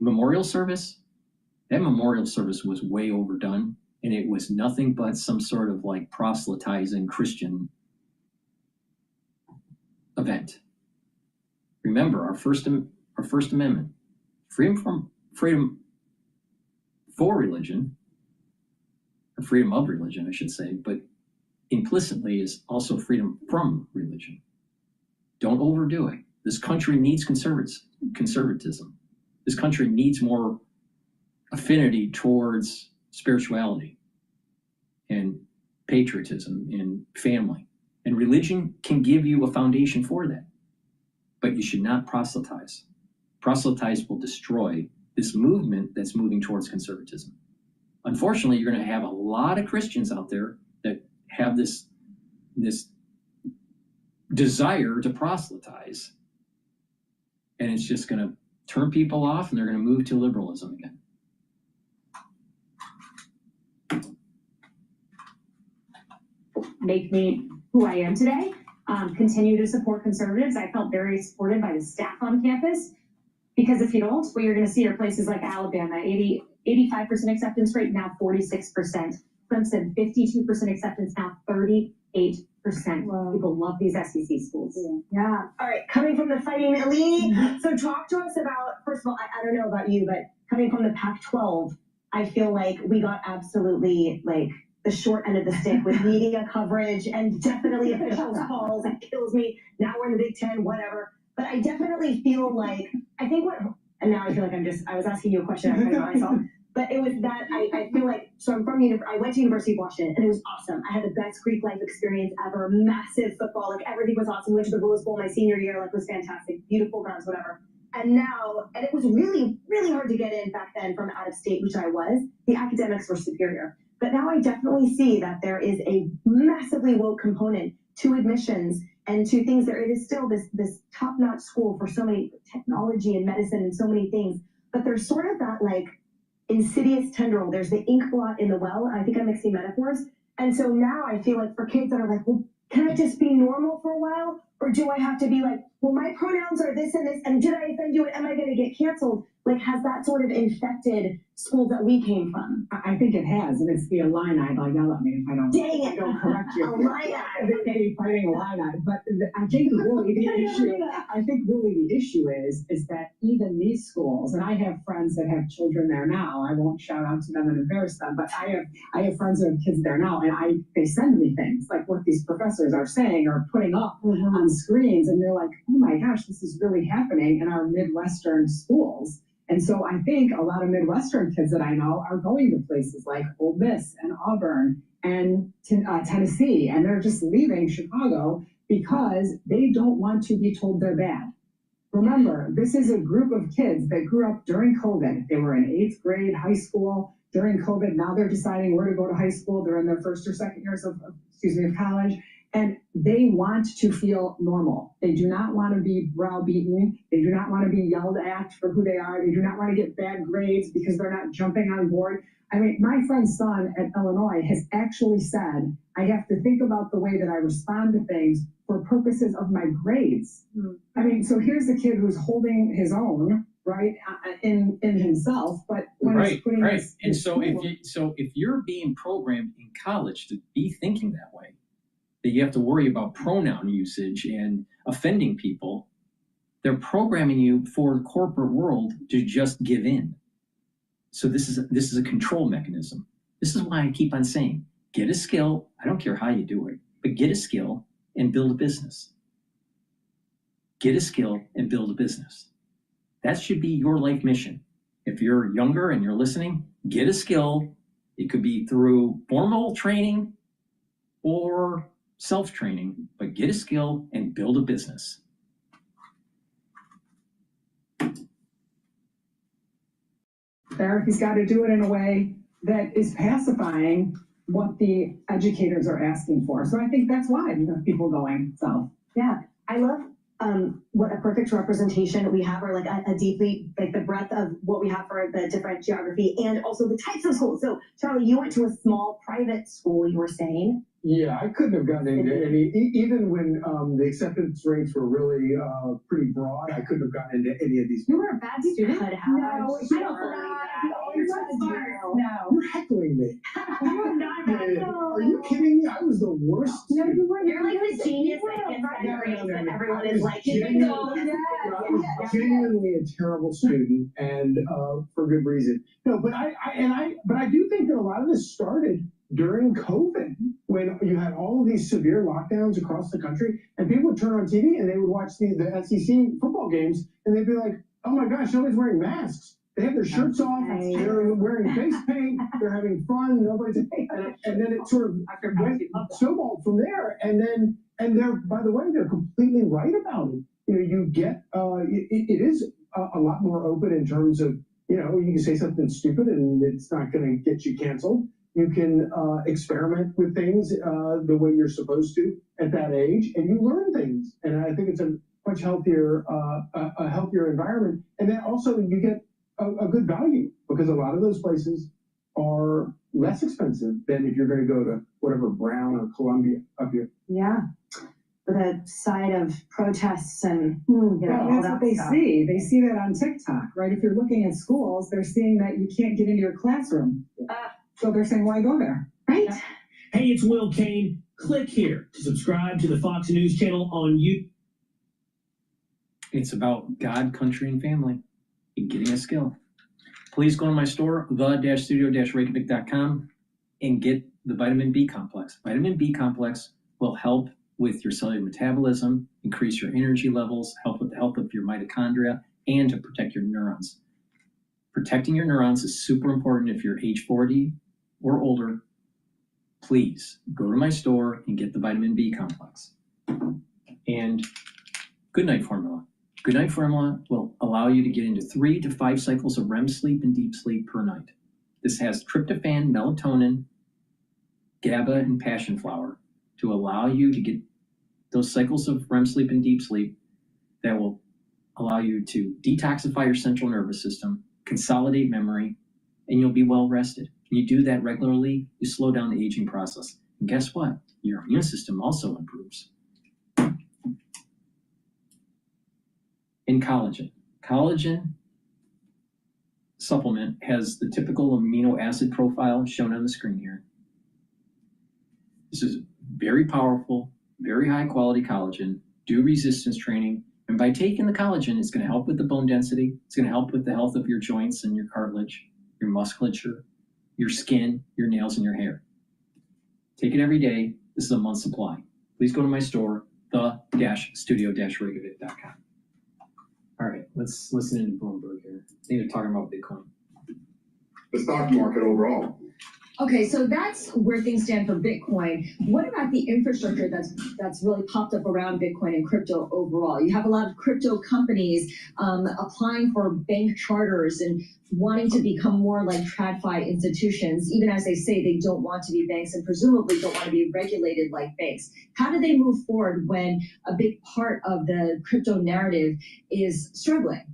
memorial service, that memorial service was way overdone, and it was nothing but some sort of like proselytizing Christian event. Remember our First Amendment, freedom for religion, or freedom of religion, I should say, but implicitly is also freedom from religion. Don't overdo it. This country needs conservatism. This country needs more affinity towards spirituality and patriotism and family. And religion can give you a foundation for that. But you should not proselytize. Proselytize will destroy this movement that's moving towards conservatism. Unfortunately, you're going to have a lot of Christians out there that have this desire to proselytize. And it's just going to turn people off, and they're going to move to liberalism again. Make me who I am today. Continue to support conservatives. I felt very supported by the staff on campus, because if you don't, what you're going to see are places like Alabama, 85% acceptance rate, now 46%. Clemson, 52% acceptance, now 38%. Wow. People love these SEC schools. Yeah. All right. Coming from the fighting elite. So talk to us about, first of all, I don't know about you, but coming from the Pac-12, I feel like we got absolutely like the short end of the stick with media coverage and definitely officials' calls. It kills me. Now we're in the Big Ten, whatever. But I definitely feel like, and now I feel like I was asking you a question I forgot myself. But it was that I feel like, so I went to University of Washington, and it was awesome. I had the best Greek life experience ever, massive football, like everything was awesome. Went to the Rose Bowl my senior year, like was fantastic, beautiful grounds, whatever. And it was really, really hard to get in back then from out of state, which I was. The academics were superior. But now I definitely see that there is a massively woke component to admissions and to things. There it is still this top-notch school for so many technology and medicine and so many things. But there's sort of that like insidious tendril. There's the ink blot in the well. I think I'm mixing metaphors. And so now I feel like for kids that are like, well, can I just be normal for a while? Or do I have to be like, well, my pronouns are this and this, and did I offend you? Am I going to get canceled? Like, has that sort of infected schools that we came from? I think it has, and it's the Illini. They'll yell at me if I don't. Dang it! I don't correct you. Illini. They're fighting Illini. But I think really the issue is that even these schools, and I have friends that have children there now. I won't shout out to them and embarrass them, but I have friends who have kids there now, and they send me things like what these professors are saying or putting up on screens, and you're like, oh my gosh, this is really happening in our Midwestern schools. And so I think a lot of Midwestern kids that I know are going to places like Ole Miss and Auburn and Tennessee, and they're just leaving Chicago because they don't want to be told they're bad. Remember, this is a group of kids that grew up during COVID. They were in 8th grade, high school during COVID. Now they're deciding where to go to high school. They're in their first or second years of college. And they want to feel normal. They do not want to be browbeaten. They do not want to be yelled at for who they are. They do not want to get bad grades because they're not jumping on board. I mean, my friend's son at Illinois has actually said, I have to think about the way that I respond to things for purposes of my grades. I mean, so here's a kid who's holding his own, right, in himself, but when he's putting his And so schoolwork- if you're being programmed in college to be thinking that way, that you have to worry about pronoun usage and offending people, they're programming you for the corporate world to just give in. So this is a control mechanism. This is why I keep on saying, get a skill. I don't care how you do it, but get a skill and build a business. Get a skill and build a business. That should be your life mission. If you're younger and you're listening, get a skill. It could be through formal training or self-training, but get a skill and build a business. There, he's got to do it in a way that is pacifying what the educators are asking for. So I think that's why you have people going south. Yeah, I love what a perfect representation we have, or like a deeply, like the breadth of what we have for the different geography and also the types of schools. So Charlie, you went to a small private school, you were saying. Yeah, I couldn't have gotten into any, even when the acceptance rates were really pretty broad, I couldn't have gotten into any of these. You were a bad student. No, I don't believe that. No. You're heckling me. You're not bad. Are you kidding me? I was the worst. No, you weren't. You're like the genius that gets better grades and everyone is like, I was genuinely a terrible student, and for good reason. No, but I do think that a lot of this started during COVID, when you had all of these severe lockdowns across the country, and people would turn on TV and they would watch the SEC football games, and they'd be like, oh my gosh, nobody's wearing masks. They have their shirts off, they're wearing face paint, they're having fun, nobody's, and then it sort of went snowballed from there, and they're, by the way, they're completely right about it. You know, you get, it is a lot more open in terms of, you know, you can say something stupid and it's not going to get you canceled. You can experiment with things the way you're supposed to at that age, and you learn things. And I think it's a much healthier, a healthier environment. And then also you get a good value, because a lot of those places are less expensive than if you're going to go to whatever Brown or Columbia up here. Yeah, with a side of protests and you know, all that's that what they stuff. see. They see that on TikTok, right? If you're looking at schools, they're seeing that you can't get into your classroom. So they're saying, why go there? Right. Hey, it's Will Kane. Click here to subscribe to the Fox News channel on YouTube. It's about God, country, and family, and getting a skill. Please go to my store, the-studio-reykjavik.com, and get the vitamin B complex. Vitamin B complex will help with your cellular metabolism, increase your energy levels, help with the health of your mitochondria, and to protect your neurons. Protecting your neurons is super important if you're age 40 or older. Please go to my store and get the vitamin B complex. And Good Night Formula. Good Night Formula will allow you to get into 3 to 5 cycles of REM sleep and deep sleep per night. This has tryptophan, melatonin, GABA, and passion flower to allow you to get those cycles of REM sleep and deep sleep that will allow you to detoxify your central nervous system, consolidate memory, and you'll be well rested. When you do that regularly, you slow down the aging process. And guess what? Your immune system also improves. In collagen. Collagen supplement has the typical amino acid profile shown on the screen here. This is very powerful, very high quality collagen. Do resistance training. And by taking the collagen, it's going to help with the bone density. It's going to help with the health of your joints and your cartilage, your musculature, your skin, your nails, and your hair. Take it every day. This is a month's supply. please go to my store, the-studio-reykjavik.com. All right, let's listen to Bloomberg here. I think they're talking about Bitcoin. The stock market overall. Okay, so that's where things stand for Bitcoin. What about the infrastructure that's really popped up around Bitcoin and crypto overall? You have a lot of crypto companies applying for bank charters and wanting to become more like TradFi institutions, even as they say they don't want to be banks and presumably don't want to be regulated like banks. How do they move forward when a big part of the crypto narrative is struggling?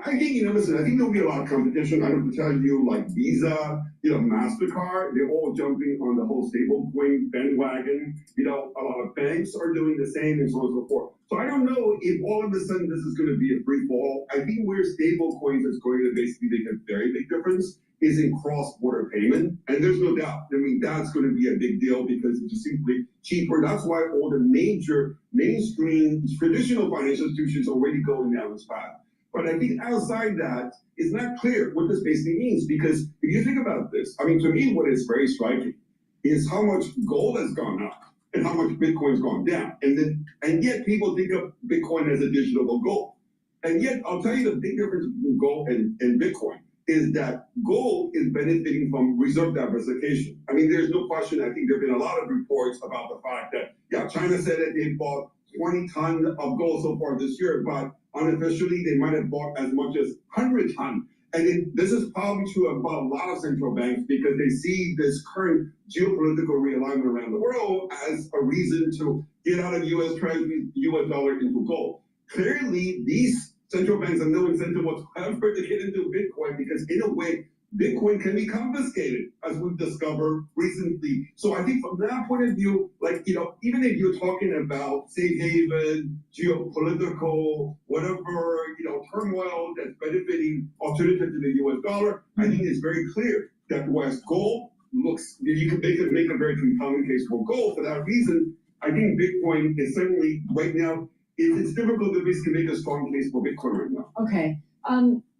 I think, listen, I think there'll be a lot of competition. I have to tell you, like Visa, MasterCard, they're all jumping on the whole stablecoin bandwagon. A lot of banks are doing the same and so on and so forth. So I don't know if all of a sudden this is going to be a free fall. I think where stablecoins is going to basically make a very big difference is in cross-border payment. And there's no doubt. That's going to be a big deal because it's just simply cheaper. That's why all the major mainstream traditional financial institutions are already going down this path. But I think outside that, it's not clear what this basically means, because if you think about this, to me, what is very striking is how much gold has gone up and how much Bitcoin's gone down. And yet people think of Bitcoin as a digital gold. And yet, I'll tell you the big difference between gold and Bitcoin is that gold is benefiting from reserve diversification. There's no question. I think there have been a lot of reports about the fact that, China said that they bought 20 tons of gold so far this year, but unofficially, they might have bought as much as 100 tons. And this is probably true about a lot of central banks because they see this current geopolitical realignment around the world as a reason to get out of U.S. Treasury, U.S. dollar into gold. Clearly, these central banks have no incentive whatsoever to get into Bitcoin because, in a way, Bitcoin can be confiscated, as we've discovered recently. So I think from that point of view, even if you're talking about safe haven, geopolitical, whatever, turmoil that's benefiting alternative to the US dollar, I think it's very clear that whereas gold you can make a very compelling case for gold. For that reason, I think Bitcoin is certainly right now, it's difficult to basically make a strong case for Bitcoin right now. Okay.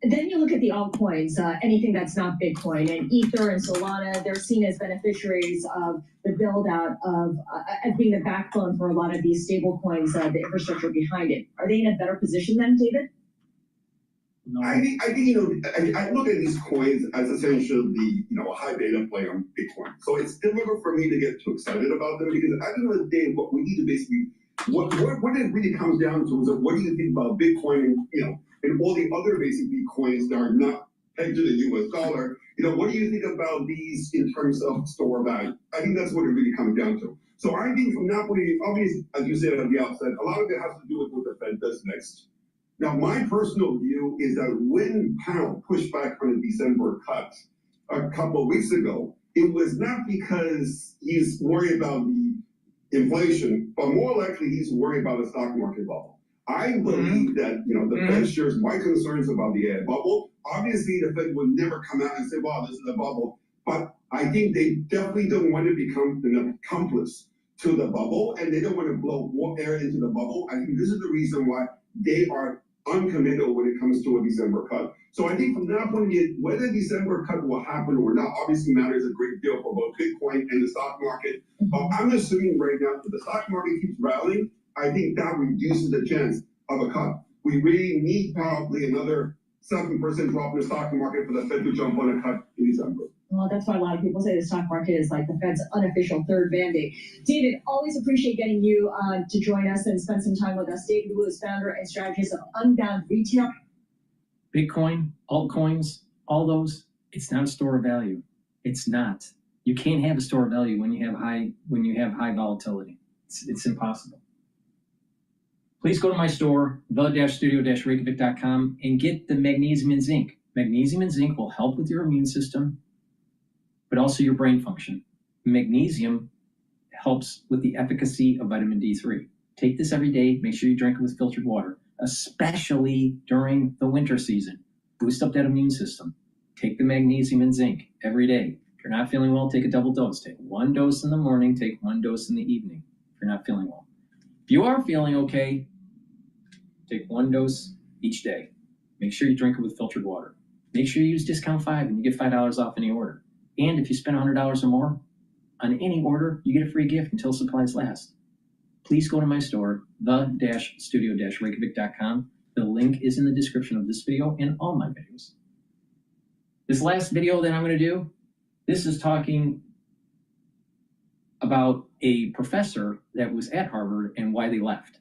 Then you look at the altcoins, anything that's not Bitcoin, and Ether and Solana, they're seen as beneficiaries of the build out of, as being the backbone for a lot of these stable coins, the infrastructure behind it. Are they in a better position then, David? No. I think I look at these coins as essentially, a high beta play on Bitcoin. So it's difficult for me to get too excited about them because at the end of the day, what we need to basically, what it really comes down to is what do you think about Bitcoin and all the other basically coins that are not pegged to the US dollar? What do you think about these in terms of store value? I think that's what it really comes down to. So I think from that point of view, obviously, as you said at the outset, a lot of it has to do with what the Fed does next. Now, my personal view is that when Powell pushed back on the December cut a couple of weeks ago, it was not because he's worried about the inflation, but more likely he's worried about the stock market bubble. I believe that, the Fed shares my concerns about the AI bubble. Obviously, the Fed would never come out and say, wow, this is a bubble. But I think they definitely don't want to become an accomplice to the bubble, and they don't want to blow more air into the bubble. I think this is the reason why they are uncommittal when it comes to a December cut. So I think from that point of view, whether December cut will happen or not, obviously matters a great deal for both Bitcoin and the stock market. But I'm assuming right now that the stock market keeps rallying, I think that reduces the chance of a cut. We really need probably another 7% drop in the stock market for the Fed to jump on a cut in December. Well, that's why a lot of people say the stock market is like the Fed's unofficial third Band-Aid. David, always appreciate getting you to join us and spend some time with us. David Wu is founder and strategist of Unbound Retail. Bitcoin, altcoins, all those, it's not a store of value. It's not. You can't have a store of value when you have high volatility. It's impossible. Please go to my store, the-studio-reykjavik.com, and get the magnesium and zinc. Magnesium and zinc will help with your immune system, but also your brain function. Magnesium helps with the efficacy of vitamin D3. Take this every day. Make sure you drink it with filtered water, especially during the winter season. Boost up that immune system. Take the magnesium and zinc every day. If you're not feeling well, take a double dose. Take 1 dose in the morning, take 1 dose in the evening if you're not feeling well. If you are feeling okay, take 1 dose each day. Make sure you drink it with filtered water. Make sure you use discount 5 and you get $5 off any order. And if you spend $100 or more, on any order, you get a free gift until supplies last. Please go to my store, the-studio-reykjavik.com. The link is in the description of this video and all my videos. This last video that I'm going to do, this is talking about a professor that was at Harvard and why they left.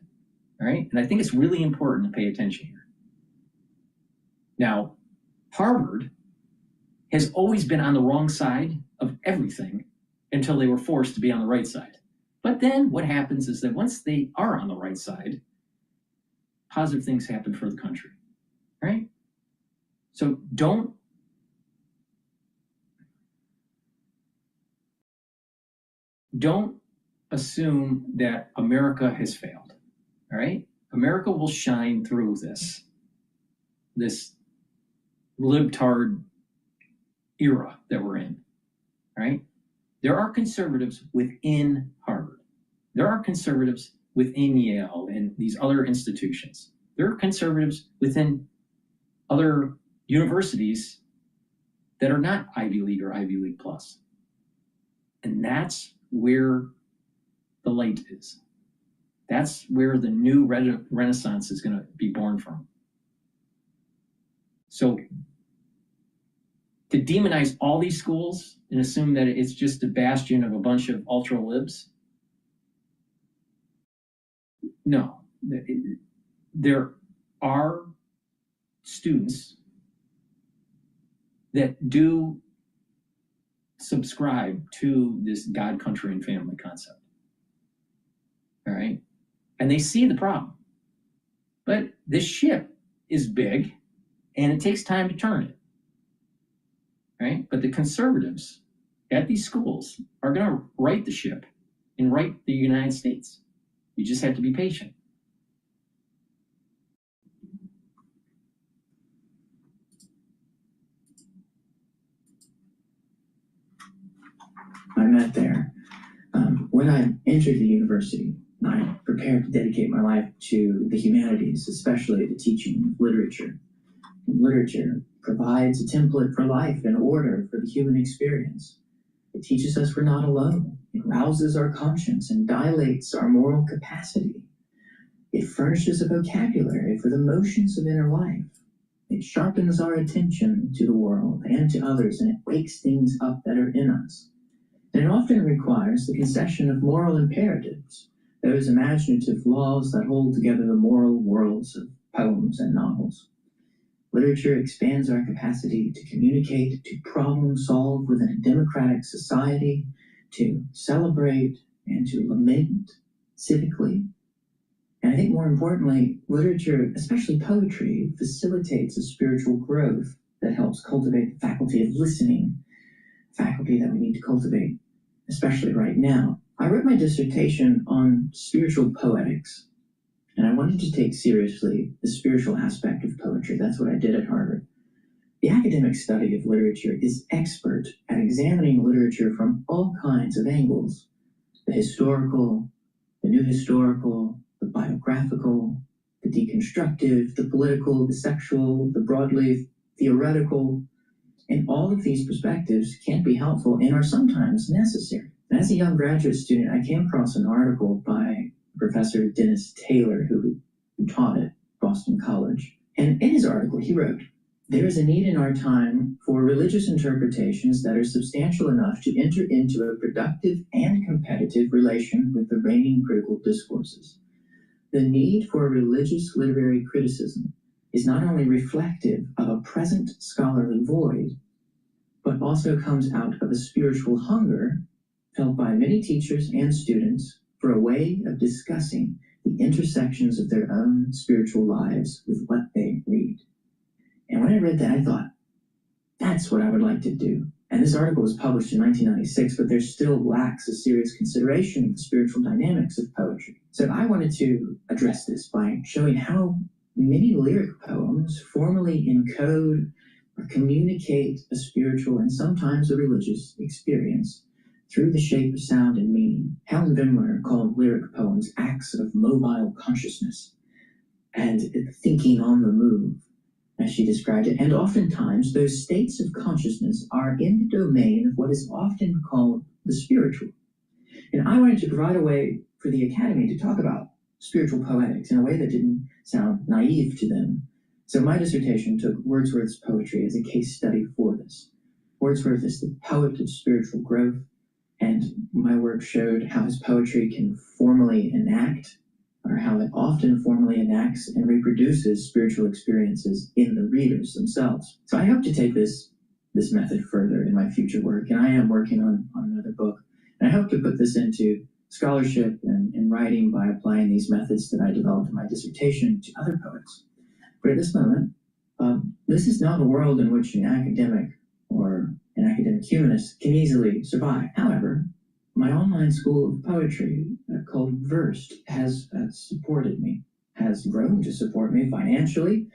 All right? And I think it's really important to pay attention here. Now, Harvard has always been on the wrong side of everything until they were forced to be on the right side. But then what happens is that once they are on the right side, positive things happen for the country, right? So don't assume that America has failed, all right? America will shine through this libtard era that we're in, right? There are conservatives within Harvard. There are conservatives within Yale and these other institutions. There are conservatives within other universities that are not Ivy League or Ivy League Plus. And that's where the light is. That's where the new renaissance is going to be born from. So to demonize all these schools and assume that it's just a bastion of a bunch of ultra libs, no. There are students that do subscribe to this God, country, and family concept. All right? And they see the problem. But this ship is big, and it takes time to turn it. Right? But the conservatives at these schools are going to right the ship and right the United States. You just have to be patient. I met there. When I entered the university, I prepared to dedicate my life to the humanities, especially the teaching of literature. Literature provides a template for life and order for the human experience. It teaches us we're not alone. It rouses our conscience and dilates our moral capacity. It furnishes a vocabulary for the motions of inner life. It sharpens our attention to the world and to others, and it wakes things up that are in us. And it often requires the concession of moral imperatives, those imaginative laws that hold together the moral worlds of poems and novels. Literature expands our capacity to communicate, to problem solve within a democratic society, to celebrate and to lament civically. And I think more importantly, literature, especially poetry, facilitates a spiritual growth that helps cultivate the faculty of listening, faculty that we need to cultivate, especially right now. I wrote my dissertation on spiritual poetics, and I wanted to take seriously the spiritual aspect of poetry. That's what I did at Harvard. The academic study of literature is expert at examining literature from all kinds of angles: the historical, the new historical, the biographical, the deconstructive, the political, the sexual, the broadly theoretical. And all of these perspectives can be helpful and are sometimes necessary. As a young graduate student, I came across an article by Professor Dennis Taylor, who taught at Boston College. And in his article, he wrote, "There is a need in our time for religious interpretations that are substantial enough to enter into a productive and competitive relation with the reigning critical discourses. The need for religious literary criticism is not only reflective of a present scholarly void, but also comes out of a spiritual hunger felt by many teachers and students for a way of discussing the intersections of their own spiritual lives with what they read." And when I read that, I thought, that's what I would like to do. And this article was published in 1996, but there still lacks a serious consideration of the spiritual dynamics of poetry. So I wanted to address this by showing how many lyric poems formally encode or communicate a spiritual and sometimes a religious experience through the shape of sound and meaning. Helen Bimler called lyric poems acts of mobile consciousness and thinking on the move, as she described it. And oftentimes those states of consciousness are in the domain of what is often called the spiritual. And I wanted to provide a way for the Academy to talk about spiritual poetics in a way that didn't sound naive to them. So my dissertation took Wordsworth's poetry as a case study for this. Wordsworth is the poet of spiritual growth, and my work showed how his poetry can formally enact, or how it often formally enacts and reproduces spiritual experiences in the readers themselves. So I hope to take this method further in my future work, and I am working on another book. And I hope to put this into scholarship and writing by applying these methods that I developed in my dissertation to other poets. But at this moment, this is not a world in which an academic or an academic humanist can easily survive. However, my online school of poetry called Versed has supported me, has grown to support me financially,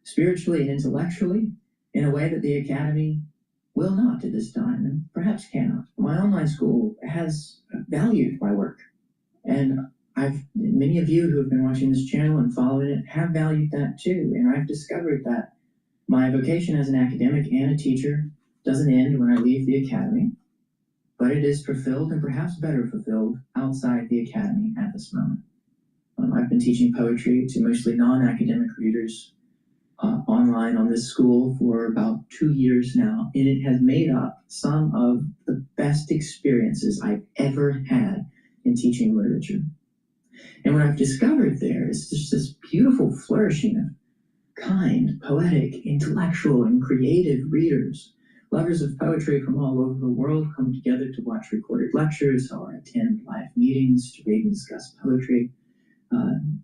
spiritually, and intellectually in a way that the Academy will not at this time, and perhaps cannot. My online school has valued my work, and many of you who have been watching this channel and following it have valued that too, and I've discovered that my vocation as an academic and a teacher doesn't end when I leave the Academy, but it is fulfilled, and perhaps better fulfilled, outside the Academy at this moment. I've been teaching poetry to mostly non-academic readers online on this school for about 2 years now, and it has made up some of the best experiences I've ever had in teaching literature. And what I've discovered there is just this beautiful flourishing of kind, poetic, intellectual, and creative readers. Lovers of poetry from all over the world come together to watch recorded lectures or attend live meetings to read and discuss poetry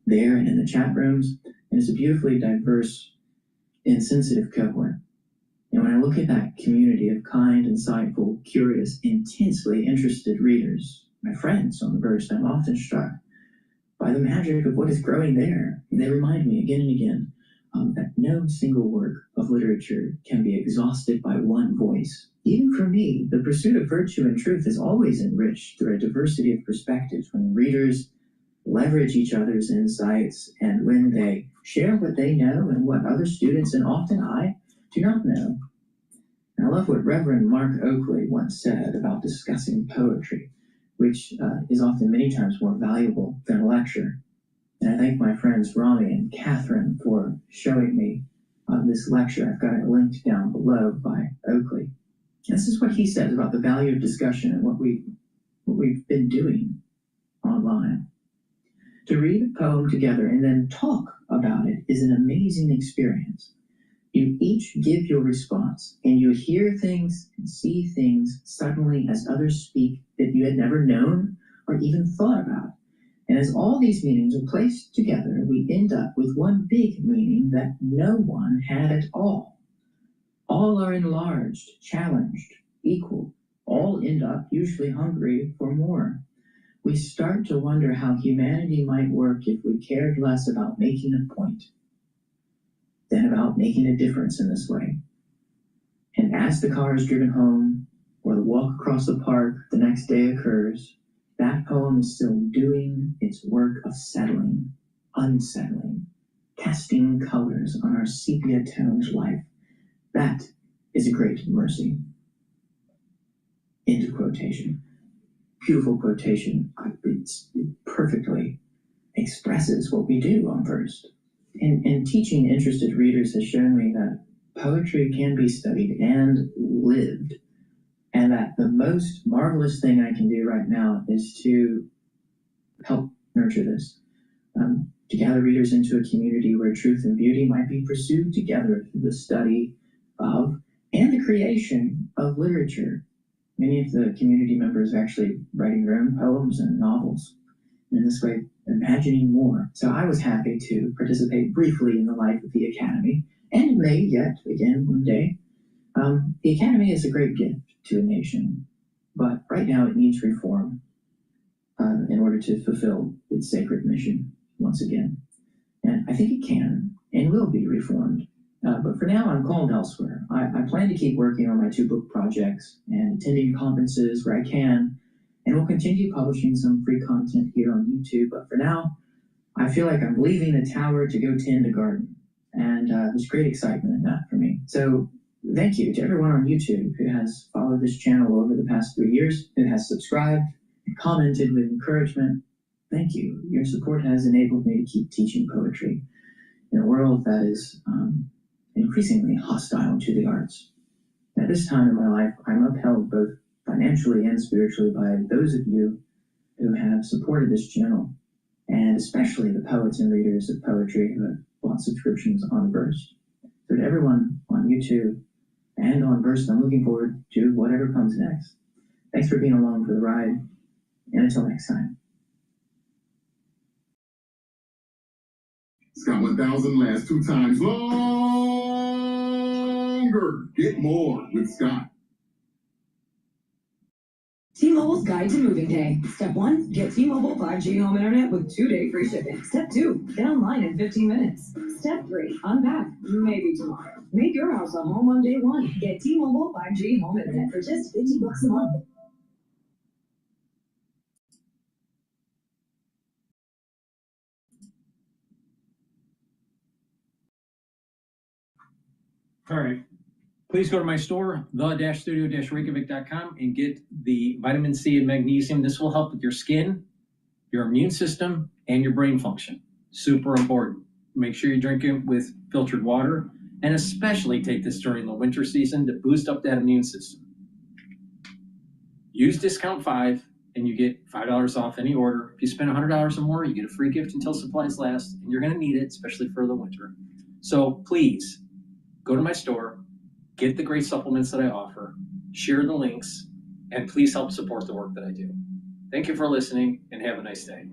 there and in the chat rooms. And it's a beautifully diverse and sensitive cohort. And when I look at that community of kind, insightful, curious, intensely interested readers, my friends on the Versed, I'm often struck by the magic of what is growing there. They remind me again and again that no single work of literature can be exhausted by one voice. Even for me, the pursuit of virtue and truth is always enriched through a diversity of perspectives when readers leverage each other's insights and when they share what they know and what other students, and often I, do not know. And I love what Reverend Mark Oakley once said about discussing poetry, which is often many times more valuable than a lecture. And I thank my friends Rami and Catherine for showing me this lecture. I've got it linked down below by Oakley. And this is what he says about the value of discussion and what we've been doing online. To read a poem together and then talk about it is an amazing experience. You each give your response, and you hear things and see things suddenly as others speak that you had never known or even thought about. And as all these meanings are placed together, we end up with one big meaning that no one had at all. All are enlarged, challenged, equal. All end up usually hungry for more. We start to wonder how humanity might work if we cared less about making a point than about making a difference in this way. And as the car is driven home, or the walk across the park the next day occurs, that poem is still doing its work of settling, unsettling, casting colors on our sepia-toned life. That is a great mercy. End of quotation. Beautiful quotation. It perfectly expresses what we do on Versed. And teaching interested readers has shown me that poetry can be studied and lived, and that the most marvelous thing I can do right now is to help nurture this, to gather readers into a community where truth and beauty might be pursued together through the study of and the creation of literature. Many of the community members are actually writing their own poems and novels, and in this way imagining more. So I was happy to participate briefly in the life of the Academy, and may yet again one day. The Academy is a great gift to a nation, but right now it needs reform in order to fulfill its sacred mission once again. And I think it can and will be reformed. But for now, I'm called elsewhere. I plan to keep working on my 2 book projects and attending conferences where I can, and will continue publishing some free content here on YouTube. But for now, I feel like I'm leaving the tower to go tend a garden. And there's great excitement in that for me. So Thank you to everyone on YouTube who has followed this channel over the past 3 years, who has subscribed and commented with encouragement. Thank you. Your support has enabled me to keep teaching poetry in a world that is increasingly hostile to the arts. At this time in my life, I'm upheld both financially and spiritually by those of you who have supported this channel, and especially the poets and readers of poetry who have bought subscriptions on Verse. So to everyone on YouTube and on Verse, I'm looking forward to whatever comes next. Thanks for being along for the ride, and until next time. Scott 1000 lasts 2 times longer. Get more with Scott. T-Mobile's Guide to Moving Day. Step 1, get T-Mobile 5G home internet with 2-day free shipping. Step 2, get online in 15 minutes. Step 3, unpack, maybe tomorrow. Make your house a home on day 1. Get T-Mobile 5G home internet for just $50 a month. All right. Please go to my store, the-studio-reykjavik.com, and get the vitamin C and magnesium. This will help with your skin, your immune system, and your brain function. Super important. Make sure you drink it with filtered water, and especially take this during the winter season to boost up that immune system. Use discount 5, and you get $5 off any order. If you spend $100 or more, you get a free gift until supplies last, and you're going to need it, especially for the winter. So please, go to my store, get the great supplements that I offer, share the links, and please help support the work that I do. Thank you for listening, and have a nice day.